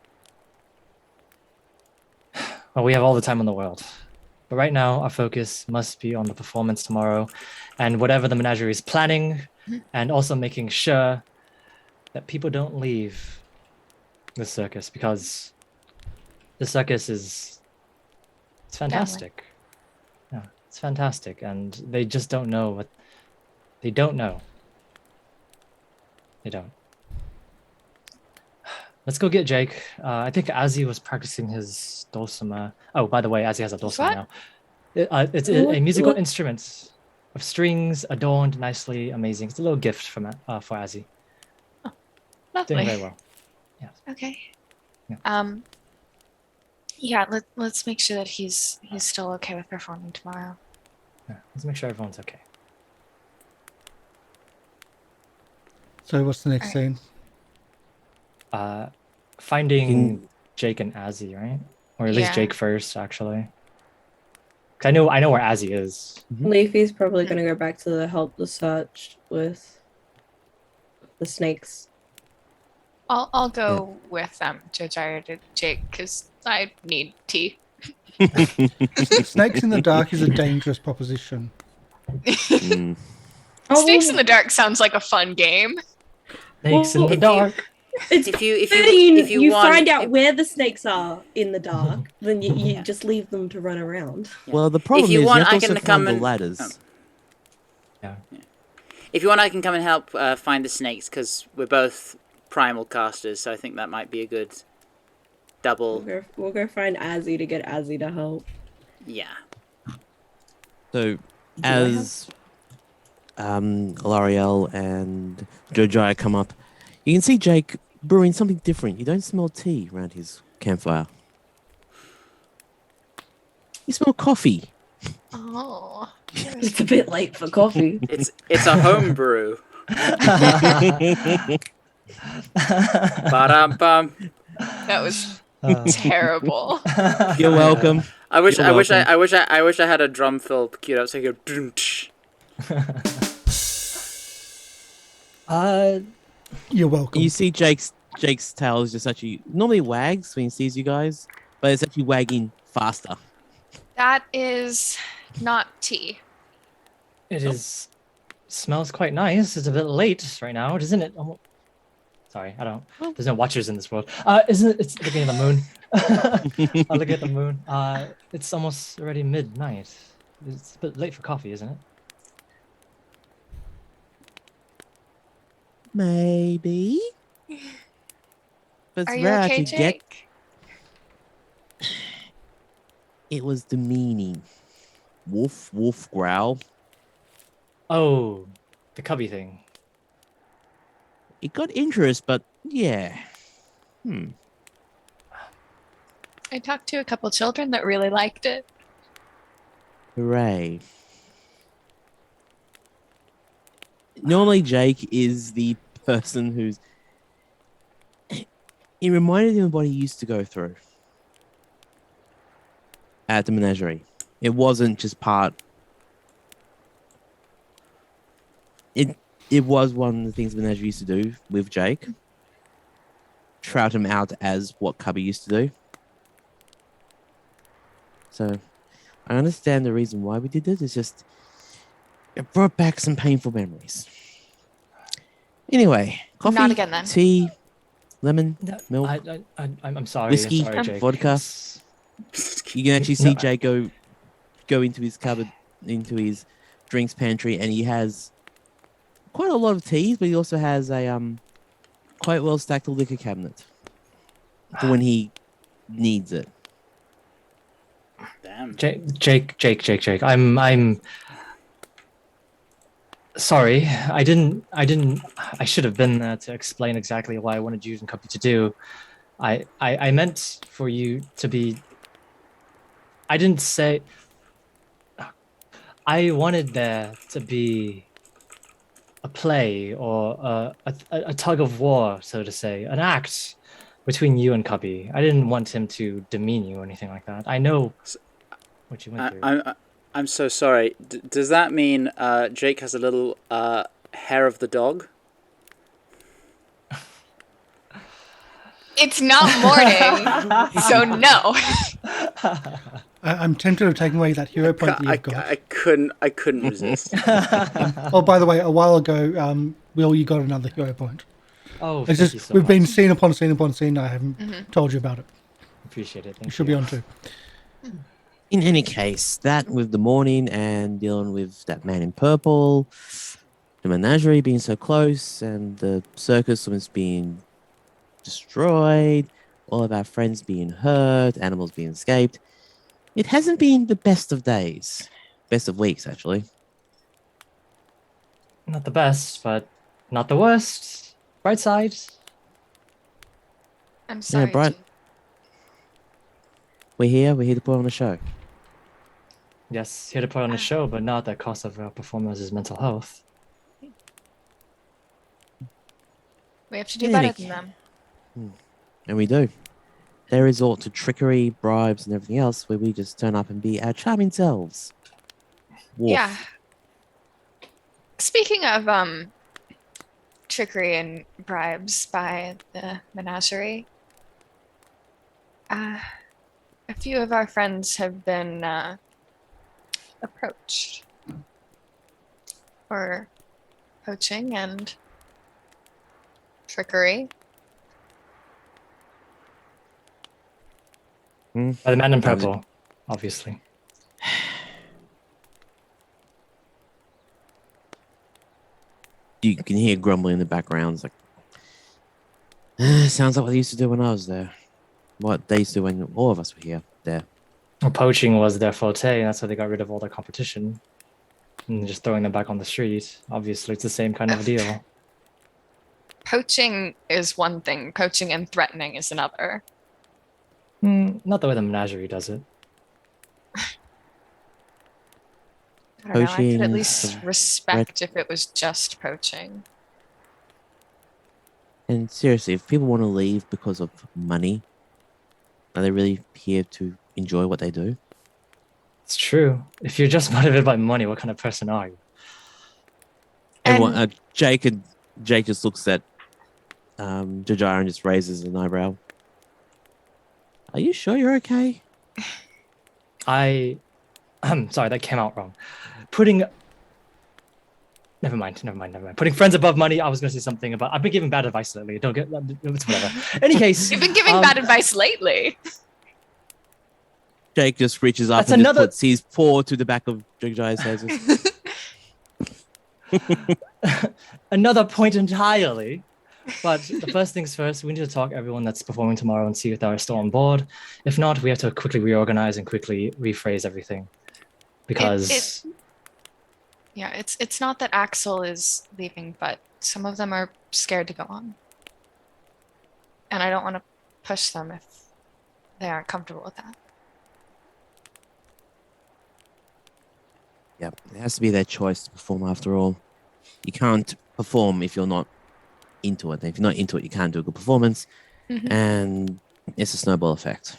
Well, we have all the time in the world. But right now, our focus must be on the performance tomorrow and whatever the menagerie is planning, and also making sure that people don't leave the circus, because the circus it's fantastic. Yeah, it's fantastic, and they just don't know what they don't know. They don't. Let's go get Jake. I think Azzy was practicing his dulcimer. Oh, by the way, Azzy has a dulcimer now. It's a musical instrument of strings adorned nicely, amazing. It's a little gift for Azzy. Oh, lovely. Doing very well. Yeah. Okay. Yeah. Yeah. Let's make sure that he's still okay with performing tomorrow. Yeah. Let's make sure everyone's okay. So what's the next scene? Finding Jake and Azzy, right? Or at least Jake first, actually. I know where Azzy is. Leafy's probably gonna go back to the search with the snakes. I'll go with Jojaya to Jake because I need tea. Snakes in the dark is a dangerous proposition. Mm. Snakes in the Dark sounds like a fun game. Snakes in Well, the if you- dark. It's If you you want, find out where the snakes are in the dark, then you just leave them to run around. Well, the problem you is want, you have to I can also come find the and- ladders. Yeah. if you want, I can come and help find the snakes because we're both primal casters. So I think that might be a good double. We'll go find Azzy to get Azzy to help. Yeah. So, as L'Oreal and Jojaya come up, you can see Jake brewing something different. You don't smell tea around his campfire. You smell coffee. Oh. It's a bit late for coffee. It's a home brew. Ba-dum-bum. That was terrible. You're welcome. I wish You're I wish welcome. I wish I had a drum fill queued up so I could go. Dum-tsh. You're welcome. You see Jake's tail is just actually normally wags when he sees you guys, but it's actually wagging faster. That is not tea. It is. Smells quite nice. It's a bit late right now, isn't it? Sorry, I don't. There's no watchers in this world. Isn't it? It's looking at the moon. I'm looking at the moon. It's almost already midnight. It's a bit late for coffee, isn't it? Maybe. But it's Are you rare okay, to get. Jake? It was demeaning. Woof, woof, growl. Oh, the cubby thing. It got interest, but yeah. I talked to a couple children that really liked it. Hooray. Normally, Jake is the person who's. It reminded him of what he used to go through at the menagerie. It wasn't just part. It was one of the things the menagerie used to do with Jake. Trout him out as what Cubby used to do. So, I understand the reason why we did this. It's just it brought back some painful memories. Anyway, coffee, Not again, then. tea, lemon, milk, I'm sorry. whiskey, I'm sorry, Jake. vodka. You can actually see No, Jake go into his cupboard, into his drinks pantry, and he has quite a lot of teas, but he also has a quite well stacked liquor cabinet for when he needs it. Damn. Jake. I'm sorry. I should have been there to explain exactly why I wanted you and Cubby to do. I meant for you to be. I didn't say. I wanted there to be a play or a tug of war, so to say, an act between you and Cubby. I didn't want him to demean you or anything like that. I know what you went through. I'm so sorry. Does that mean Jake has a little hair of the dog? It's not morning, so no. I'm tempted of taking away that hero point that you've got. I couldn't resist. Oh, by the way, a while ago, Will, you got another hero point. Oh, It's thank you just so we've much. been scene upon scene upon scene. I haven't told you about it. Appreciate it. Thank You should be on too. In any case, that with the morning and dealing with that man in purple, the menagerie being so close, and the circus was being destroyed, all of our friends being hurt, animals being escaped. It hasn't been the best of days. Best of weeks, actually. Not the best, but not the worst. Bright side. I'm sorry. Bright. Jake. We're here to put on a show. Yes, here to put on a show, but not at the cost of our performers' mental health. We have to do Yeah, better Nick. than them. And we do. They resort to trickery, bribes, and everything else where we just turn up and be our charming selves. Woof. Yeah. Speaking of trickery and bribes by the menagerie, A few of our friends have been approached for poaching and trickery. By the man in purple, obviously. You can hear grumbling in the background. It's like, sounds like what they used to do when I was there. What they used to do when all of us were there. Well, poaching was their forte, and that's why they got rid of all their competition. And just throwing them back on the street. Obviously, it's the same kind of deal. Poaching is one thing, poaching and threatening is another. Not the way the menagerie does it. I don't know, I could at Poaching, least respect if it was just poaching. And seriously, if people want to leave because of money, are they really here to enjoy what they do? It's true. If you're just motivated by money, what kind of person are you? Everyone, Jake just looks at Jajara and just raises an eyebrow. Are you sure you're okay? I'm sorry, that came out wrong. Never mind. Putting friends above money. I was going to say something about. I've been giving bad advice lately. Don't get. It's whatever. Any case, You've been giving bad advice lately. Jake just reaches up and just puts his paw to the back of Jajaya's head. Another point entirely. But the first things first, we need to talk to everyone that's performing tomorrow and see if they're still on board. If not, we have to quickly reorganize and quickly rephrase everything. Because it's not that Axel is leaving, but some of them are scared to go on. And I don't want to push them if they aren't comfortable with that. Yeah, it has to be their choice to perform after all. You can't perform if you're not into it. If you're not into it, you can't do a good performance. And it's a snowball effect.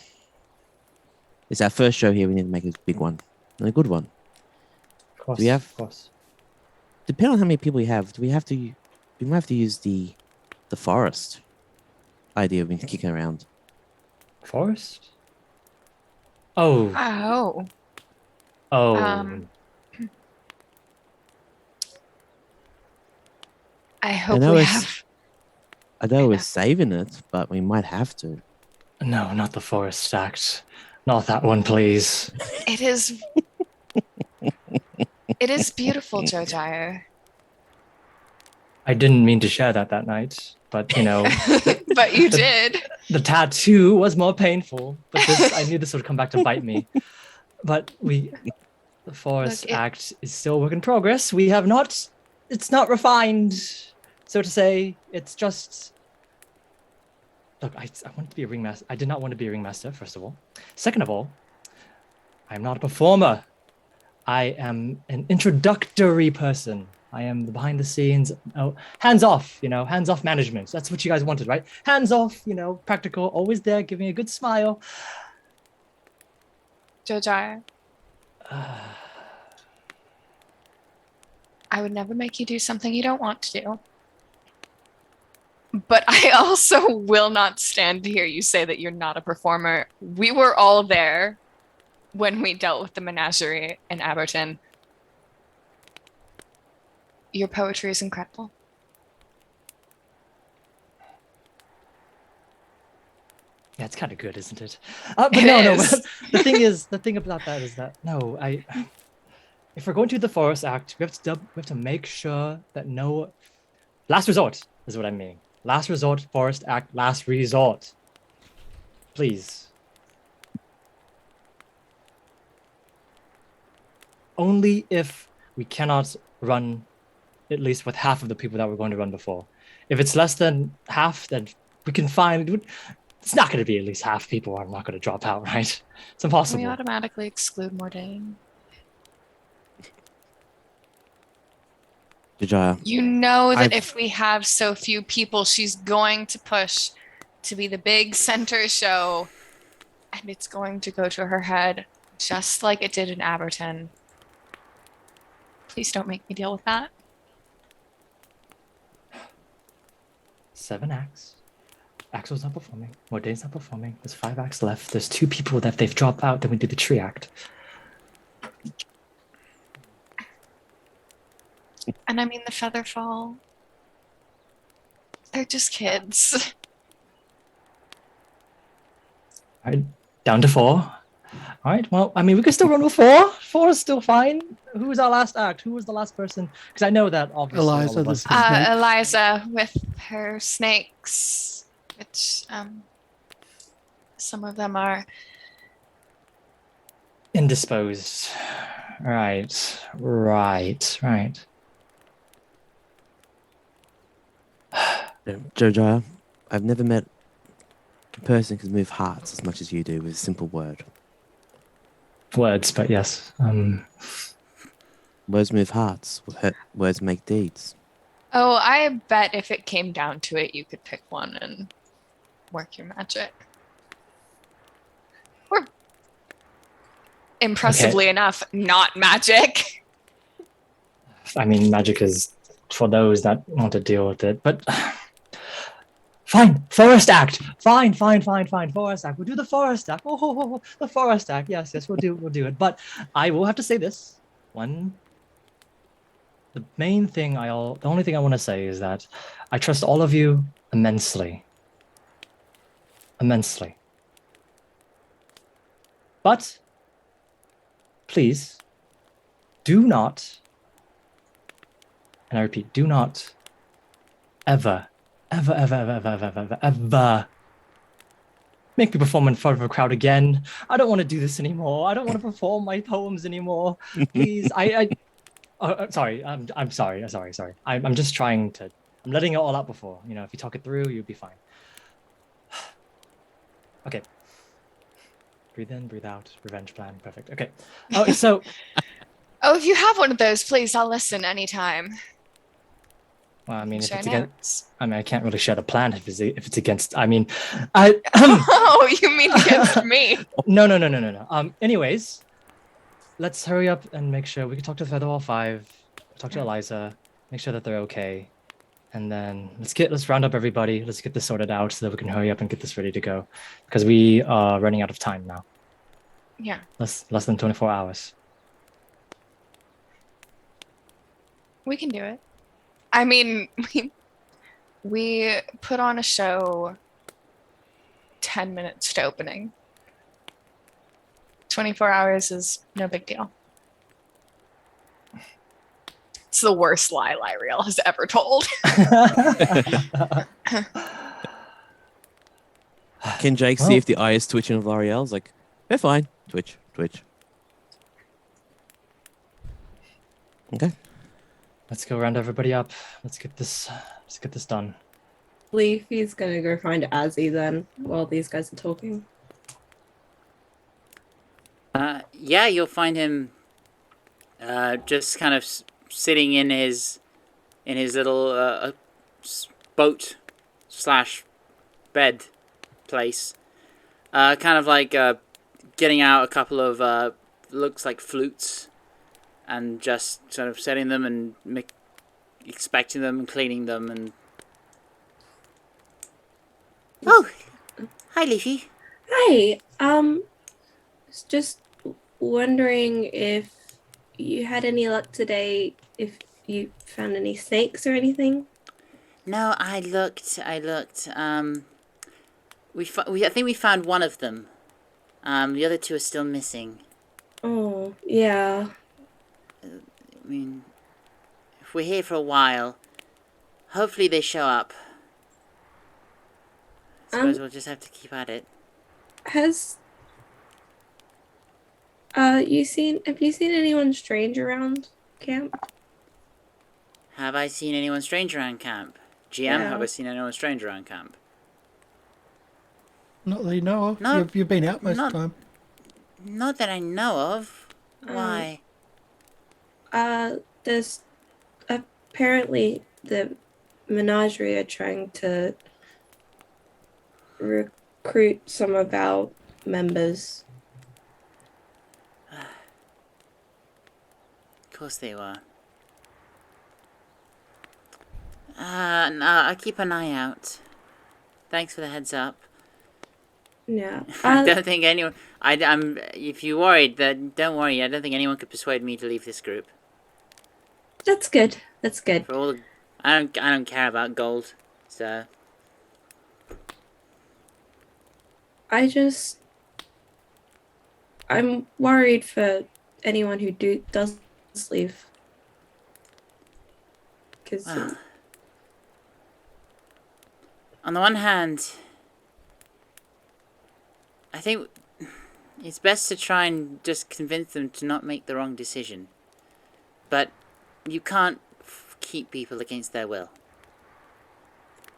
It's our first show here. We need to make a big one and a good one. Of course, of course. Depending on how many people we have, we might have to use the forest idea we've been kicking around. Forest? Oh. I hope we have. I know we're saving it, but we might have to. No, not the forest act. Not that one, please. It is. It is beautiful, Jojo. I didn't mean to share that night, but you know. But you did. The tattoo was more painful, but I knew this would come back to bite me. But the forest act is still a work in progress. We have not. It's not refined, so to say. It's just. Look, I want to be a ringmaster. I did not want to be a ringmaster, first of all. Second of all, I am not a performer. I am an introductory person. I am the behind the scenes, hands off management. That's what you guys wanted, right? Hands off, practical, always there, giving a good smile. Jojo. I would never make you do something you don't want to do. But I also will not stand to hear you say that you're not a performer. We were all there when we dealt with the menagerie in Aberton. Your poetry is incredible. Yeah, it's kind of good, isn't it? But no. The thing about that is that if we're going to do the forest act, we have to make sure that no last resort is what I mean. Last resort, forest act, last resort. Please. Only if we cannot run at least with half of the people that we're going to run before. If it's less than half, then we can find. It's not going to be at least half people are not going to drop out, right? It's impossible. We automatically exclude Mordain. You know that if we have so few people, she's going to push to be the big center show, and it's going to go to her head, just like it did in Aberton. Please don't make me deal with that. 7 acts. Axel's not performing. Mordane's not performing. There's 5 acts left. There's 2 people that they've dropped out. Then we do the tree act. And I mean, the Featherfall, they're just kids. All right, down to 4. All right, well, I mean, we can still run with 4. 4 is still fine. Who was our last act? Who was the last person? Because I know that obviously all Eliza, of us. the snake. Eliza with her snakes, which some of them are Indisposed. Right. Jojo, I've never met a person who can move hearts as much as you do with a simple word. Words, but yes. Words move hearts. Words make deeds. Oh, I bet if it came down to it, you could pick one and work your magic. Or, impressively enough, not magic. I mean, magic is for those that want to deal with it, but fine. Forest act. Fine. Forest act. We'll do the forest act. Oh, the forest act. Yes, we'll do it. But I will have to say this. The only thing I want to say is that I trust all of you immensely. But please do not, and I repeat, do not ever make me perform in front of a crowd again. I don't want to do this anymore. I don't want to perform my poems anymore. Please, sorry. I'm sorry. I'm just trying to. I'm letting it all out before. You know, if you talk it through, you'll be fine. Okay. Breathe in, breathe out. Revenge plan. Perfect. Okay. Oh, so. Oh, if you have one of those, please, I'll listen anytime. Well, I mean, if Share it's notes. I mean, I can't really share the plan if it's against. I mean, Oh, you mean against me? No. Anyways, let's hurry up and make sure we can talk to Featherwall 5, talk to Eliza, make sure that they're okay, and then let's round up everybody. Let's get this sorted out so that we can hurry up and get this ready to go, because we are running out of time now. Yeah. Less than 24 hours. We can do it. I mean, we put on a show 10 minutes to opening. 24 hours is no big deal. It's the worst lie Lyriel has ever told. Can Jake see if the eye is twitching of L'Oreal's? Like, they're fine. Twitch. Okay. Let's go round everybody up. Let's get this done. Leafy's gonna go find Azzy then while these guys are talking. Yeah, you'll find him just kind of sitting in his little boat / bed place, kind of like getting out a couple of looks like flutes, and just sort of setting them and expecting them and cleaning them and. Oh, hi, Leafy. Hi. Just wondering if you had any luck today. If you found any snakes or anything. No, I looked. I think we found one of them. The other 2 are still missing. Oh, yeah. I mean, if we're here for a while, hopefully they show up. I suppose we'll just have to keep at it. Have you seen anyone strange around camp? Have I seen anyone strange around camp? GM, Yeah. have I seen anyone strange around camp? Not that you know of. No, You've been out most of not- the time. Not that I know of. Why? There's apparently the menagerie are trying to recruit some of our members. Of course they were. No, I'll keep an eye out. Thanks for the heads up. Yeah. I don't think anyone. I'm. If you're worried, then don't worry. I don't think anyone could persuade me to leave this group. That's good. That's good. For all, I don't care about gold. So I'm worried for anyone who does leave. Because on the one hand, I think it's best to try and just convince them to not make the wrong decision. But you can't keep people against their will.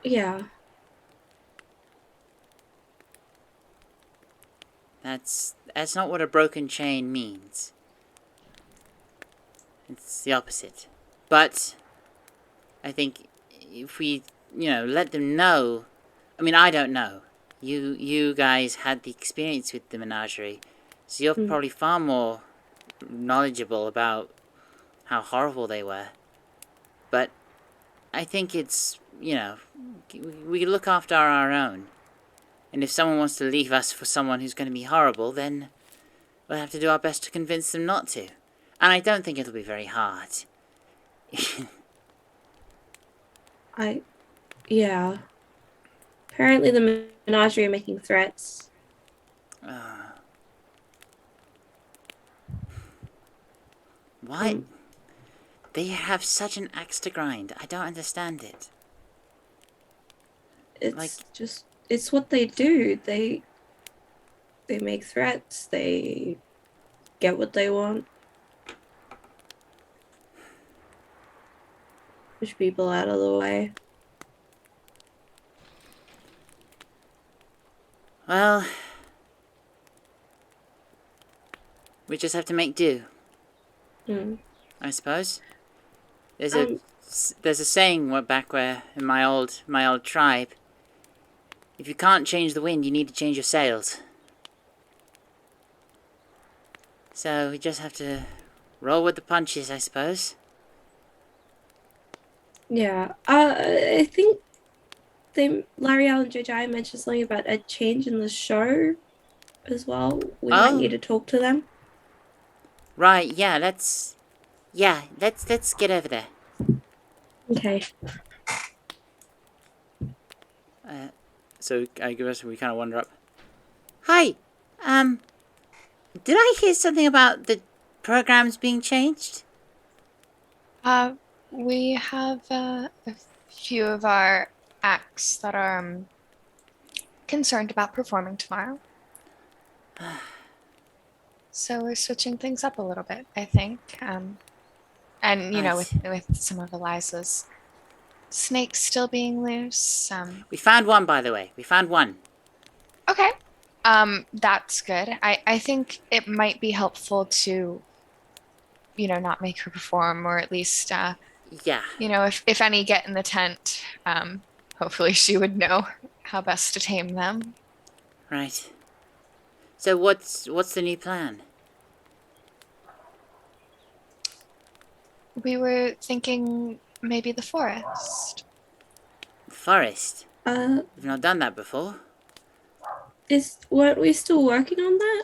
yeah. That's not what a broken chain means. It's the opposite. But I think if we, let them know. I mean, I don't know. You guys had the experience with the menagerie, so you're probably far more knowledgeable about how horrible they were. But I think it's, we look after our own. And if someone wants to leave us for someone who's going to be horrible, then we'll have to do our best to convince them not to. And I don't think it'll be very hard. Yeah. Apparently the menagerie are making threats. Why? They have such an axe to grind. I don't understand it. It's what they do. They make threats. They get what they want. Push people out of the way. Well, we just have to make do. I suppose. There's a saying back where in my old tribe. If you can't change the wind, you need to change your sails. So we just have to roll with the punches, I suppose. Yeah. I think L'Ariel and Jojai mentioned something about a change in the show as well. We might need to talk to them. Right, yeah, let's get over there. Okay. So I guess we kind of wander up. Hi, did I hear something about the programs being changed? We have a few of our acts that are concerned about performing tomorrow. So we're switching things up a little bit, I think. And with some of Eliza's snakes still being loose. We found one, by the way. We found one. Okay. That's good. I think it might be helpful to, not make her perform, or at least, yeah. If any get in the tent, hopefully she would know how best to tame them. Right. So what's the new plan? We were thinking maybe the forest. Forest? We've not done that before. Weren't we still working on that?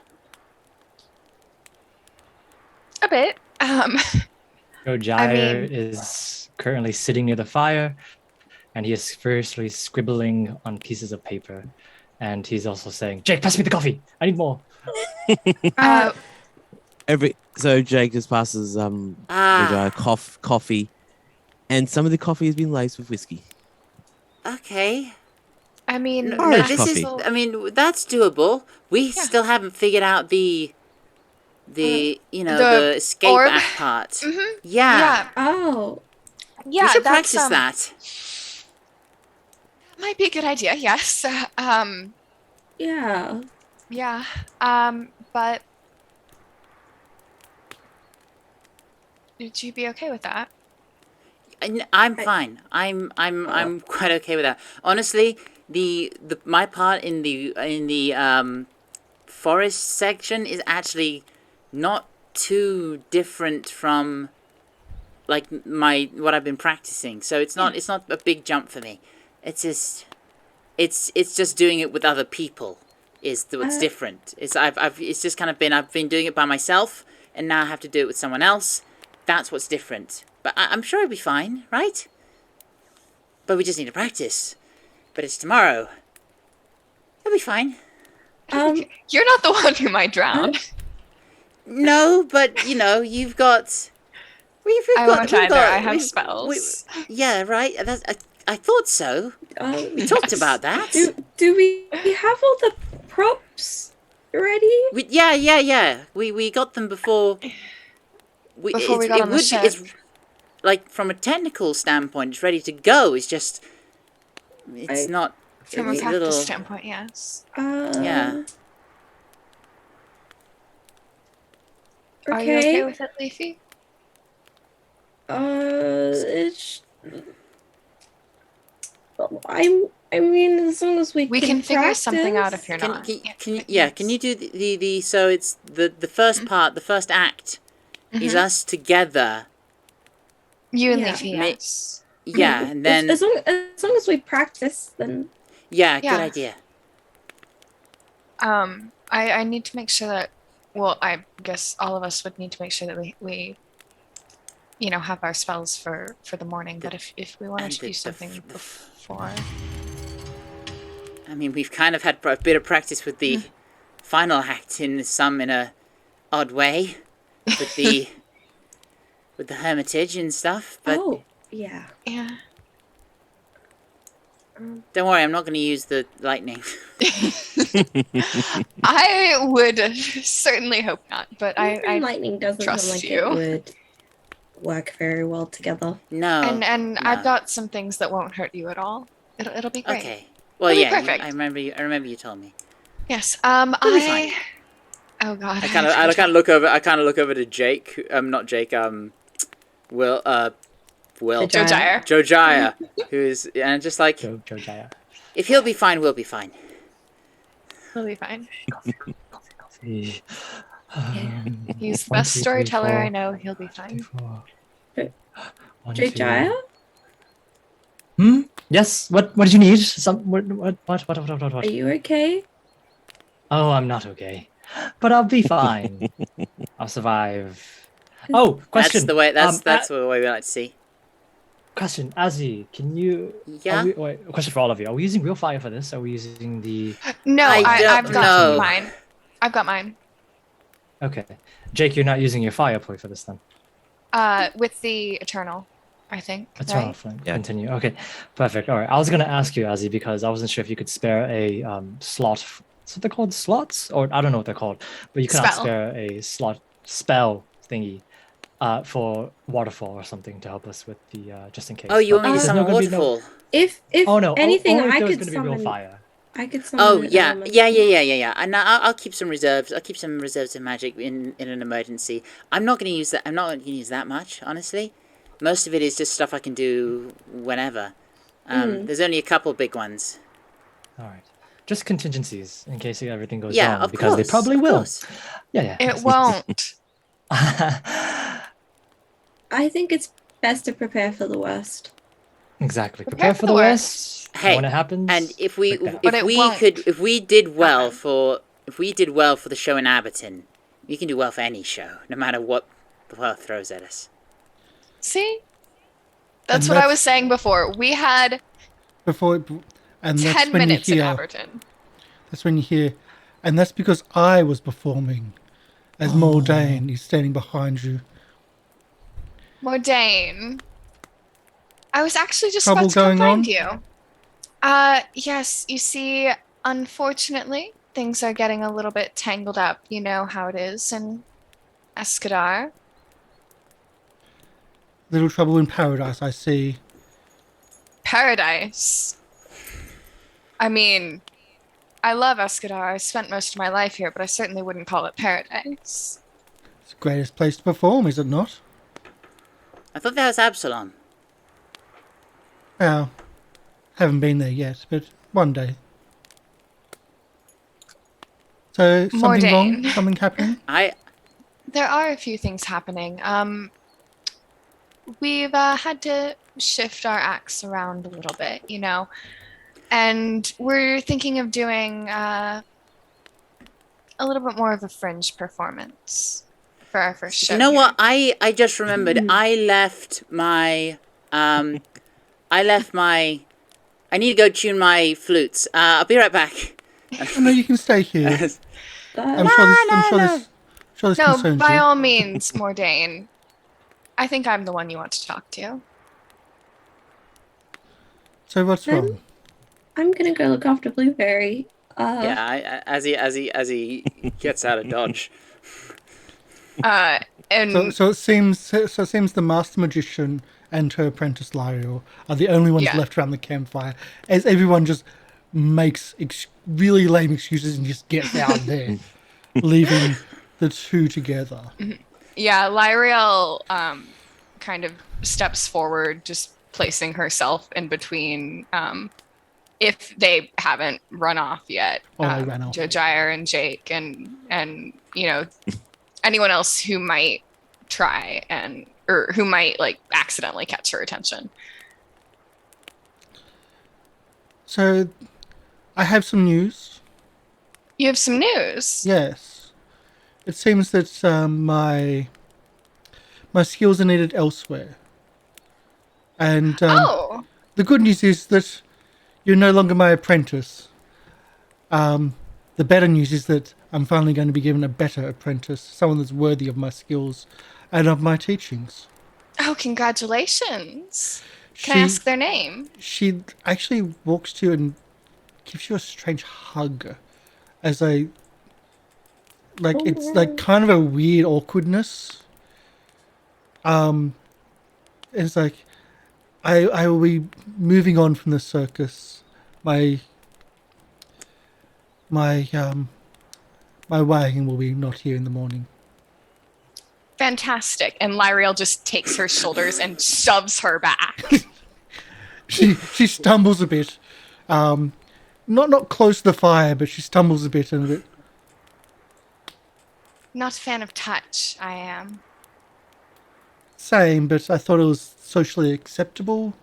A bit. Jojai is currently sitting near the fire, and he is furiously scribbling on pieces of paper. And he's also saying, "Jake, pass me the coffee. I need more." So Jake just passes Jojai coffee, and some of the coffee has been laced with whiskey. Okay. I mean, that's doable. We still haven't figured out the escape orb act part. Mm-hmm. Yeah. Oh. Yeah. We should practice that. Might be a good idea. Yes. Yeah. Yeah. But would you be okay with that? I'm fine. I'm quite okay with that. Honestly, my part in the forest section is actually not too different from like what I've been practicing. So it's not a big jump for me. It's just It's just doing it with other people is what's different. It's just kind of I've been doing it by myself, and now I have to do it with someone else. That's what's different. But I'm sure it'll be fine, right? But we just need to practice. But it's tomorrow. It'll be fine. You're not the one who might drown. No, but you've got. I won't either. I have spells. Yeah, right. I thought so. We talked about that. Do we have all the props ready? Yeah. We got them before. Before we got on the ship. It's, like, from a technical standpoint, it's ready to go. It's just, it's not. From a practice standpoint, yes. Yeah. Okay. Are you okay with it, Leafy? I mean, as long as we can figure practice. something out if you're not. Can you do the so it's the first part, the first act is us together. You and Leafy, yes. Yeah, and then as long as we practice, then good idea. I need to make sure that, well, I guess all of us would need to make sure that we have our spells for the morning, but if we wanted to do something before. I mean, we've kind of had a bit of practice with the final act in a odd way, with the hermitage and stuff, but yeah. Don't worry, I'm not going to use the lightning. I would certainly hope not, but I lightning doesn't trust sound like you. it would work very well together. No. And no. I've got some things that won't hurt you at all. It'll be great. Okay. Well, it'll yeah, be perfect. I remember you told me. Yes. It'll be fine. Oh God. I kind of look over to Jake. Not Jake. Will. Jojaya, who's and just like Jojaya. If he'll be fine, we'll be fine. We'll be fine. Coffee. He's the best storyteller I know. He'll be fine. Jojaya? Yes. What did you need? What? Are you okay? Oh, I'm not okay, but I'll be fine. I'll survive. Oh, question. That's the way. That's the way we like to see. Question, Azzy, can you? Yeah. Question for all of you: are we using real fire for this? Or are we using the? No, I've got know. mine. I've got mine. Okay, Jake, you're not using your fire point for this then. With the Eternal, I think. Eternal right? flame. Yeah. Continue. Okay, perfect. All right, I was gonna ask you, Azzy, because I wasn't sure if you could spare a slot. What's they're called? Slots? Or I don't know what they're called, but you cannot spare a spell thingy. For waterfall or something to help us with the just in case. Oh, you want me to summon waterfall? If anything, only I if could be summon real fire. I could summon. Oh yeah. And I'll keep some reserves. I'll keep some reserves of magic in an emergency. I'm not going to use that. I'm not going to use that much, honestly. Most of it is just stuff I can do whenever. There's only a couple big ones. All right. Just contingencies in case everything goes Yeah, wrong, of because course, they probably of will. course. Yeah. It won't. I think it's best to prepare for the worst. Exactly. Prepare for the worst. Hey, when it happens. and if we did well for the show in Abberton, we can do well for any show, no matter what the world throws at us. See? That's what I was saying before. We had 10 minutes in Abberton. That's when you hear, and that's because I was performing as Mordain. He's standing behind you. Mordain. I was actually just Trouble about to come going on? find you. Yes, you see, unfortunately, things are getting a little bit tangled up. You know how it is in Escadar. Little trouble in paradise, I see. Paradise. I mean, I love Escadar. I spent most of my life here, but I certainly wouldn't call it paradise. It's the greatest place to perform, is it not? I thought that was Absalom. Well, haven't been there yet, but one day. So, something wrong? Mordain. Something happening? There are a few things happening. We've had to shift our acts around a little bit, you know. And we're thinking of doing a little bit more of a fringe performance for our first show. You know here. what? I just remembered. I left my I need to go tune my flutes. I'll be right back. Oh, no, you can stay here. I'm sure this No, concerns by you. all means, Mordain. I think I'm the one you want to talk to. So what's wrong? I'm gonna go look after Blueberry. Yeah, as he gets out of dodge. And So it seems the master magician and her apprentice Lyrio are the only ones Yeah. left around the campfire, as everyone just makes really lame excuses and just gets out of there, leaving the two together. yeah, Lyriel kind of steps forward, just placing herself in between if they haven't run off yet. Oh, they ran off. Jojire and Jake and you know anyone else who might try or who might like accidentally catch her attention. So I have some news. You have some news. Yes. It seems that my skills are needed elsewhere. And Oh, the good news is that you're no longer my apprentice. The better news is that I'm finally going to be given a better apprentice, someone that's worthy of my skills and of my teachings. oh, congratulations. Can I ask their name? She actually walks to you and gives you a strange hug as it's like kind of a weird awkwardness. It's like I will be moving on from the circus. My wagon will be not here in the morning. Fantastic. And Lyriel just takes her shoulders and shoves her back. She stumbles a bit. Not close to the fire, but she stumbles a bit and a bit. Not a fan of touch, I am. Same, but I thought it was socially acceptable,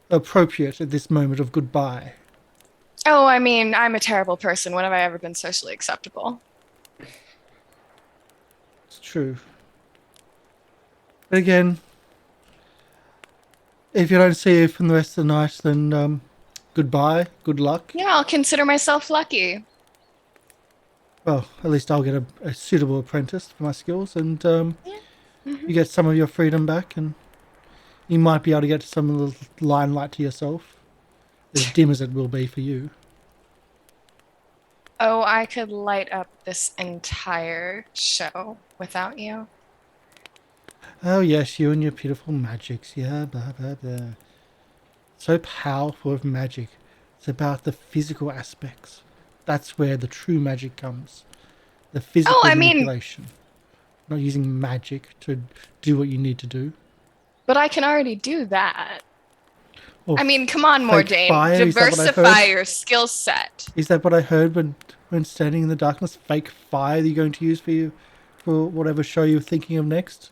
appropriate at this moment of goodbye. Oh, I mean, I'm a terrible person. When have I ever been socially acceptable? It's true. But again, if you don't see her from the rest of the night, then goodbye, good luck. Yeah, I'll consider myself lucky. Well, at least I'll get a suitable apprentice for my skills, and you get some of your freedom back, and you might be able to get some of the limelight to yourself, as dim as it will be for you. Oh, I could light up this entire show without you. Oh yes, you and your beautiful magics, yeah, blah blah blah. So powerful of magic. It's about the physical aspects. That's where the true magic comes. The physical manipulation. Not using magic to do what you need to do. But I can already do that. Or I mean, come on, fake fire, Mordain. is that what I Diversify heard? your skill set. Is that what I heard when standing in the darkness? Fake fire that you're going to use for whatever show you're thinking of next?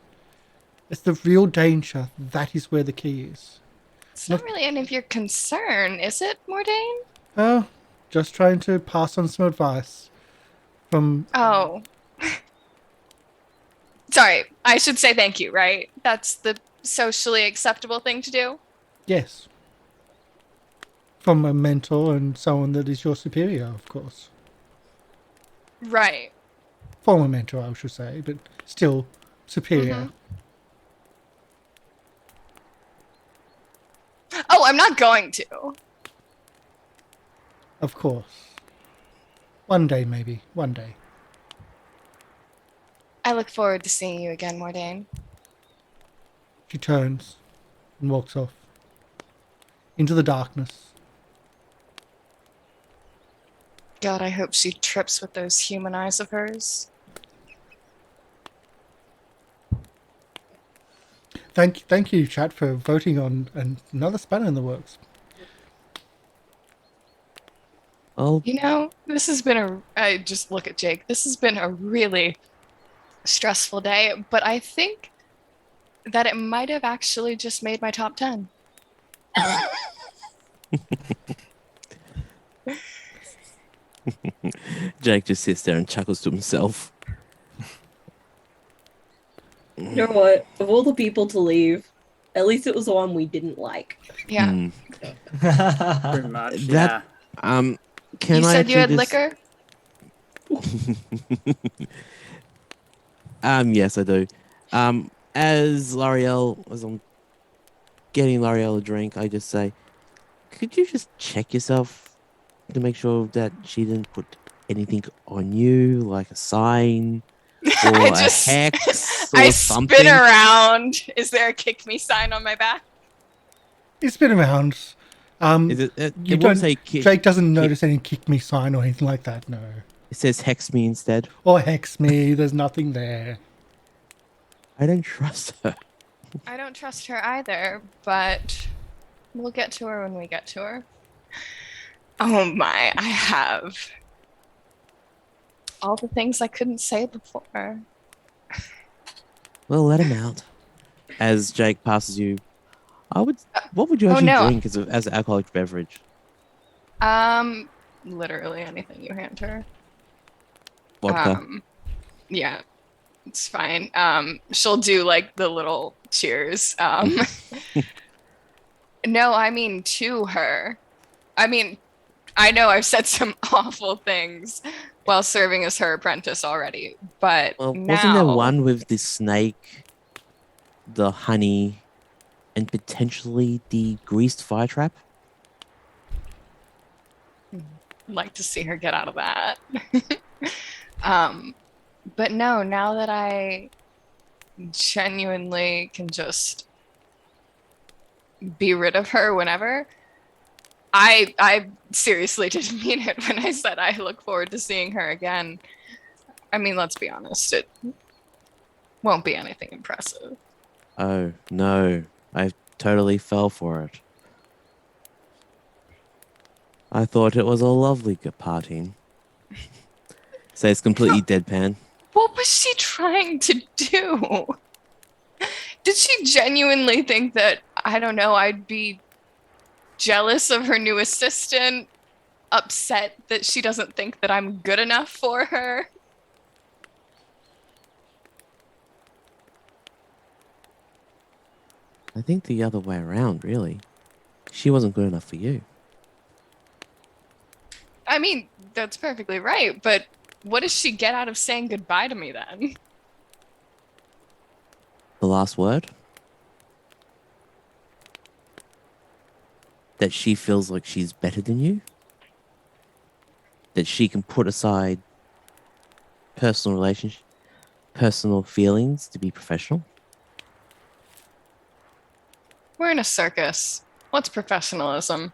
It's the real danger. That is where the key is. It's not really any of your concern, is it, Mordain? Oh, just trying to pass on some advice from... Oh. Sorry, I should say thank you, right? That's the socially acceptable thing to do? Yes. From a mentor and someone that is your superior, of course. Right. Former mentor, I should say, but still superior. Oh, I'm not going to. Of course. One day, maybe. One day. I look forward to seeing you again, Mordain. She turns and walks off into the darkness. God, I hope she trips with those human eyes of hers. Thank you, chat, for voting on another spanner in the works. Well, You know, this has been I just look at Jake. This has been a really stressful day, but I think that it might have actually just made my top 10. Jake just sits there and chuckles to himself. You know what? Of all the people to leave, at least it was the one we didn't like. Yeah. Hmm. Pretty much, That- yeah. Can You I said you had actually just- liquor? Yes, I do. As I'm getting L'Oreal a drink, I just say, could you just check yourself to make sure that she didn't put anything on you, like a sign or I a just hex or I something? spin around. Is there a kick me sign on my back? It's been around. Is it? It You won't don't. say kick. Drake doesn't notice any kick me sign or anything like that. No. It says hex me instead. Or hex me. There's nothing there. I don't trust her. I don't trust her either, but we'll get to her when we get to her. Oh my, I have all the things I couldn't say before. Well, let him out. As Jake passes you, what would you Oh, actually no. drink as an alcoholic beverage? Literally anything you hand her. Vodka. Yeah, it's fine. She'll do like the little cheers. No, I mean to her. I mean, I know I've said some awful things while serving as her apprentice already, but Well, now... wasn't there one with the snake, the honey, and potentially the greased fire trap? Like to see her get out of that. But no, now that I genuinely can just be rid of her whenever, I seriously didn't mean it when I said I look forward to seeing her again. I mean, let's be honest, it won't be anything impressive. Oh, no. I totally fell for it. I thought it was a lovely party. So it's completely deadpan. What was she trying to do? Did she genuinely think that, I don't know, I'd be jealous of her new assistant? Upset that she doesn't think that I'm good enough for her? I think the other way around, really. She wasn't good enough for you. I mean, that's perfectly right, but what does she get out of saying goodbye to me then? The last word? That she feels like she's better than you? That she can put aside personal relationship, personal feelings to be professional? We're in a circus. What's professionalism?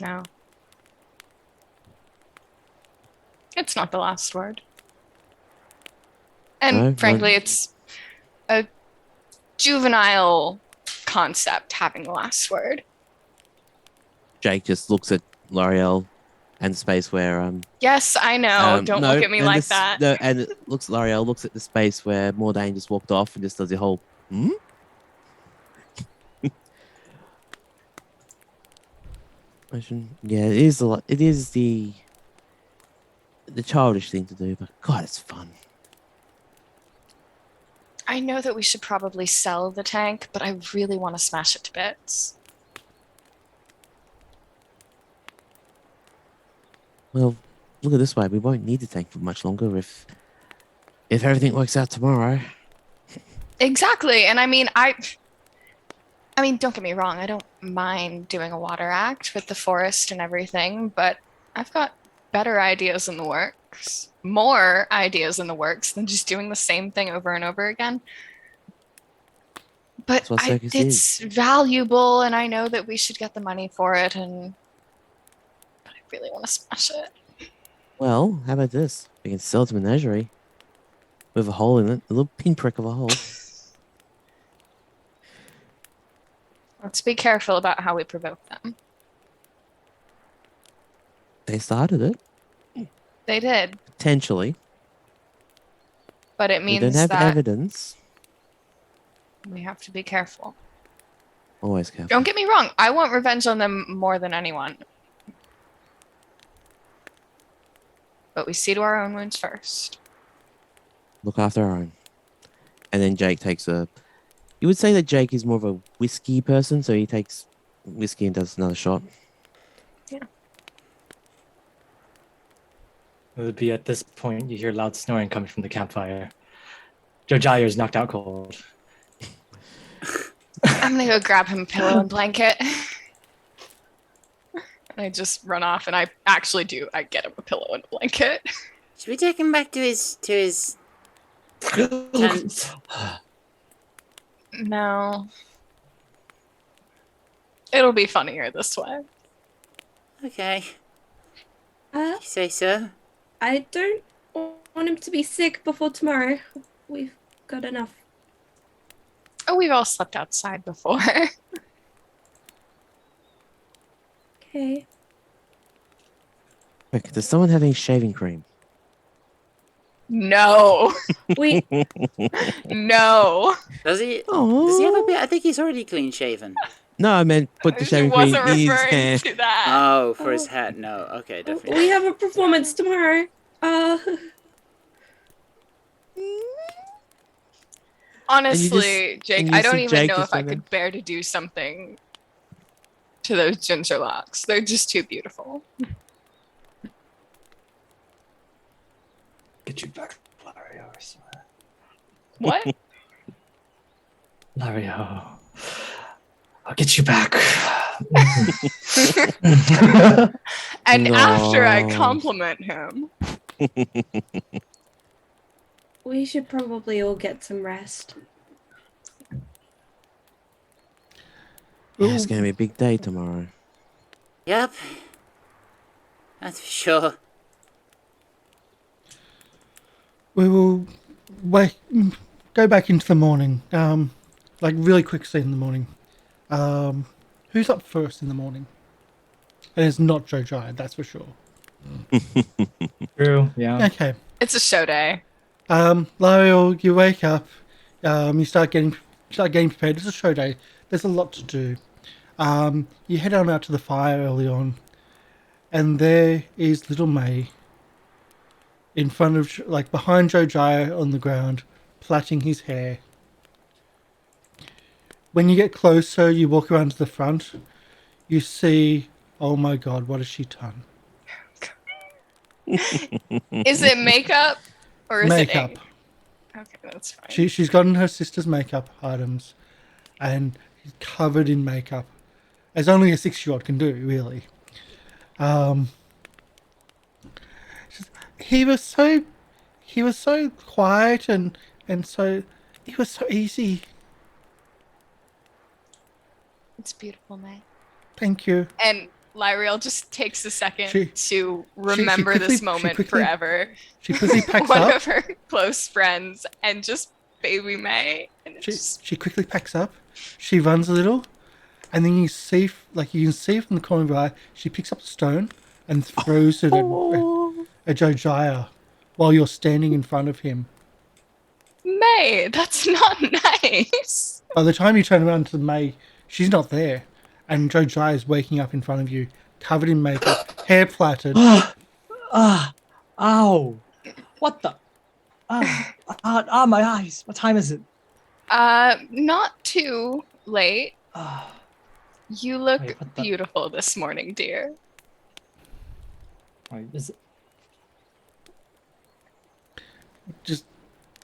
No. It's not the last word. And No, frankly, it's a juvenile concept having the last word. Jake just looks at L'Oreal and space where Yes, I know. Don't no, look at me and like this- that. No, and it looks L'Oreal looks at the space where Mordain just walked off and just does the whole motion. Yeah, it is a lot. It is the childish thing to do, but God, it's fun. I know that we should probably sell the tank, but I really want to smash it to bits. Well, look at it this way. We won't need the tank for much longer if everything works out tomorrow. Exactly. And I mean, don't get me wrong, I don't mind doing a water act with the forest and everything, but I've got better ideas in the works. More ideas in the works than just doing the same thing over and over again. But That's what circus it's valuable, and I know that we should get the money for it, but I really want to smash it. Well, how about this? We can sell it to Menagerie with a hole in it, a little pinprick of a hole. Let's be careful about how we provoke them. They started it, They did, potentially. but it We means don't have that evidence. we have to be careful. Always careful. Don't get me wrong. I want revenge on them more than anyone. But we see to our own wounds first. Look after our own. And then Jake takes a... You would say that Jake is more of a whiskey person, so he takes whiskey and does another shot. Yeah. It would be at this point you hear loud snoring coming from the campfire. Jojaya is knocked out cold. I'm gonna go grab him a pillow and blanket. And I just run off, and I actually do. I get him a pillow and a blanket. Should we take him back to his tent? No. It'll be funnier this way. Okay. You say so. I don't want him to be sick before tomorrow. We've got enough. Oh, we've all slept outside before. Okay. Quick, does someone have any shaving cream? No. We No. Does he? Oh. Does he have a bit? I think he's already clean shaven. No, I meant put the He shaving cream wasn't in his referring hair. to that. Oh, for his hat. No. Okay, definitely. we have a performance tomorrow. Honestly, Jake, and I you don't see even Jake know is if I something. could bear to do something to those ginger locks. They're just too beautiful. Get you back, Lario. I swear. What? Lario. I'll get you back. And after I No. compliment him. We should probably all get some rest. Yeah, it's going to be a big day tomorrow. Yep. That's for sure. We will go back into the morning. Like really quick scene in the morning. Who's up first in the morning? And it's not Joe Giant, that's for sure. True, yeah. Okay. It's a show day. Lariel, you wake up. You start getting prepared. It's a show day. There's a lot to do. You head on out to the fire early on, and there is little May in front of, like, behind Jojaya on the ground, plaiting his hair. When you get closer, you walk around to the front. You see, oh my god, what has she done? Is it makeup or is Makeup. it ink? Okay, that's fine. She's gotten her sister's makeup items, and he's covered in makeup, as only a 6-year-old can do, really. He was so quiet and so it was so easy. It's beautiful, May. Thank you. And Lyriel just takes a second She- to remember quickly- this she moment quickly- forever. She quickly packs One up. of her close friends and just baby May. And it's just, She quickly packs up. She runs a little, and then you can see from the corner of her eye, she picks up a stone and throws it at Jojaya while you're standing in front of him. May, that's not nice. By the time you turn around to May, she's not there, and Jojaya is waking up in front of you, covered in makeup, hair plaited. Ow! What the? My eyes. What time is it? Not too late. Ah, You look Wait, what the- beautiful this morning, dear. wait, is it? Just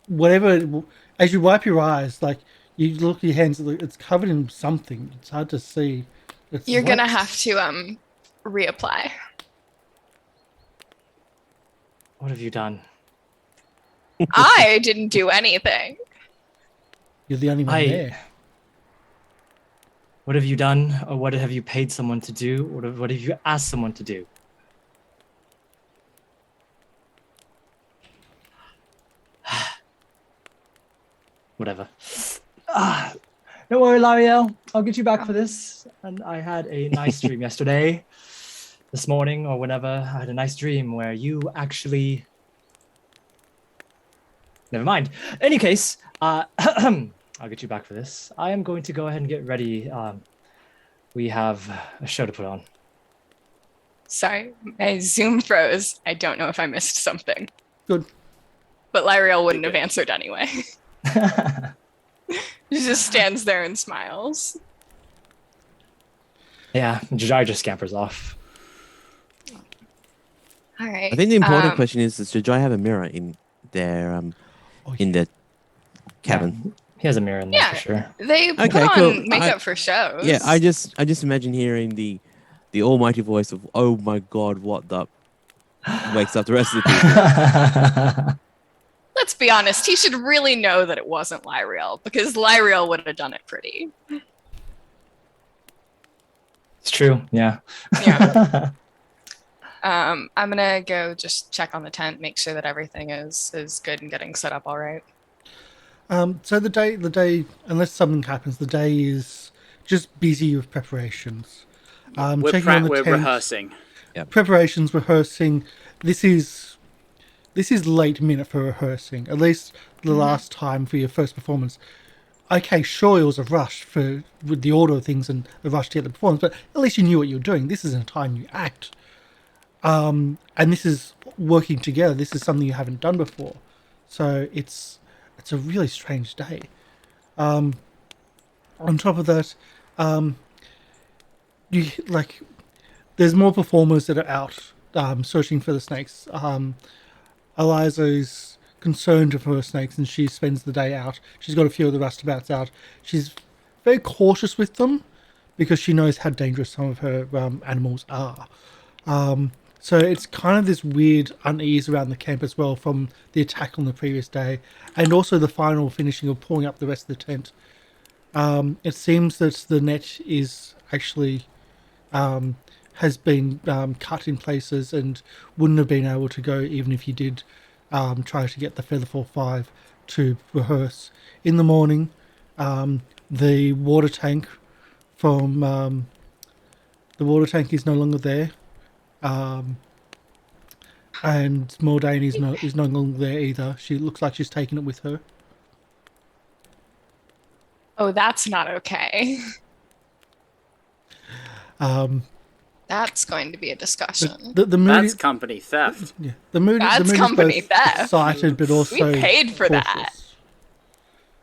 whatever. As you wipe your eyes, like you look at your hands, it's covered in something. It's hard to see. You're gonna have to reapply. What have you done? I didn't do anything. You're the only one there. What have you done, or what have you paid someone to do, or what have you asked someone to do? Whatever. Don't worry, Lariel. I'll get you back for this. And I had a nice dream yesterday, this morning, or whenever. I had a nice dream where you actually. Never mind. Any case, I'll get you back for this. I am going to go ahead and get ready. We have a show to put on. Sorry, my Zoom froze. I don't know if I missed something. Good. But Lyriel wouldn't have answered anyway. She just stands there and smiles. Yeah, Jai just scampers off. All right. I think the important question is, does Jai have a mirror in their in the cabin? Yeah, he has a mirror in there for sure. They put on makeup for shows. Yeah, I just imagine hearing the almighty voice of, "Oh my God, what the," wakes up the rest of the people. Let's be honest, he should really know that it wasn't Lyriel, because Lyriel would have done it pretty. It's true, yeah. Yeah. I'm gonna go just check on the tent, make sure that everything is good and getting set up all right. So the day, unless something happens, the day is just busy with preparations. We're Checking on the tent, rehearsing. Yep. Preparations, rehearsing. This is late minute for rehearsing. At least the last time for your first performance. Okay, sure, it was a rush with the order of things and a rush to get the performance, but at least you knew what you were doing. This isn't a time you act. And this is working together. This is something you haven't done before. So it's a really strange day. On top of that, there's more performers that are out searching for the snakes. Eliza's concerned for her snakes, and she spends the day out. She's got a few of the rustabouts out. She's very cautious with them because she knows how dangerous some of her animals are. So it's kind of this weird unease around the camp as well from the attack on the previous day, and also the final finishing of pulling up the rest of the tent. It seems that the net is actually has been cut in places and wouldn't have been able to go even if you did try to get the Featherfall 5 to rehearse. In the morning, the water tank is no longer there. And Mordain is no longer there either. She looks like she's taken it with her. Oh, that's not okay. That's going to be a discussion. The mood That's company theft. Yeah, the mood. That's the mood company is both theft. excited, but also We paid for cautious.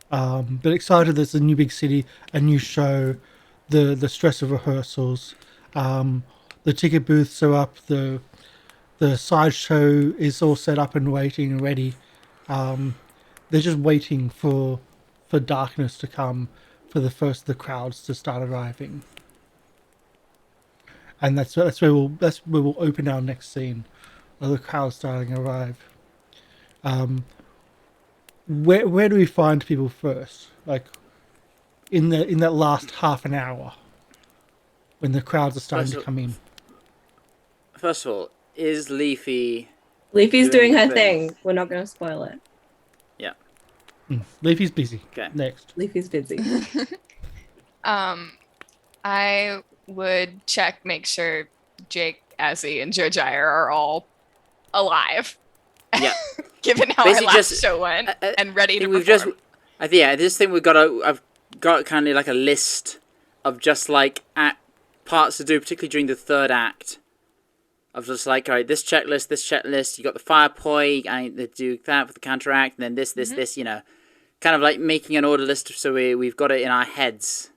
But excited. There's a new big city, a new show, the stress of rehearsals. The ticket booths are up. The sideshow is all set up and waiting and ready. They're just waiting for darkness to come, for the first of the crowds to start arriving. And that's where we'll open our next scene, of the crowd starting to arrive. Where do we find people first? Like in that last half an hour, when the crowds are starting to come in. First of all, is Leafy... Leafy's doing her thing. We're not going to spoil it. Yeah. Leafy's busy. Okay. Next. Leafy's busy. I would check, make sure Jake, Azzy, and Jojire are all alive. Yeah. Given how Basically our last just- show went, and ready to We've perform. I just think I've got kind of like a list of just like parts to do, particularly during the third act. Of just like, all right, this checklist, you got the fire point, I need to do that for the counteract, and then this, you know. Kind of like making an order list so we've got it in our heads.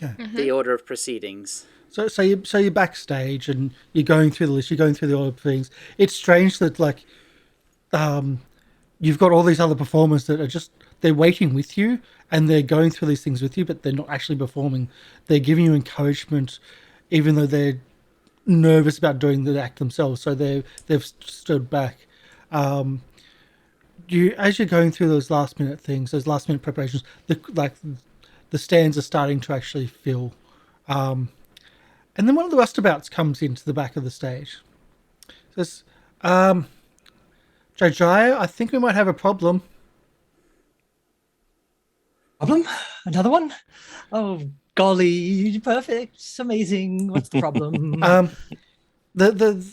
Okay. The order of proceedings. So you're backstage and you're going through the list, you're going through the order of things. It's strange that like you've got all these other performers that are they're waiting with you and they're going through these things with you, but they're not actually performing. They're giving you encouragement, even though they're nervous about doing the act themselves. So they've stood back. As you're going through those last minute things, those last minute preparations, the stands are starting to actually fill. And then one of the rustabouts comes into the back of the stage. Says, Jojaya, I think we might have a problem. Problem? Another one? Oh, golly, perfect, amazing. What's the problem? The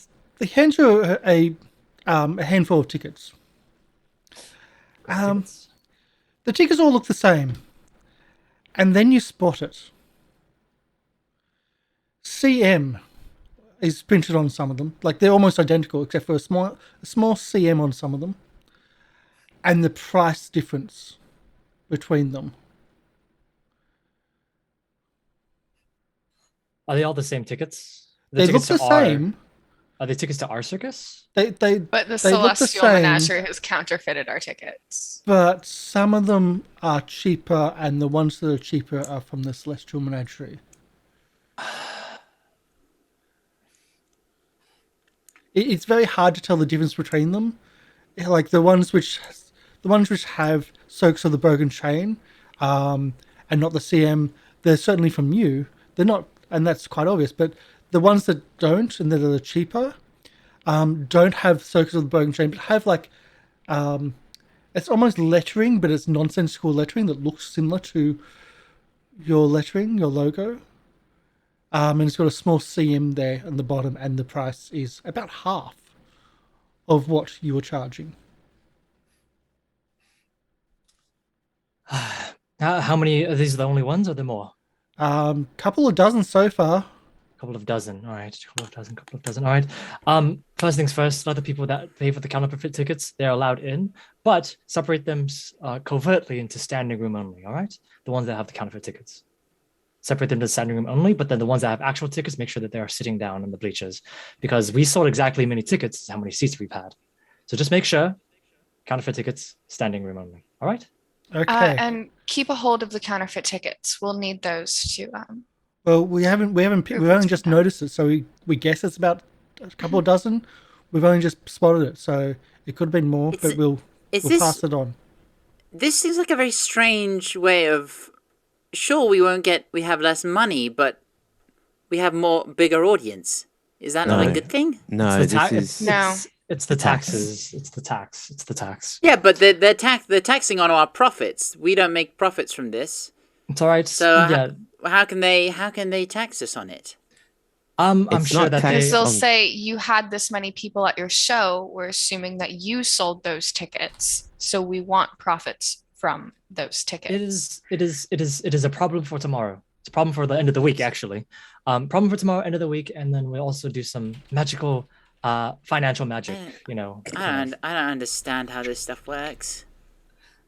hands you a handful of tickets. The tickets all look the same. And then you spot it. CM is printed on some of them. Like, they're almost identical, except for a small CM on some of them. And the price difference between them. Are they all the same tickets? They look the same. Are they tickets to our circus? But the look the Celestial same. Menagerie has counterfeited our tickets. But some of them are cheaper, and the ones that are cheaper are from the Celestial Menagerie. It's very hard to tell the difference between them. Like the ones which have Circus of the Broken Chain, and not the CM, they're certainly from you. They're not, and that's quite obvious. But the ones that don't and that are cheaper, don't have Circus of the Broken Chain, but have like, it's almost lettering, but it's nonsensical lettering that looks similar to your lettering, your logo. And it's got a small CM there on the bottom, and the price is about half of what you were charging. How many? Are these the only ones, or are there more? Couple of dozen so far. Couple of dozen. All right. Couple of dozen. All right. First things first, let the people that pay for the counterfeit tickets, they're allowed in, but separate them covertly into standing room only. All right. The ones that have the counterfeit tickets. Separate them to standing room only, but then the ones that have actual tickets, make sure that they are sitting down in the bleachers, because we sold exactly many tickets as how many seats we've had. So just make sure, counterfeit tickets, standing room only. All right? Okay. And keep a hold of the counterfeit tickets. We'll need those to. Well, we've only just noticed it, so we guess it's about a couple of dozen. We've only just spotted it, so it could have been more, but we'll pass it on. This seems like a very strange way of. Sure, we have less money, but we have bigger audience. Is that not a good thing? No, It's the taxes. It's the tax. Yeah, but they're taxing on our profits. We don't make profits from this. It's all right. So yeah. how can they tax us on it? I'm It's sure not that tax- they. They'll say you had this many people at your show. We're assuming that you sold those tickets, so we want profits from those tickets. It is a problem for tomorrow. It's a problem for the end of the week, actually. Problem for tomorrow, end of the week, and then we'll also do some magical, financial magic. I don't understand how this stuff works.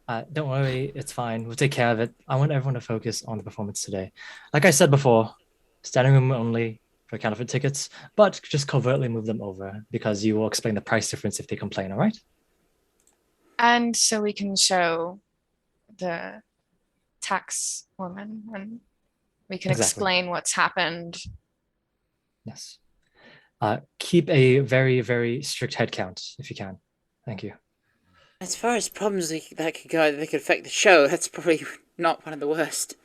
Don't worry, it's fine. We'll take care of it. I want everyone to focus on the performance today. Like I said before, standing room only for counterfeit tickets, but just covertly move them over, because you will explain the price difference if they complain. All right? And so we can show the tax woman, and we can explain what's happened. Yes. Keep a very, very strict head count if you can. Thank you. As far as problems that could affect the show, that's probably not one of the worst.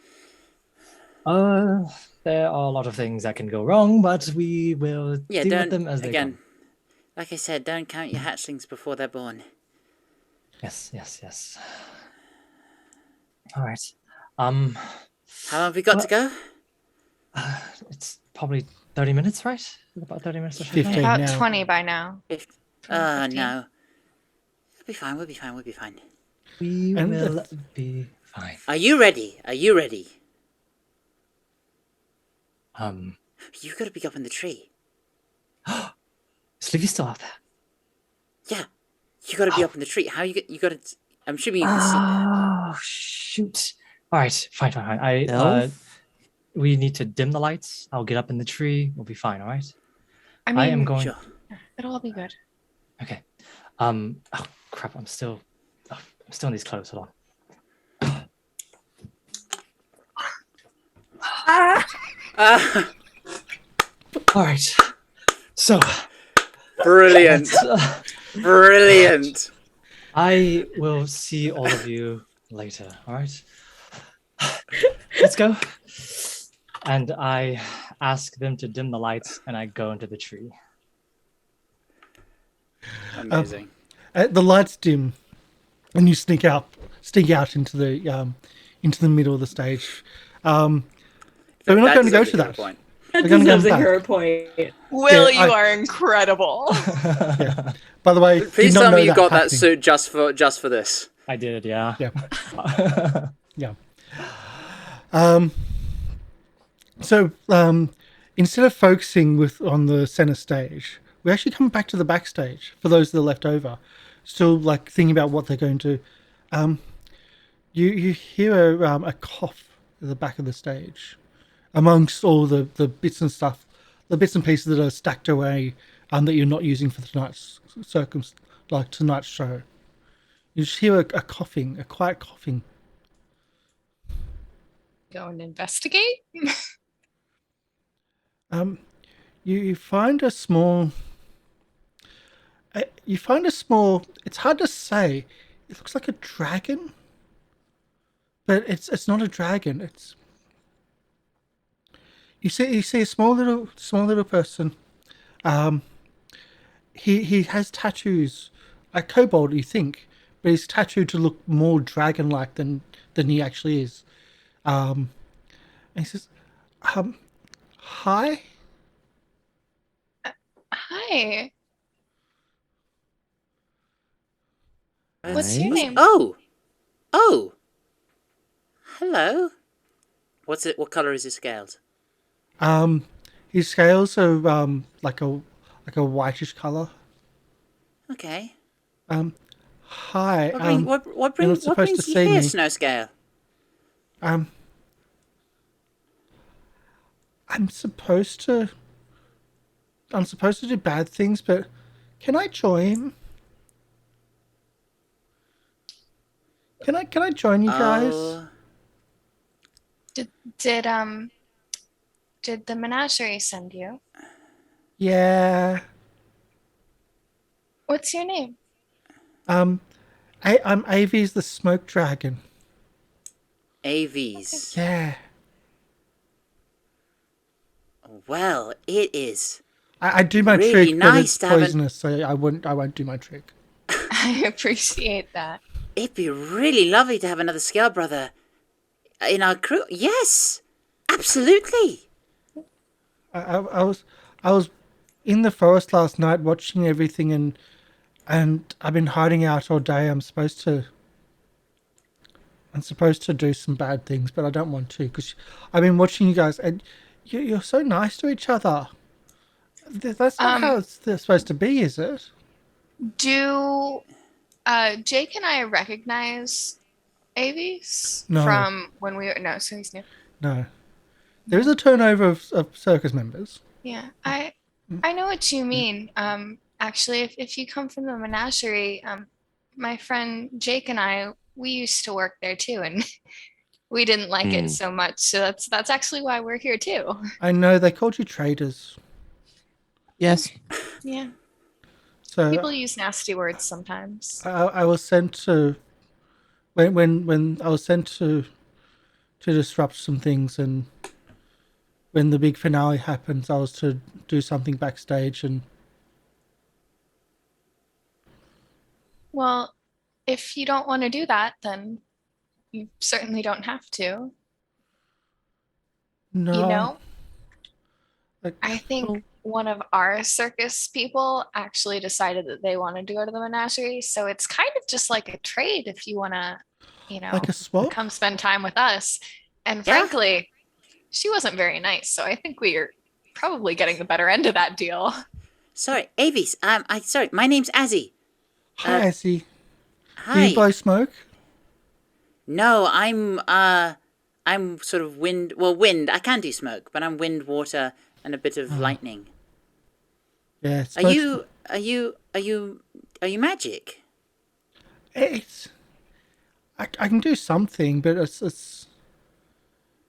There are a lot of things that can go wrong, but we will deal with them as they come. Like I said, don't count your hatchlings before they're born. Yes. All right. How long have we got to go? It's probably 30 minutes, right? About 30 minutes or so. 15 About now. 20 by now. 20, 15. No. We'll be fine. We will be fine. Are you ready? You gotta be up in the tree. Sleepy still out there. Yeah. You gotta be up in the tree. How you gotta... I'm assuming you can see that. Oh, shoot. All right, fine. We need to dim the lights. I'll get up in the tree. We'll be fine, all right? I mean, I am going... Sure. It'll all be good. Okay. Oh, crap. I'm still in these clothes. Hold on. All right. So... Brilliant. Brilliant. I will see all of you later, all right? Let's go. And I ask them to dim the lights, and I go into the tree. Amazing. The lights dim, and you sneak out into the middle of the stage. But we're not going to go to that. Point. That We're gonna deserves go a back. hero point. Will, Yeah, you are incredible. Yeah. By the way, Please did not tell know me you got that happening. suit just for this. I did, yeah. Yeah. Yeah. So instead of focusing on the center stage, we actually come back to the backstage for those that are left over, still like thinking about what they're going to. You hear a cough at the back of the stage, amongst all the bits and stuff, the bits and pieces that are stacked away, that you're not using for tonight's tonight's show. You just hear a coughing, a quiet coughing. Go and investigate. You find a small. It's hard to say. It looks like a dragon, but it's not a dragon. It's. You see a small little person. He has tattoos, a kobold, you think, but he's tattooed to look more dragon-like than he actually is. And he says, "Hi." Hi. What's your Nice. name? Oh, hello. What's it? What color is his scales? His scales are like a whitish color. Okay. Hi. What you're not brings supposed to you see here, me. Snow Scale? I'm supposed to do bad things, but can I join? Can I join you guys? Oh, Did the menagerie send you? Yeah. What's your name? I'm Avi's the smoke dragon. AVs. Yeah. Well, it is. I do my Really trick, but nice it's to have an- poisonous, so I won't do my trick. I appreciate that. It'd be really lovely to have another Scale brother in our crew. Yes, absolutely. I was in the forest last night watching everything, and I've been hiding out all day. I'm supposed to do some bad things, but I don't want to because I've been watching you guys, and you're so nice to each other. That's not how it's supposed to be, is it? Do Jake and I recognize Avis No. from when we were so he's new. No. There is a turnover of circus members. Yeah, I know what you mean. Actually, if you come from the menagerie, my friend Jake and I, we used to work there too, and we didn't like it so much. So that's actually why we're here too. I know they called you traders. Yes. Yeah, So people use nasty words sometimes. I was sent to when I was sent to disrupt some things, and when the big finale happens, I was to do something backstage, and Well, if you don't want to do that, then you certainly don't have to. no, You know, like, I think one of our circus people actually decided that they wanted to go to the menagerie. So it's kind of just like a trade if you want to, like a swap. come spend time with us. And Yeah. frankly, she wasn't very nice. So I think we are probably getting the better end of that deal. Sorry, Avis. Sorry. My name's Azzy. Hi, Essie. Do Hi. you blow smoke? No, I'm sort of wind. Well, wind. I can do smoke, but I'm wind, water, and a bit of lightning. Yeah. Are you magic? It's. I can do something, but it's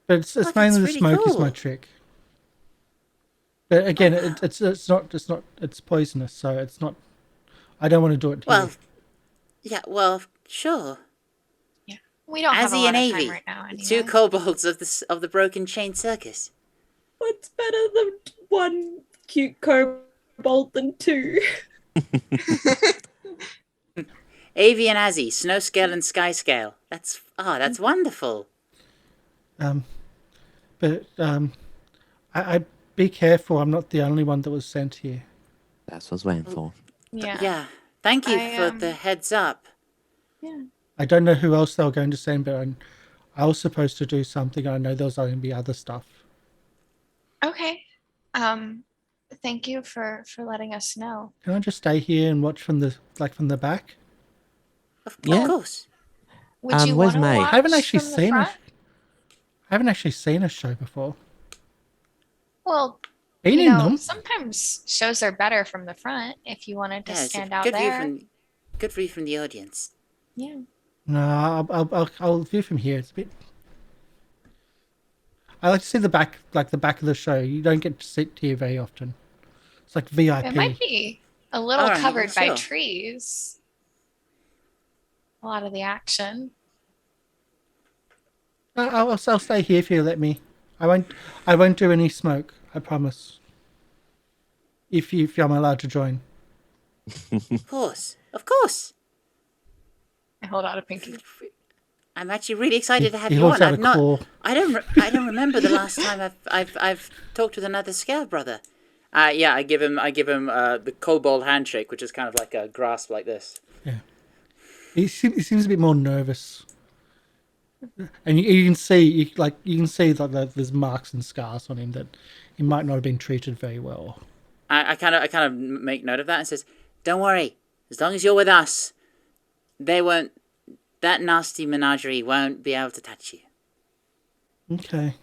that's mainly the really smoke is my cool. trick. But again, it's not it's poisonous, so it's not. I don't want to do it. Well, Here. yeah. Well, sure. Yeah. We don't have a Azzy lot and of time Avy, right now. the two Anyway. kobolds of the Broken Chain Circus. What's better than one cute kobold than two? Avy and Azzy, Snow Scale and Sky Scale. That's wonderful. But I be careful. I'm not the only one that was sent here. That's what I was waiting for. Yeah. Yeah. Thank you I, for the heads up. Yeah. I don't know who else they were going to send, but I was supposed to do something. I know there was going to be other stuff. Okay. Thank you for letting us know. Can I just stay here and watch from the back? Of Yeah. course. Would you where's want to May? watch I haven't actually from the seen front? I haven't actually seen a show before. Well, Been you in know, them. sometimes shows are better from the front if you wanted to Yeah, it's a stand out good view there. good view from the audience. Yeah. No, I'll view from here. It's a bit. I like to see the back, like the back of the show. You don't get to sit here very often. It's like VIP. It might be a little Alright, covered by sure. trees. A lot of the action. I'll stay here if you let me. I won't do any smoke. I promise. If I'm allowed to join. Of course. Of course. I hold out a pinky. I'm actually really excited to have He you holds on. out I've a not. claw. I don't remember the last time I've talked with another Scout brother. Yeah, I give him the kobold handshake, which is kind of like a grasp like this. Yeah. He seems a bit more nervous. And you can see that there's marks and scars on him that he might not have been treated very well. I kind of make note of that and says, "Don't worry, as long as you're with us, that nasty menagerie won't be able to touch you." Okay.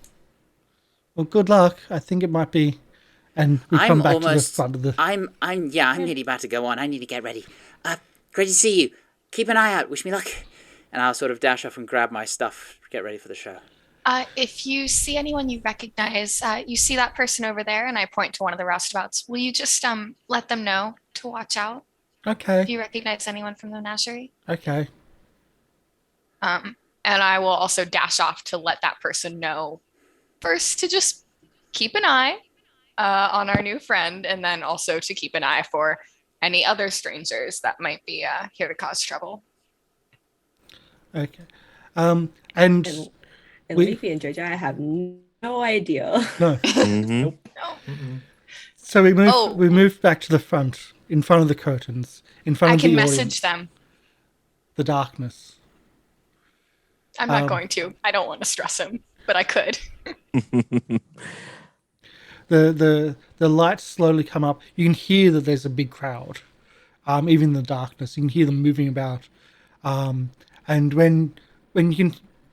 Well, good luck. I think it might be, and we come back to the front of the. I'm nearly about to go on. I need to get ready. Great to see you. Keep an eye out. Wish me luck. And I'll sort of dash off and grab my stuff, get ready for the show. If you see anyone you recognize, you see that person over there, and I point to one of the roustabouts. Will you just let them know to watch out? Okay. If you recognize anyone from the menagerie. Okay. And I will also dash off to let that person know first to just keep an eye on our new friend, and then also to keep an eye for any other strangers that might be here to cause trouble. Okay. And Leafy and Jojo, I have no idea. no. Mhm. Nope. No. Mm-mm. So we move. Oh. We move back to the front, in front of the curtains, in front I of can the message audience, them. the darkness. I'm not going to. I don't want to stress him, but I could. The lights slowly come up. You can hear that there's a big crowd, even in the darkness. You can hear them moving about, and when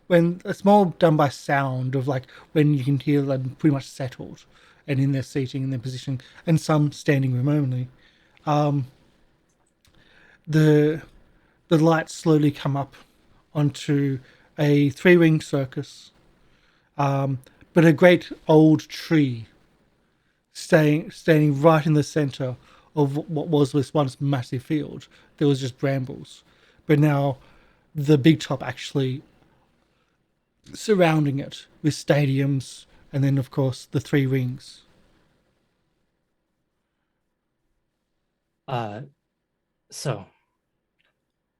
it's more done by sound of like when you can hear them pretty much settled and in their seating, in their position, and some standing room only. The lights slowly come up onto a 3-ring circus, but a great old tree standing right in the center of what was this once massive field. There was just brambles, but now the big top actually surrounding it with stadiums, and then of course the 3 rings. So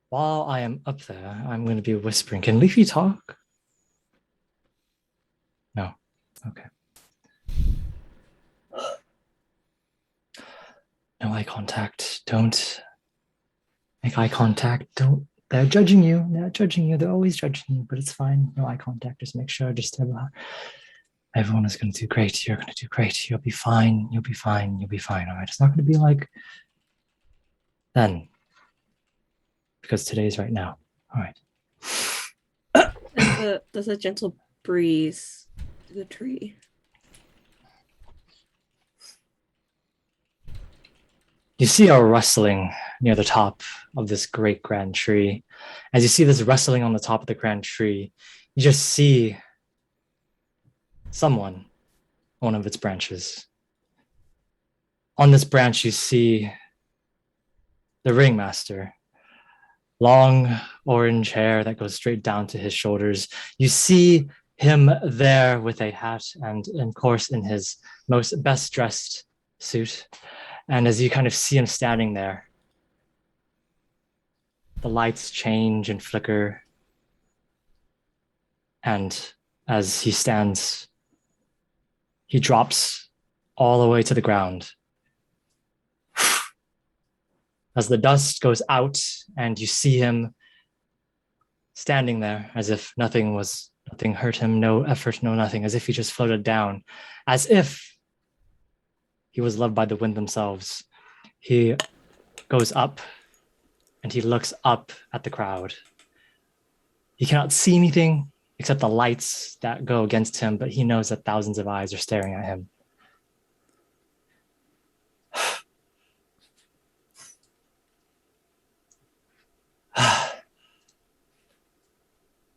while I am up there, I'm going to be whispering. Can Leafy talk? No. Okay. No eye contact. Don't make eye contact. Don't. They're judging you. They're judging you. They're always judging you, but it's fine. No eye contact. Just make sure. Everyone is going to do great. You're going to do great. You'll be fine. You'll be fine. You'll be fine. All right. It's not going to be like then, because today's right now. All right. There's a gentle breeze through the tree. You see a rustling near the top of this great grand tree. As you see this rustling on the top of the grand tree, you just see someone on one of its branches. On this branch, you see the ringmaster. Long orange hair that goes straight down to his shoulders. You see him there with a hat and, of course, in his most best dressed suit. And as you kind of see him standing there, the lights change and flicker. And as he stands, he drops all the way to the ground. As the dust goes out and you see him standing there as if nothing was Nothing hurt him, no effort, no nothing, as if he just floated down, as if he was loved by the wind themselves. He goes up and he looks up at the crowd. He cannot see anything except the lights that go against him, but he knows that thousands of eyes are staring at him.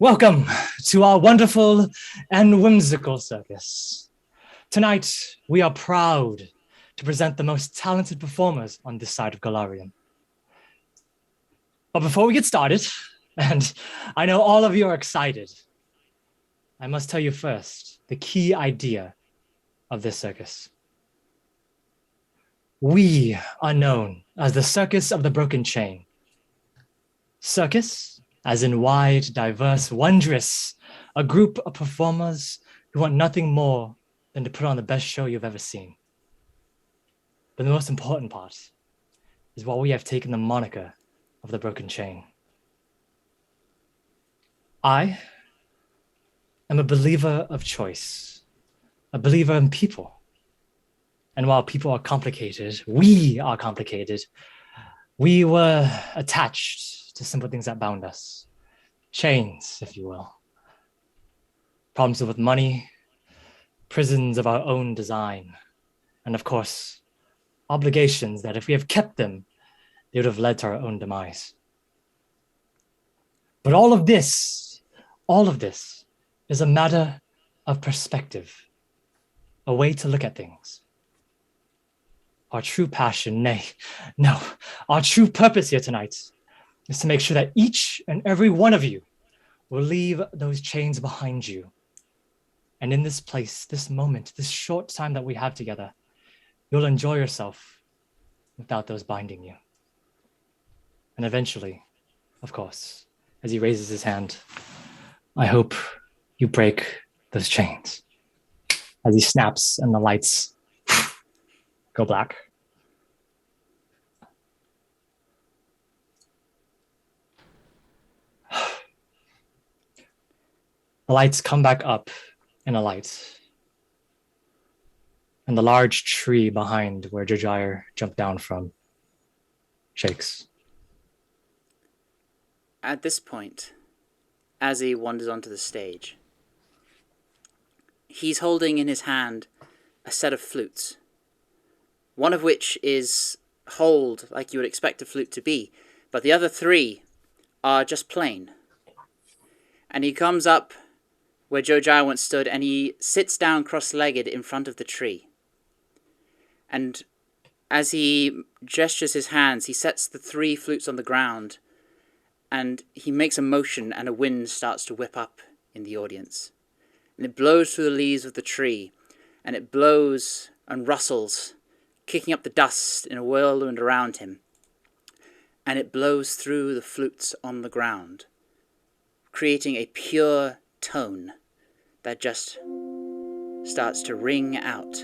Welcome to our wonderful and whimsical circus. Tonight, we are proud to present the most talented performers on this side of Galarian. But before we get started, and I know all of you are excited, I must tell you first the key idea of this circus. We are known as the Circus of the Broken Chain. Circus, as in wide, diverse, wondrous, a group of performers who want nothing more than to put on the best show you've ever seen. But the most important part is why we have taken the moniker of the Broken Chain. I am a believer of choice, a believer in people. And while people are complicated, we are complicated. We were attached to simple things that bound us. Chains, if you will. Problems with money, prisons of our own design, and of course, obligations that if we have kept them, they would have led to our own demise. But all of this is a matter of perspective, a way to look at things. Our true passion, our true purpose here tonight is to make sure that each and every one of you will leave those chains behind you. And in this place, this moment, this short time that we have together, you'll enjoy yourself without those binding you. And eventually, of course, as he raises his hand, I hope you break those chains. As he snaps and the lights go black. The lights come back up in a light. And the large tree behind where Jojire jumped down from shakes. At this point, as he wanders onto the stage, he's holding in his hand a set of flutes, one of which is holed like you would expect a flute to be, but the other three are just plain. And he comes up where Jojire once stood, and he sits down cross-legged in front of the tree. And as he gestures his hands, he sets the three flutes on the ground, and he makes a motion, and a wind starts to whip up in the audience. And it blows through the leaves of the tree, and it blows and rustles, kicking up the dust in a whirlwind around him. And it blows through the flutes on the ground, creating a pure tone that just starts to ring out.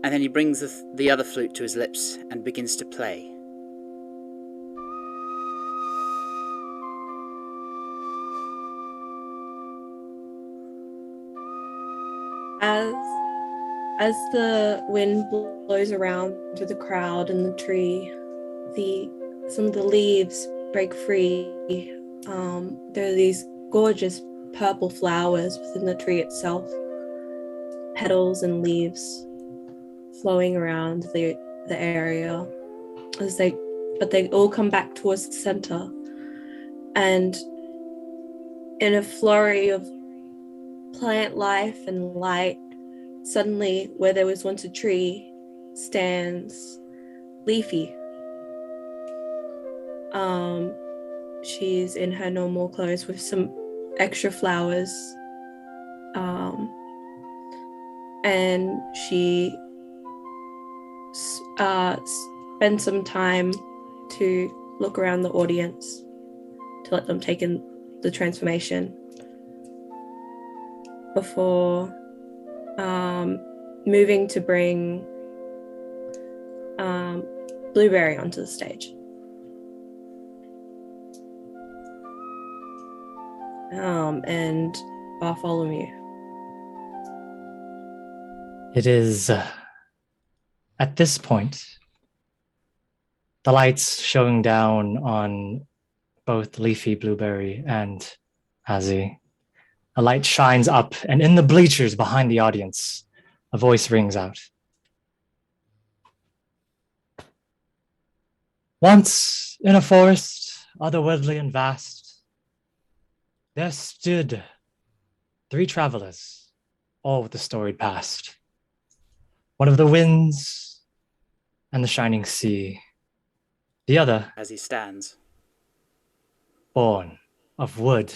And then he brings the other flute to his lips and begins to play. As the wind blows around through the crowd and the tree, some of the leaves break free. There are these gorgeous purple flowers within the tree itself, petals and leaves flowing around the area but they all come back towards the center, and in a flurry of plant life and light, suddenly where there was once a tree stands Leafy. She's in her normal clothes with some extra flowers, and she spends some time to look around the audience to let them take in the transformation before moving to bring Blueberry onto the stage. and Bartholomew. It is at this point, the lights showing down on both Leafy, Blueberry, and Azzy. A light shines up, and in the bleachers behind the audience, a voice rings out. Once in a forest, otherworldly and vast, there stood 3 travelers, all with a storied past. One of the winds and the shining sea. The other, As he stands. born of wood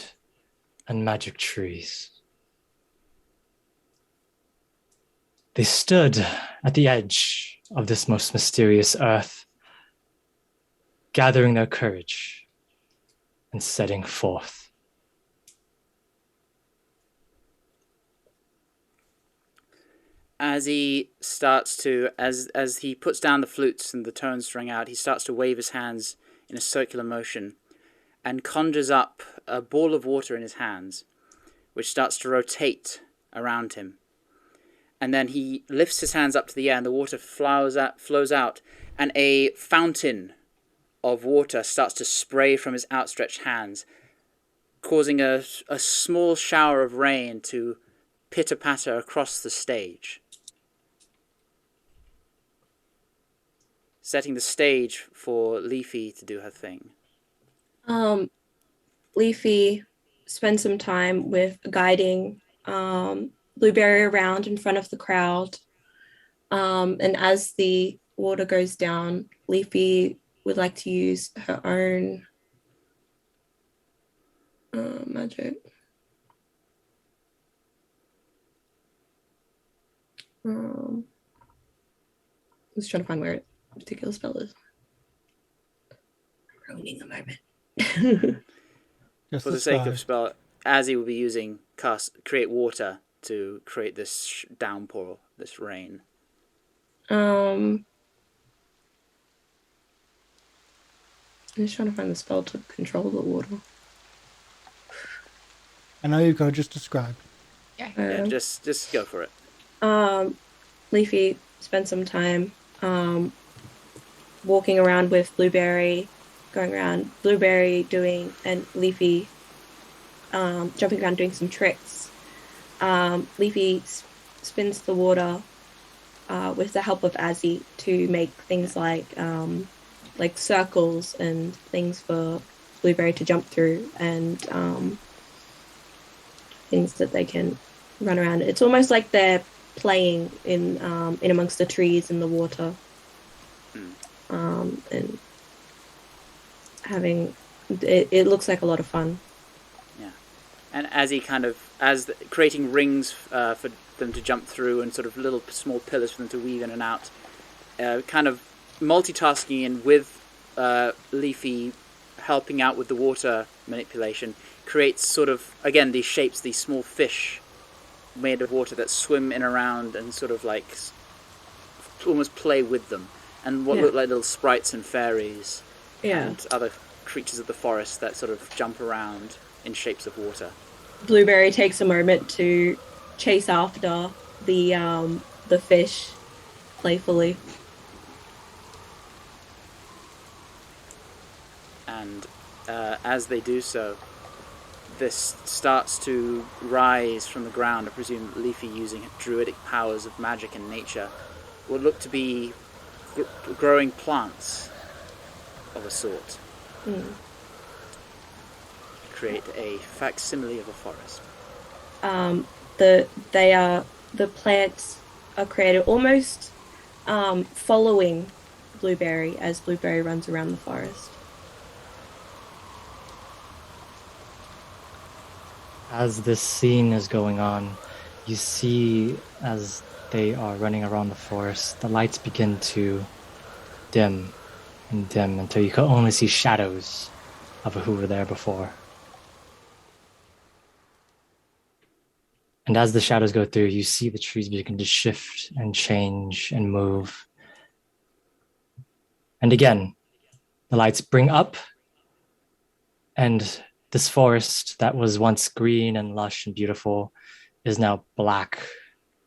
and magic trees. They stood at the edge of this most mysterious earth, gathering their courage and setting forth. As he starts to, as he puts down the flutes and the tones ring out, he starts to wave his hands in a circular motion and conjures up a ball of water in his hands, which starts to rotate around him. And then he lifts his hands up to the air and the water flows out, and a fountain of water starts to spray from his outstretched hands, causing a small shower of rain to pitter-patter across the stage, setting the stage for Leafy to do her thing. Leafy spends some time with guiding Blueberry around in front of the crowd. And as the water goes down, Leafy would like to use her own magic. I'm just trying to find where a particular spell is. Ruining a moment. For the sake of spell, Azzy will be using create water to create this downpour, this rain. I'm just trying to find the spell to control the water. I know you go, just describe. Yeah, just go for it. Leafy spent some time walking around with Blueberry, going around, Blueberry doing, and Leafy jumping around doing some tricks. Leafy spins the water with the help of Azzy to make things like circles and things for Blueberry to jump through, and things that they can run around. It's almost like they're playing in amongst the trees in the water, and having it looks like a lot of fun. Yeah, and as he creating rings for them to jump through and sort of little small pillars for them to weave in and out, kind of multitasking, and with Leafy helping out with the water manipulation, creates sort of, again, these shapes, these small fish made of water that swim in around and sort of like almost play with them, and what look like little sprites and fairies and other creatures of the forest that sort of jump around in shapes of water. Blueberry takes a moment to chase after the fish playfully. And as they do so, this starts to rise from the ground. I presume Leafy, using druidic powers of magic and nature, will look to be growing plants of a sort. Create a facsimile of a forest. The plants are created almost following Blueberry as Blueberry runs around the forest. As this scene is going on, you see, as they are running around the forest, the lights begin to dim and dim until you can only see shadows of who were there before. And as the shadows go through, you see the trees begin to shift and change and move. And again, the lights bring up, and This forest that was once green and lush and beautiful is now black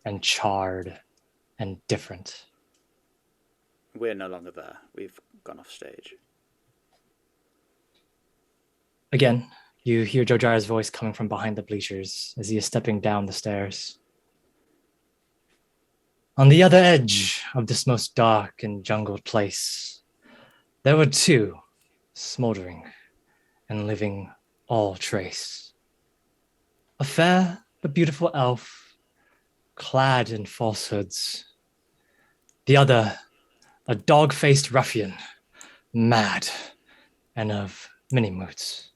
and charred and different. We're no longer there. We've gone off stage. Again, you hear Jojaya's voice coming from behind the bleachers as he is stepping down the stairs. On the other edge of this most dark and jungled place, there were two, smoldering and living all trace. A fair but beautiful elf, clad in falsehoods. The other, a dog-faced ruffian, mad and of many moods.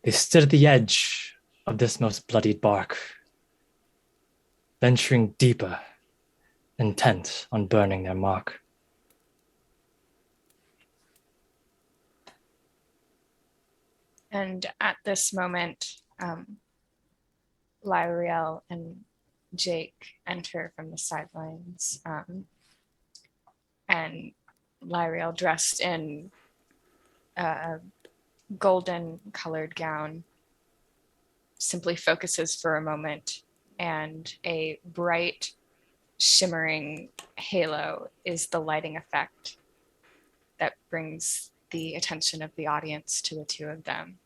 They stood at the edge of this most bloodied bark, venturing deeper, intent on burning their mark. And at this moment, Lyriel and Jake enter from the sidelines. And Lyriel, dressed in a golden colored gown, simply focuses for a moment, and a bright, shimmering halo is the lighting effect that brings the attention of the audience to the two of them.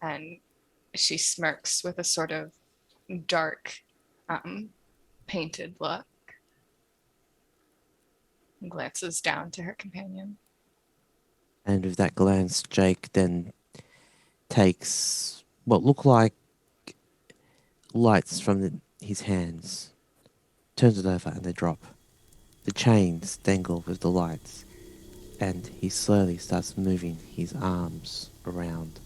And she smirks with a sort of dark, painted look and glances down to her companion. And with that glance, Jake then takes what look like lights from his hands, turns it over, and they drop. The chains dangle with the lights, and he slowly starts moving his arms around,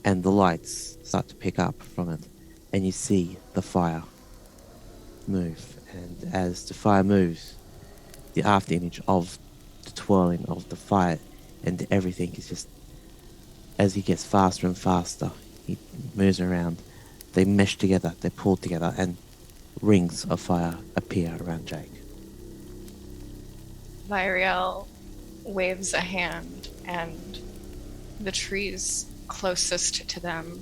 and the lights start to pick up from it, and you see the fire move. And as the fire moves, the after image of the twirling of the fire and everything is just, as he gets faster and faster, he moves around, they mesh together, they pull together, and rings of fire appear around Jake. Lyriel waves a hand, and the trees closest to them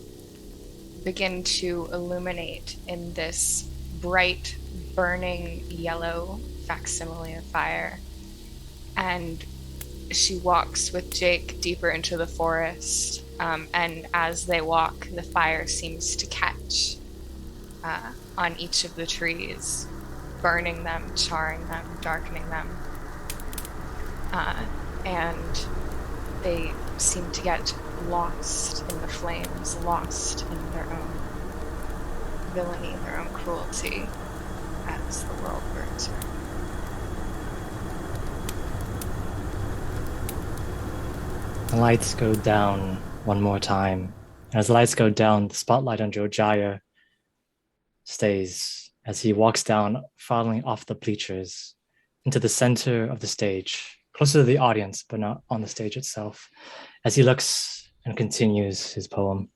begin to illuminate in this bright, burning yellow facsimile of fire. And she walks with Jake deeper into the forest, and as they walk, the fire seems to catch on each of the trees, burning them, charring them, darkening them. And they seem to get lost in the flames, lost in their own villainy, their own cruelty, as the world burns her. The lights go down one more time. As the lights go down, the spotlight on Jojaya stays as he walks down, falling off the bleachers into the center of the stage, closer to the audience, but not on the stage itself, as he looks and continues his poem.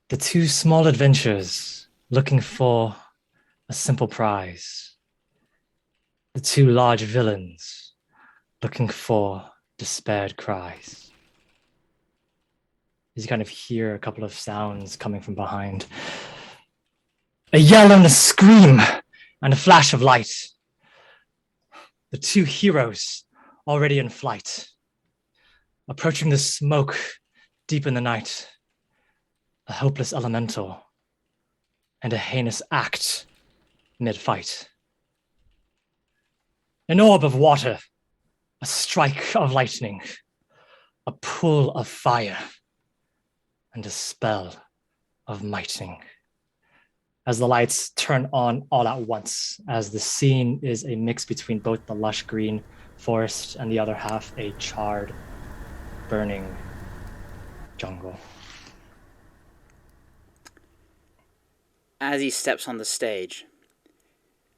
The two small adventurers looking for a simple prize. The two large villains looking for despaired cries. You kind of hear a couple of sounds coming from behind. A yell and a scream and a flash of light. The two heroes already in flight, approaching the smoke deep in the night. A hopeless elemental and a heinous act mid-fight. An orb of water, a strike of lightning, a pool of fire, and a spell of mighting. As the lights turn on all at once, as the scene is a mix between both the lush green forest and the other half a charred, burning jungle. As he steps on the stage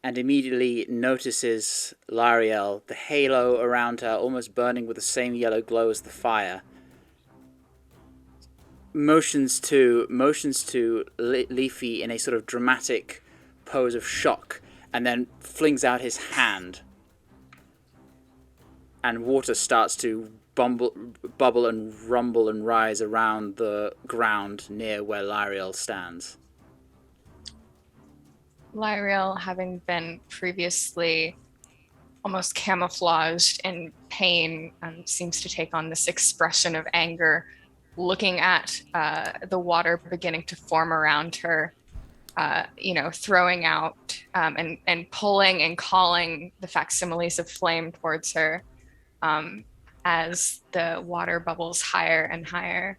and immediately notices Lyriel, the halo around her almost burning with the same yellow glow as the fire, motions to Leafy in a sort of dramatic pose of shock, and then flings out his hand, and water starts to bubble and rumble and rise around the ground near where Lyriel stands. Lyriel, having been previously almost camouflaged in pain, seems to take on this expression of anger, looking at the water beginning to form around her, throwing out and pulling and calling the facsimiles of flame towards her as the water bubbles higher and higher.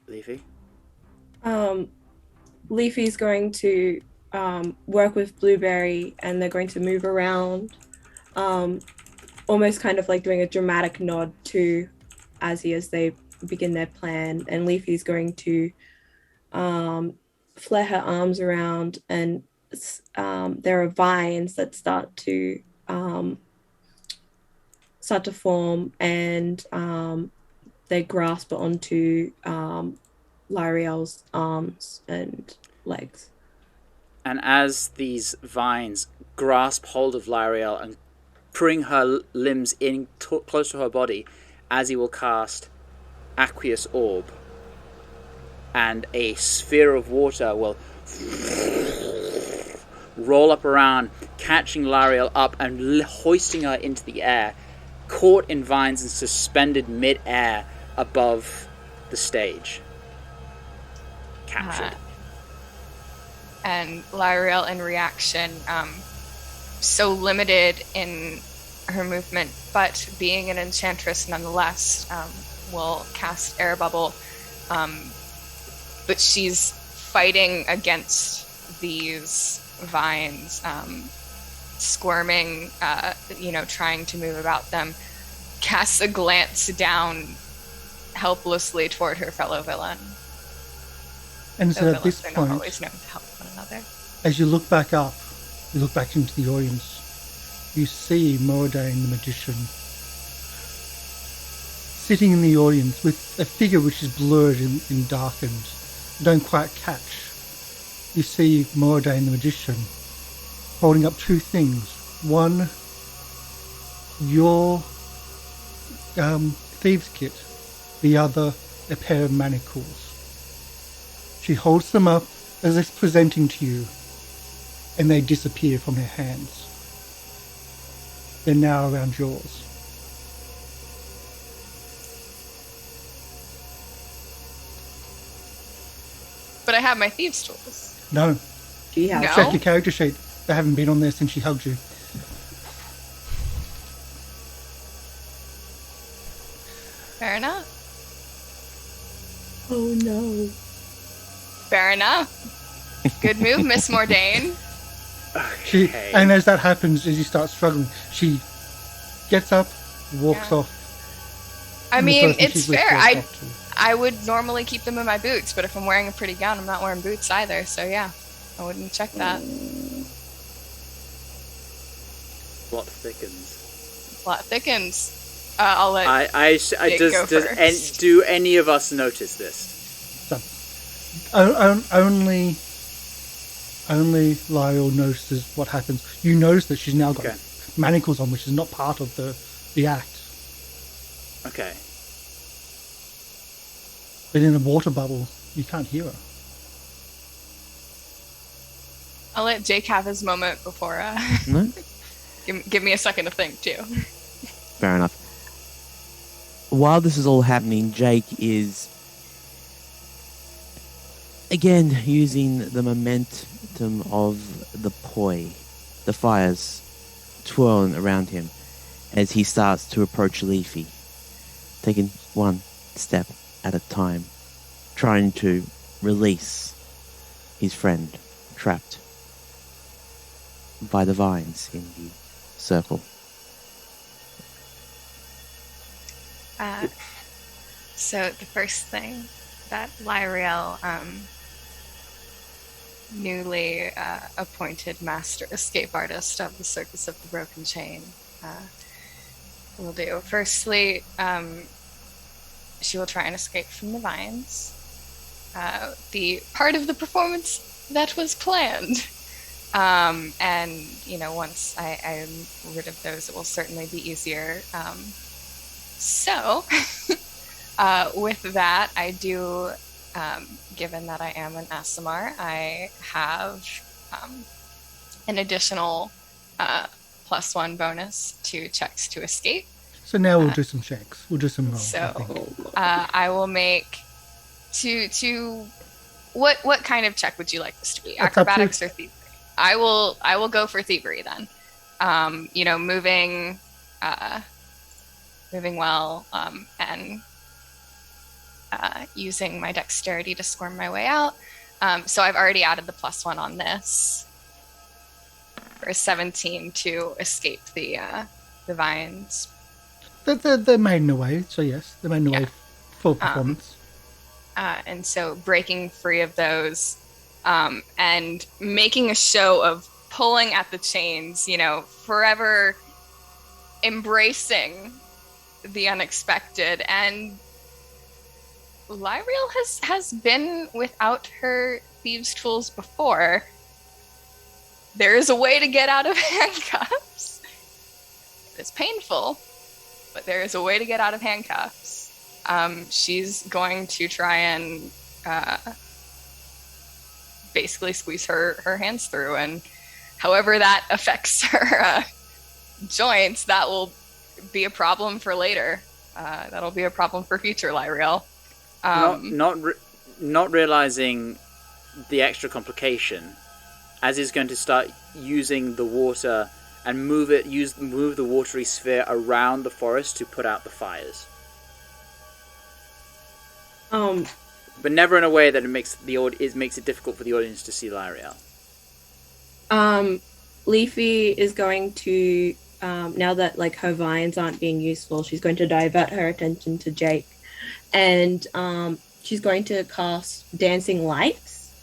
Leafy? Leafy's going to work with Blueberry, and they're going to move around, almost kind of like doing a dramatic nod to Azzy as they begin their plan. And Leafy's going to flare her arms around, and there are vines that start to form, and they grasp onto Lyriel's arms and legs. And as these vines grasp hold of Lyriel and bring her limbs in close to her body, Azzy will cast Aqueous Orb, and a sphere of water will roll up around, catching Lyriel up and hoisting her into the air, caught in vines and suspended mid-air above the stage. Captured. And Lyriel, in reaction, so limited in her movement, but being an enchantress nonetheless, will cast Air Bubble. But she's fighting against these vines, squirming, trying to move about them, casts a glance down helplessly toward her fellow villain. And so at this They're point, not always known to help one another. as you look back up, you look back into the audience, you see Moradane the magician sitting in the audience with a figure which is blurred and darkened. You don't quite catch. You see Moradane the magician holding up two things. One, your thieves' kit. The other, a pair of manacles. She holds them up as if presenting to you, and they disappear from her hands. They're now around yours. But I have my thieves' tools. No. Yeah. No? Check your character sheet. They haven't been on there since she hugged you. Fair enough. Oh no. Fair enough. Good move, Miss Mordane. She, and as that happens, as you start struggling, she gets up, walks Yeah. off. I and the mean, person it's she's with fair. walks off too. I would normally keep them in my boots, but if I'm wearing a pretty gown, I'm not wearing boots either. So yeah, I wouldn't check that. Plot thickens. Plot thickens. I'll let Jake go first. Do any of us notice this? Only Lyriel notices what happens. You notice that she's now got Okay. manacles on, which is not part of the act. Okay. But in a water bubble, you can't hear her. I'll let Jake have his moment before. No? Give me a second to think too. Fair enough. While this is all happening, Jake is again using the momentum of the poi, the fires twirling around him as he starts to approach Leafy, taking one step at a time, trying to release his friend trapped by the vines in the circle. So the first thing that Lyriel, newly appointed master escape artist of the Circus of the Broken Chain, will do. Firstly, she will try and escape from the vines. The part of the performance that was planned. And once I'm rid of those, it will certainly be easier. So with that, I do, given that I am an ASMR, I have an additional +1 bonus to checks to escape. So now we'll do some checks. We'll do some rolls. So I will make what kind of check would you like this to be? That's Acrobatics or thievery? I will go for thievery then. Moving well, and using my dexterity to squirm my way out. So I've already added the +1 on this for 17 to escape the vines. They're made in a way, so yes, they're made in a way for performance. And so breaking free of those, and making a show of pulling at the chains, forever embracing the unexpected. And Lyriel has been without her thieves' tools before. There is a way to get out of handcuffs. It's painful, but there is a way to get out of handcuffs. She's going to try and basically squeeze her hands through, and however that affects her joints, that will be a problem for later. That'll be a problem for future Lyriel. Not realizing the extra complication, as is going to start using the water and move the watery sphere around the forest to put out the fires. But never in a way that it makes it difficult for the audience to see Lyriel. Leafy is going to, now that her vines aren't being useful, she's going to divert her attention to Jake, and she's going to cast dancing lights,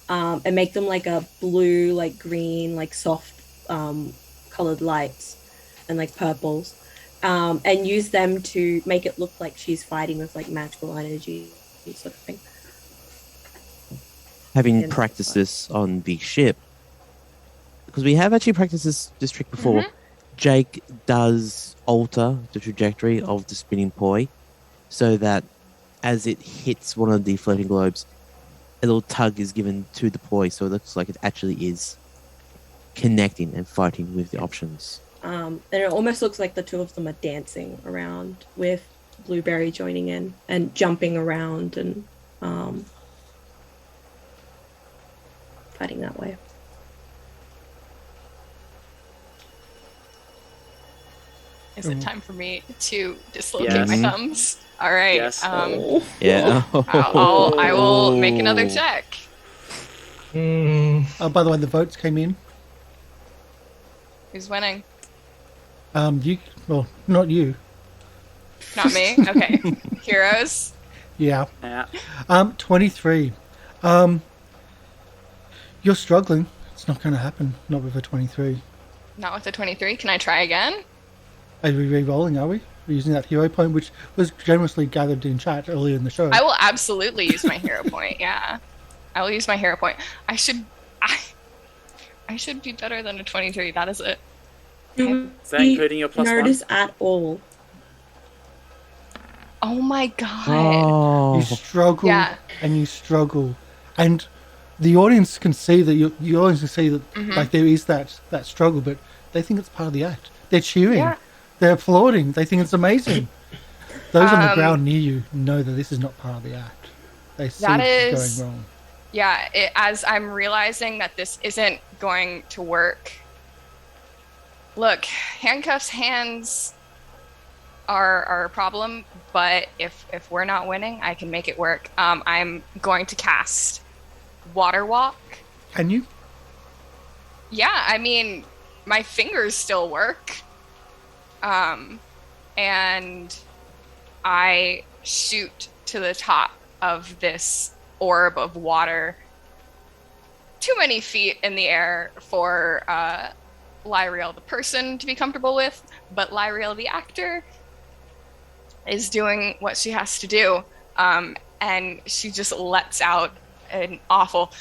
and make them a blue, green, soft colored lights, and purples, and use them to make it look like she's fighting with magical energy, sort of thing. Having practiced this on the ship, because we have actually practiced this trick before, Jake does alter the trajectory of the spinning poi so that as it hits one of the floating globes, a little tug is given to the poi, so it looks like it actually is connecting and fighting with the options. And it almost looks like the two of them are dancing around, with Blueberry joining in and jumping around and fighting that way. Is it time for me to dislocate my thumbs? All right. Yes. Yeah. I will make another check. Oh, by the way, the votes came in. Who's winning? You. Well, not you. Not me. Okay. Heroes. Yeah. Yeah. 23. You're struggling. It's not going to happen. Not with a 23. Not with a 23. Can I try again? Are we re-rolling, are we? We're using that hero point, which was generously gathered in chat earlier in the show. I will absolutely use my hero point. Yeah. I will use my hero point. I should be better than a 23. That is it. Do Is that including your +1? notice at all? Oh my god. Oh. You struggle and you struggle, and the audience can see that you always can see that there is that struggle, but they think it's part of the act. They're cheering, they're applauding, they think it's amazing. Those on the ground near you know that this is not part of the act. They see what's going wrong. Yeah, as I'm realizing that this isn't going to work. Look, handcuffs hands are a problem, but if we're not winning, I can make it work. I'm going to cast Water Walk. Can you? Yeah, I mean, my fingers still work. And I shoot to the top of this orb of water, too many feet in the air for Lyriel the person to be comfortable with, but Lyriel the actor is doing what she has to do, and she just lets out an awful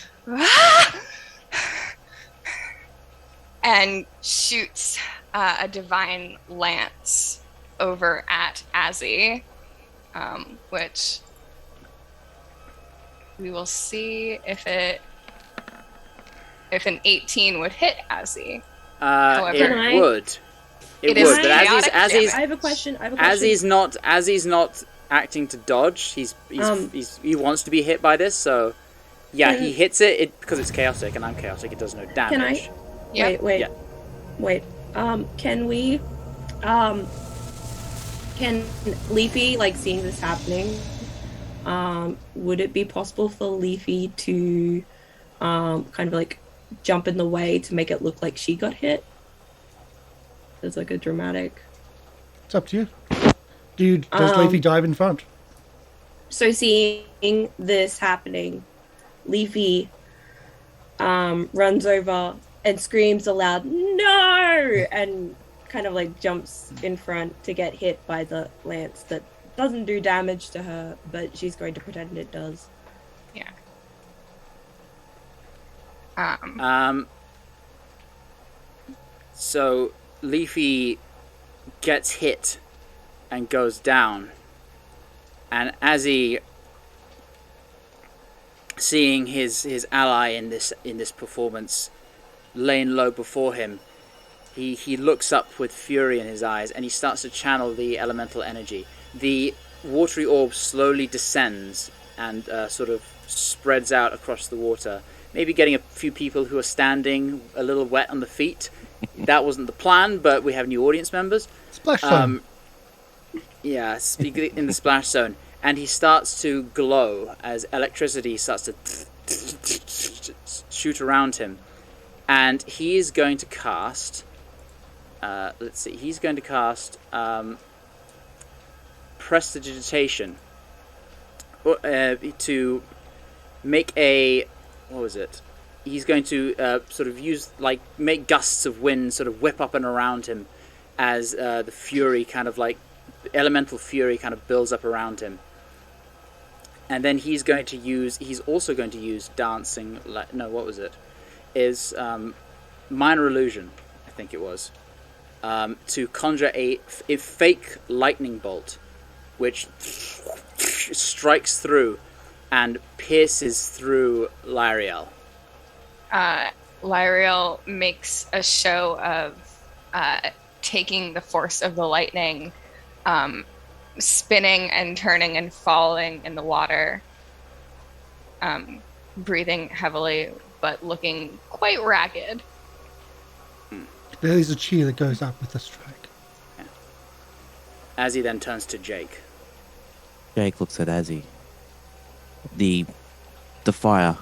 and shoots a divine lance over at Azzy, which we will see if an 18 would hit Azzy. However, It would. It is would, but chaotic Azzy's damage. I have a question. Azzy's not acting to dodge. He wants to be hit by this, so yeah, he hits it because it's chaotic and I'm chaotic. It does no damage. Yeah. Wait. Can we? Can Leafy, like, seeing this happening? Would it be possible for Leafy to, kind of like jump in the way to make it look like she got hit? There's like a dramatic. It's up to you. Does Leafy dive in front? So seeing this happening, Leafy runs over and screams aloud, "No!" and kind of like jumps in front to get hit by the lance that doesn't do damage to her, but she's going to pretend it does. Yeah. So Leafy gets hit and goes down, and Azzy, seeing his ally in this performance laying low before him, he looks up with fury in his eyes and he starts to channel the elemental energy. The watery orb slowly descends and sort of spreads out across the water, maybe getting a few people who are standing a little wet on the feet. That wasn't the plan, but we have new audience members. Splash zone. Yeah, in the splash zone. And he starts to glow as electricity starts to shoot around him. And he is going to cast... let's see, he's going to cast Prestidigitation to make a... What was it? He's going to sort of use, like, make gusts of wind sort of whip up and around him as the fury kind of like, elemental fury kind of builds up around him. And then he's also going to use dancing, what was it? Is minor illusion, I think it was, to conjure a fake lightning bolt, which strikes through and pierces through Lyriel. Lyriel makes a show of taking the force of the lightning, spinning and turning and falling in the water, breathing heavily but looking quite ragged. There is a cheer that goes up with the strike. Yeah. Azzy then turns to Jake. Jake looks at Azzy. The fire,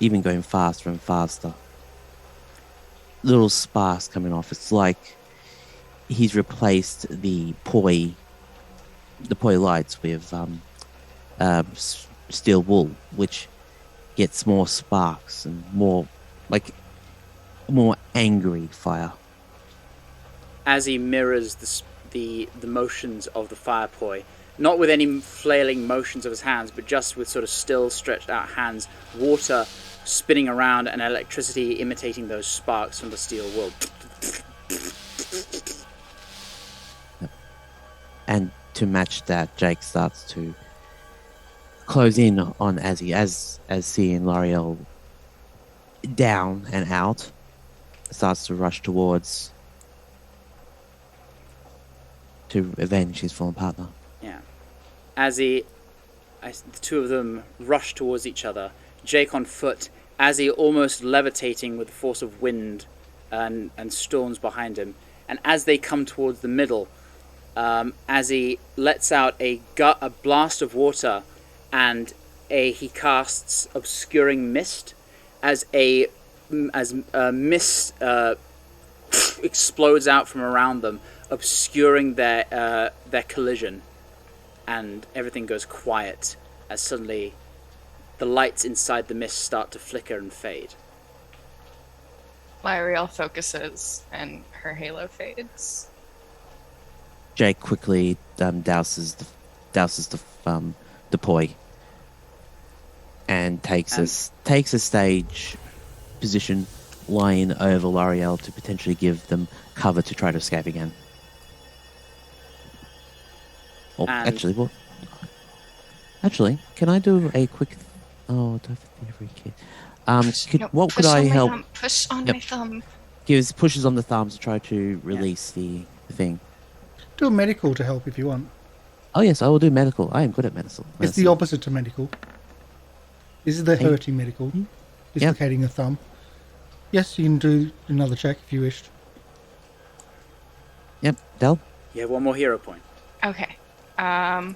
even going faster and faster. Little sparks coming off. It's like he's replaced the poi lights with steel wool, which gets more sparks and more angry fire. As he mirrors the motions of the fire poi, not with any flailing motions of his hands, but just with sort of still stretched out hands, water spinning around and electricity imitating those sparks from the steel wool. And to match that, Jake starts to close in on Azzy as seeing L'Oreal down and out, starts to rush towards to avenge his fallen partner. Yeah. The two of them rush towards each other. Jake on foot, Azzy almost levitating with the force of wind and storms behind him. And as they come towards the middle, Azzy lets out a blast of water, and he casts obscuring mist as mist explodes out from around them, obscuring their collision, and everything goes quiet as suddenly the lights inside the mist start to flicker and fade. Lyriel focuses and her halo fades. Jake quickly douses the poi and takes a stage position line over L'Oreal to potentially give them cover to try to escape again. Oh, And- actually, can I do a quick? Oh, do I have to be every kid? What could push I on my help? thumb, push on Yep. my thumb. Gives pushes on the thumb to try to release the thing. Do a medical to help if you want. Oh yes, I will do medical. I am good at medicine. It's the opposite to medical. This is the Hey. hurting medical. Dislocating a thumb. Yes, you can do another check if you wished. Yep, Del. You have one more hero point. Okay. All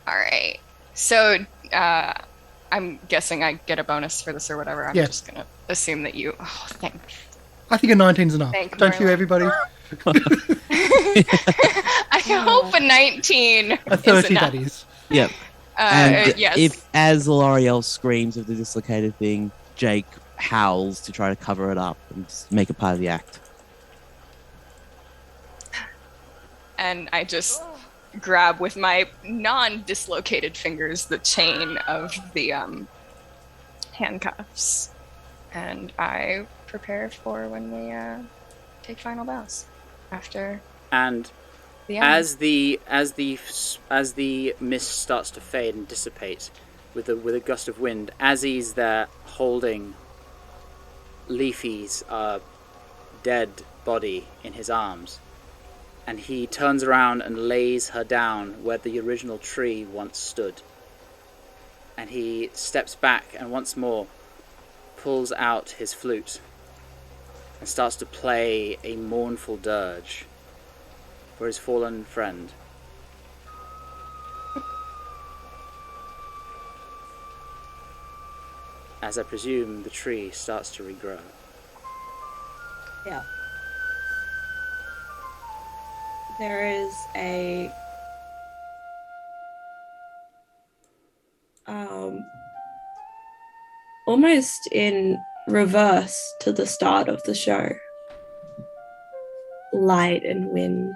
right. So, I'm guessing I get a bonus for this or whatever. I'm Yeah. just gonna assume that you. Oh, thank. I think a 19's enough. Thank Don't you, Marla. everybody? I hope a 19. A 30, is enough. that is. Yep. And Yes. if as L'Oreal screams of the dislocated thing, Jake howls to try to cover it up and make it part of the act. And I just grab with my non-dislocated fingers the chain of the handcuffs, and I prepare for when we take final bows after And the end. as the mist starts to fade and dissipate with a gust of wind, as he's there holding Leafy's dead body in his arms, and he turns around and lays her down where the original tree once stood. And he steps back and once more pulls out his flute and starts to play a mournful dirge for his fallen friend. As I presume the tree starts to regrow. Yeah. There is a almost in reverse to the start of the show. Light and wind,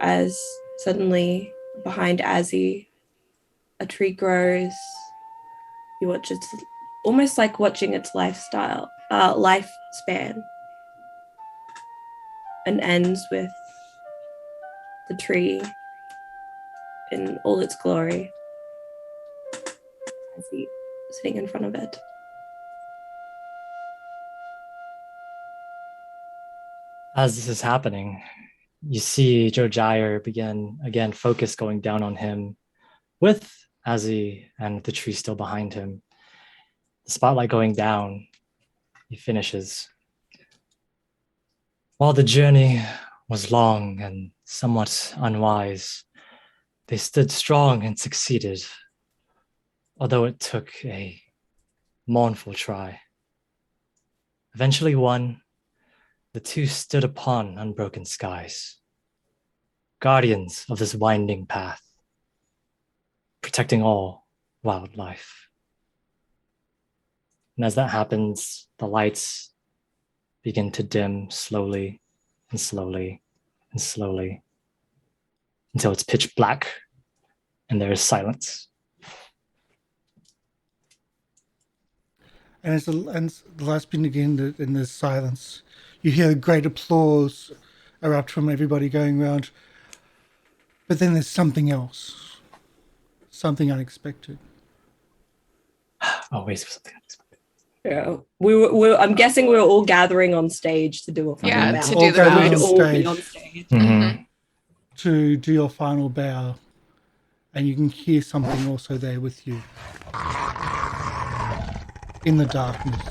as suddenly behind Azzy, a tree grows. You watch it, almost like watching its lifespan, and ends with the tree in all its glory, as he sitting in front of it. As this is happening, you see Joe Jyer begin again, focus going down on him with Azzy and the tree still behind him. The spotlight going down, he finishes. While the journey was long and somewhat unwise, they stood strong and succeeded, although it took a mournful try. Eventually won, the two stood upon unbroken skies, guardians of this winding path, protecting all wildlife. And as that happens, the lights begin to dim slowly and slowly and slowly until it's pitch black and there is silence. And as the lights begin in this silence, you hear great applause erupt from everybody going around. But then there's something else. Something unexpected. Always something unexpected. Yeah, I'm guessing we were all gathering on stage to do a final Yeah, bow. to do the bow. We'd all be Stage. on stage. Mhm. To do your final bow. And you can hear something also there with you. In the darkness.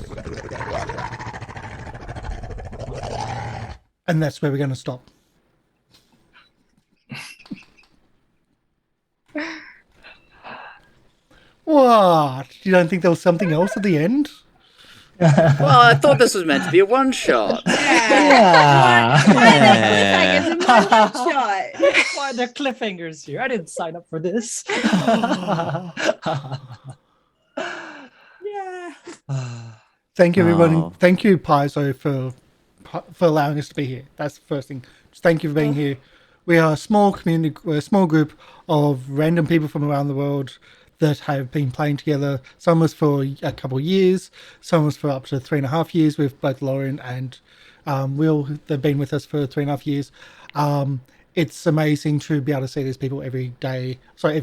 And that's where we're going to stop. What? You don't think there was something else at the end? Well, I thought this was meant to be a one-shot. Yeah. It's a one-shot. Why are there cliffhangers here? I didn't sign up for this. Yeah. Thank you, everybody. Oh. Thank you, Paizo, for allowing us to be here. That's the first thing. Just thank you for being here. We are a small community, we're a small group of random people from around the world that have been playing together. Some was for a couple of years, some was for up to 3.5 years with both Lauren and Will. They've been with us for 3.5 years. It's amazing to be able to see these people every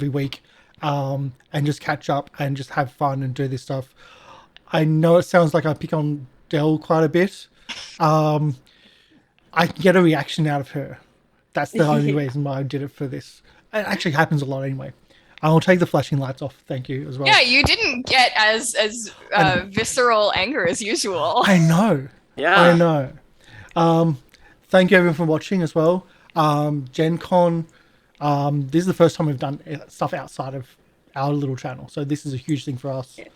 week, and just catch up and just have fun and do this stuff. I know it sounds like I pick on Dell quite a bit. I can get a reaction out of her. That's the only reason why I did it for this. It actually happens a lot anyway. I'll take the flashing lights off. Thank you as well. Yeah, you didn't get as visceral anger as usual. I know. Yeah. I know. Thank you everyone for watching as well. Gen Con, this is the first time we've done stuff outside of our little channel. So this is a huge thing for us. Yeah.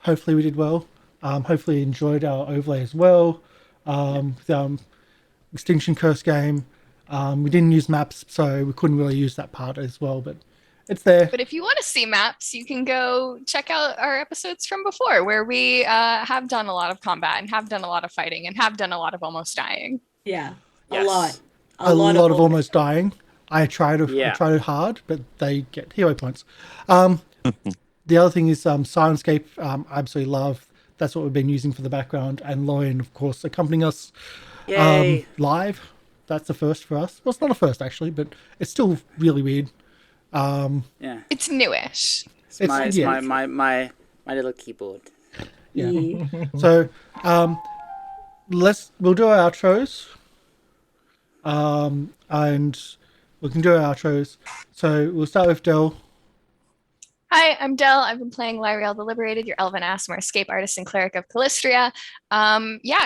Hopefully we did well. Hopefully you enjoyed our overlay as well. With Extinction Curse game. We didn't use maps, so we couldn't really use that part as well, but it's there. But if you want to see maps, you can go check out our episodes from before, where we have done a lot of combat and have done a lot of fighting and have done a lot of almost dying. Yeah, Yes. a lot. A lot of almost dying. I tried hard, but they get hero points. The other thing is Sirenscape. I absolutely love. That's what we've been using for the background, and Lauren, of course, accompanying us live. That's the first for us. Well, it's not a first actually, but it's still really weird. Yeah. It's newish. It's my little keyboard. Yeah. So we'll do our outros. And we can do our outros. So we'll start with Del. Hi, I'm Del. I've been playing Lyriel the Liberated, your elven Asthma escape artist and cleric of Calistria.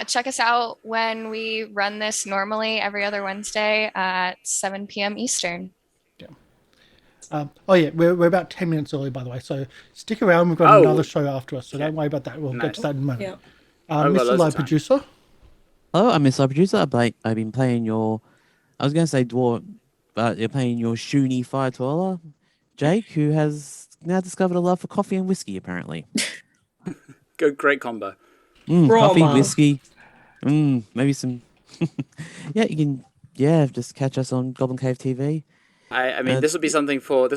Check us out when we run this normally every other Wednesday at 7 p.m. Eastern. Yeah. We're about 10 minutes early, by the way, so stick around. We've got another show after us, so don't worry about that. We'll get to that in a moment. Yeah. Mr. Live Producer. Hello, I'm Mr. Live Producer. I've been playing your, I was going to say dwarf, but you're playing your Shuni Fire Twirler, Jake, who has now discovered a love for coffee and whiskey, apparently. Great combo. Coffee, whiskey, maybe some. You can just catch us on Goblin Cave TV. I mean, this will be something for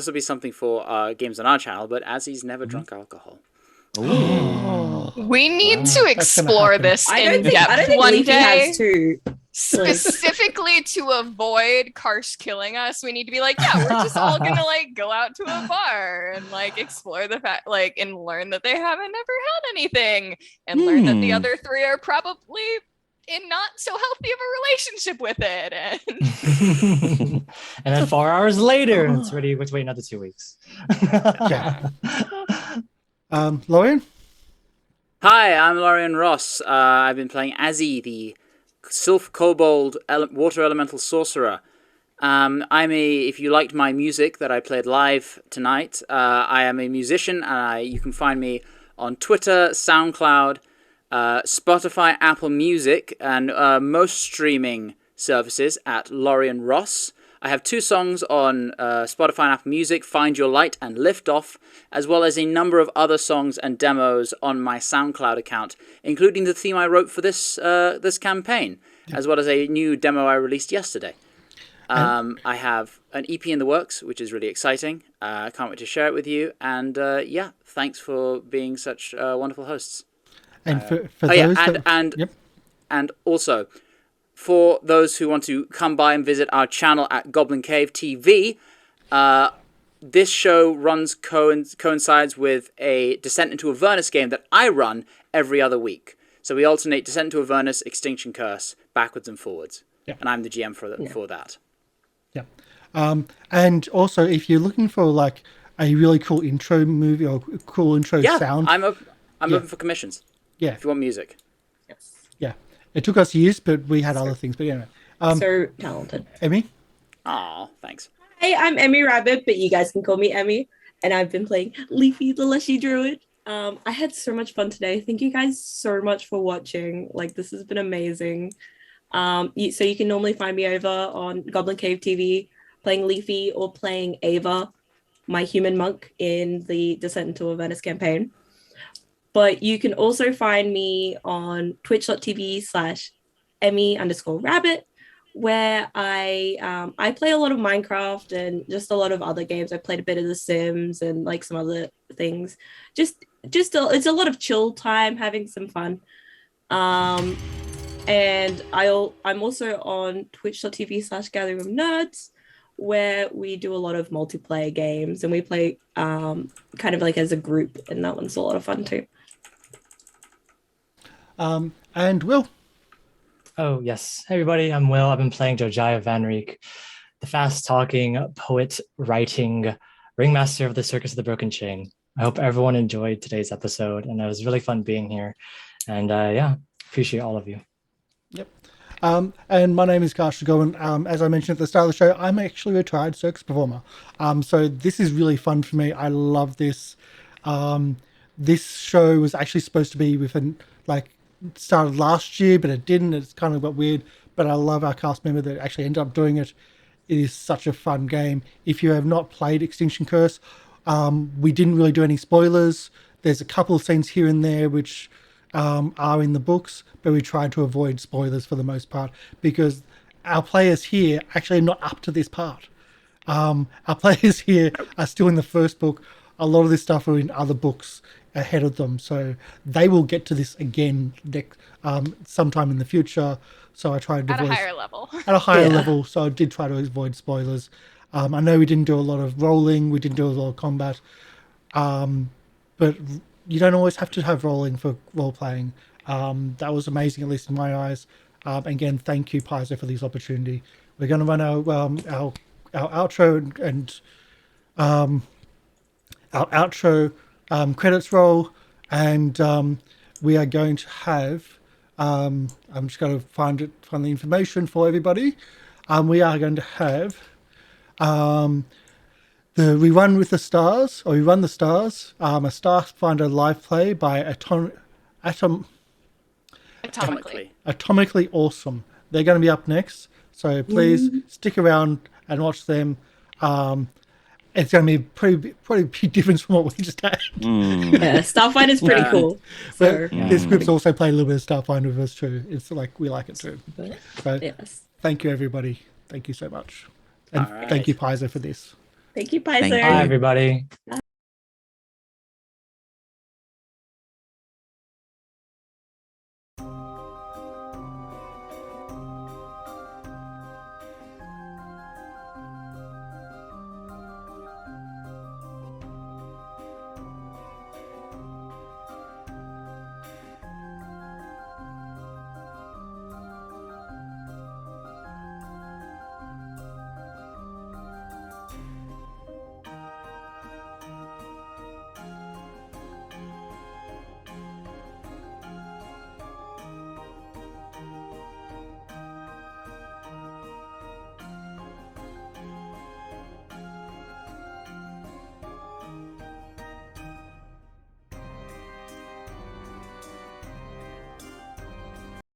games on our channel, but as he's never drunk alcohol. We need to explore this in depth one day. Specifically to avoid Karsh killing us, we need to be like, we're just all gonna go out to a bar and explore the fact, and learn that they haven't ever had anything, and learn that the other three are probably in not so healthy of a relationship with it. And then 4 hours later, it's ready. Let's wait another 2 weeks. Lauren? Hi, I'm Lorian Ross. I've been playing Azzy, the Sylph Kobold Water Elemental Sorcerer. If you liked my music that I played live tonight, I am a musician, and you can find me on Twitter, SoundCloud, Spotify, Apple Music, and most streaming services at Lorian Ross. I have 2 songs on Spotify and Apple Music, Find Your Light and Lift Off, as well as a number of other songs and demos on my SoundCloud account, including the theme I wrote for this campaign, as well as a new demo I released yesterday. I have an EP in the works, which is really exciting. I can't wait to share it with you. And thanks for being such wonderful hosts. And for those and also, for those who want to come by and visit our channel at Goblin Cave TV, this show coincides with a Descent into Avernus game that I run every other week. So we alternate Descent into Avernus, Extinction Curse, backwards and forwards. Yeah. And I'm the GM for that. Yeah. And also, if you're looking for a really cool intro movie or cool intro sound, I'm open for commissions. Yeah. If you want music. Yes. Yeah. It took us years, but we had other things. But anyway. So talented. Emmy? Aw, thanks. Hey, I'm Emmy Rabbit, but you guys can call me Emmy. And I've been playing Leafy the Lushy Druid. I had so much fun today. Thank you guys so much for watching. This has been amazing. So you can normally find me over on Goblin Cave TV playing Leafy or playing Ava, my human monk in the Descent into Avernus campaign. But you can also find me on twitch.tv/Emmy_Rabbit, where I play a lot of Minecraft and just a lot of other games. I played a bit of The Sims and like some other things. It's a lot of chill time, having some fun. And I'm also on twitch.tv/gathering of nerds, where we do a lot of multiplayer games and we play kind of like as a group, and that one's a lot of fun too. And Will. Oh, yes. Hey, everybody. I'm Will. I've been playing Josiah Van Riek, the fast-talking, poet-writing ringmaster of the Circus of the Broken Chain. I hope everyone enjoyed today's episode, and it was really fun being here. And yeah, appreciate all of you. Yep. And my name is Karsh Gowan. As I mentioned at the start of the show, I'm actually a retired circus performer. So this is really fun for me. I love this. This show was actually supposed to be started last year, but it didn't. It's kind of got weird, but I love our cast member that actually ended up doing it. It is such a fun game. If you have not played Extinction Curse, we didn't really do any spoilers. There's a couple of scenes here and there which are in the books, but we tried to avoid spoilers for the most part because our players here actually are not up to this part. Our players here are still in the first book. A lot of this stuff are in other books ahead of them, so they will get to this again sometime in the future. So I tried to At a higher level. At a higher level, so I did try to avoid spoilers. I know we didn't do a lot of rolling, we didn't do a lot of combat, but you don't always have to have rolling for role playing. That was amazing, at least in my eyes. Again, thank you, Paizo, for this opportunity. We're going to run our outro and our outro credits roll, and we are going to have. I'm just going to find the information for everybody. We are going to have We Run the Stars, a Starfinder live play by Atomically Awesome. They're going to be up next, so please stick around and watch them. It's going to be pretty big difference from what we just had. Yeah, Starfinder's pretty cool. But this group's also played a little bit of Starfinder with us too. It's like we like it too. So yes. Thank you, everybody. Thank you so much. And thank you, Paizo, for this. Thank you, Paizo. Thank you. Bye, everybody.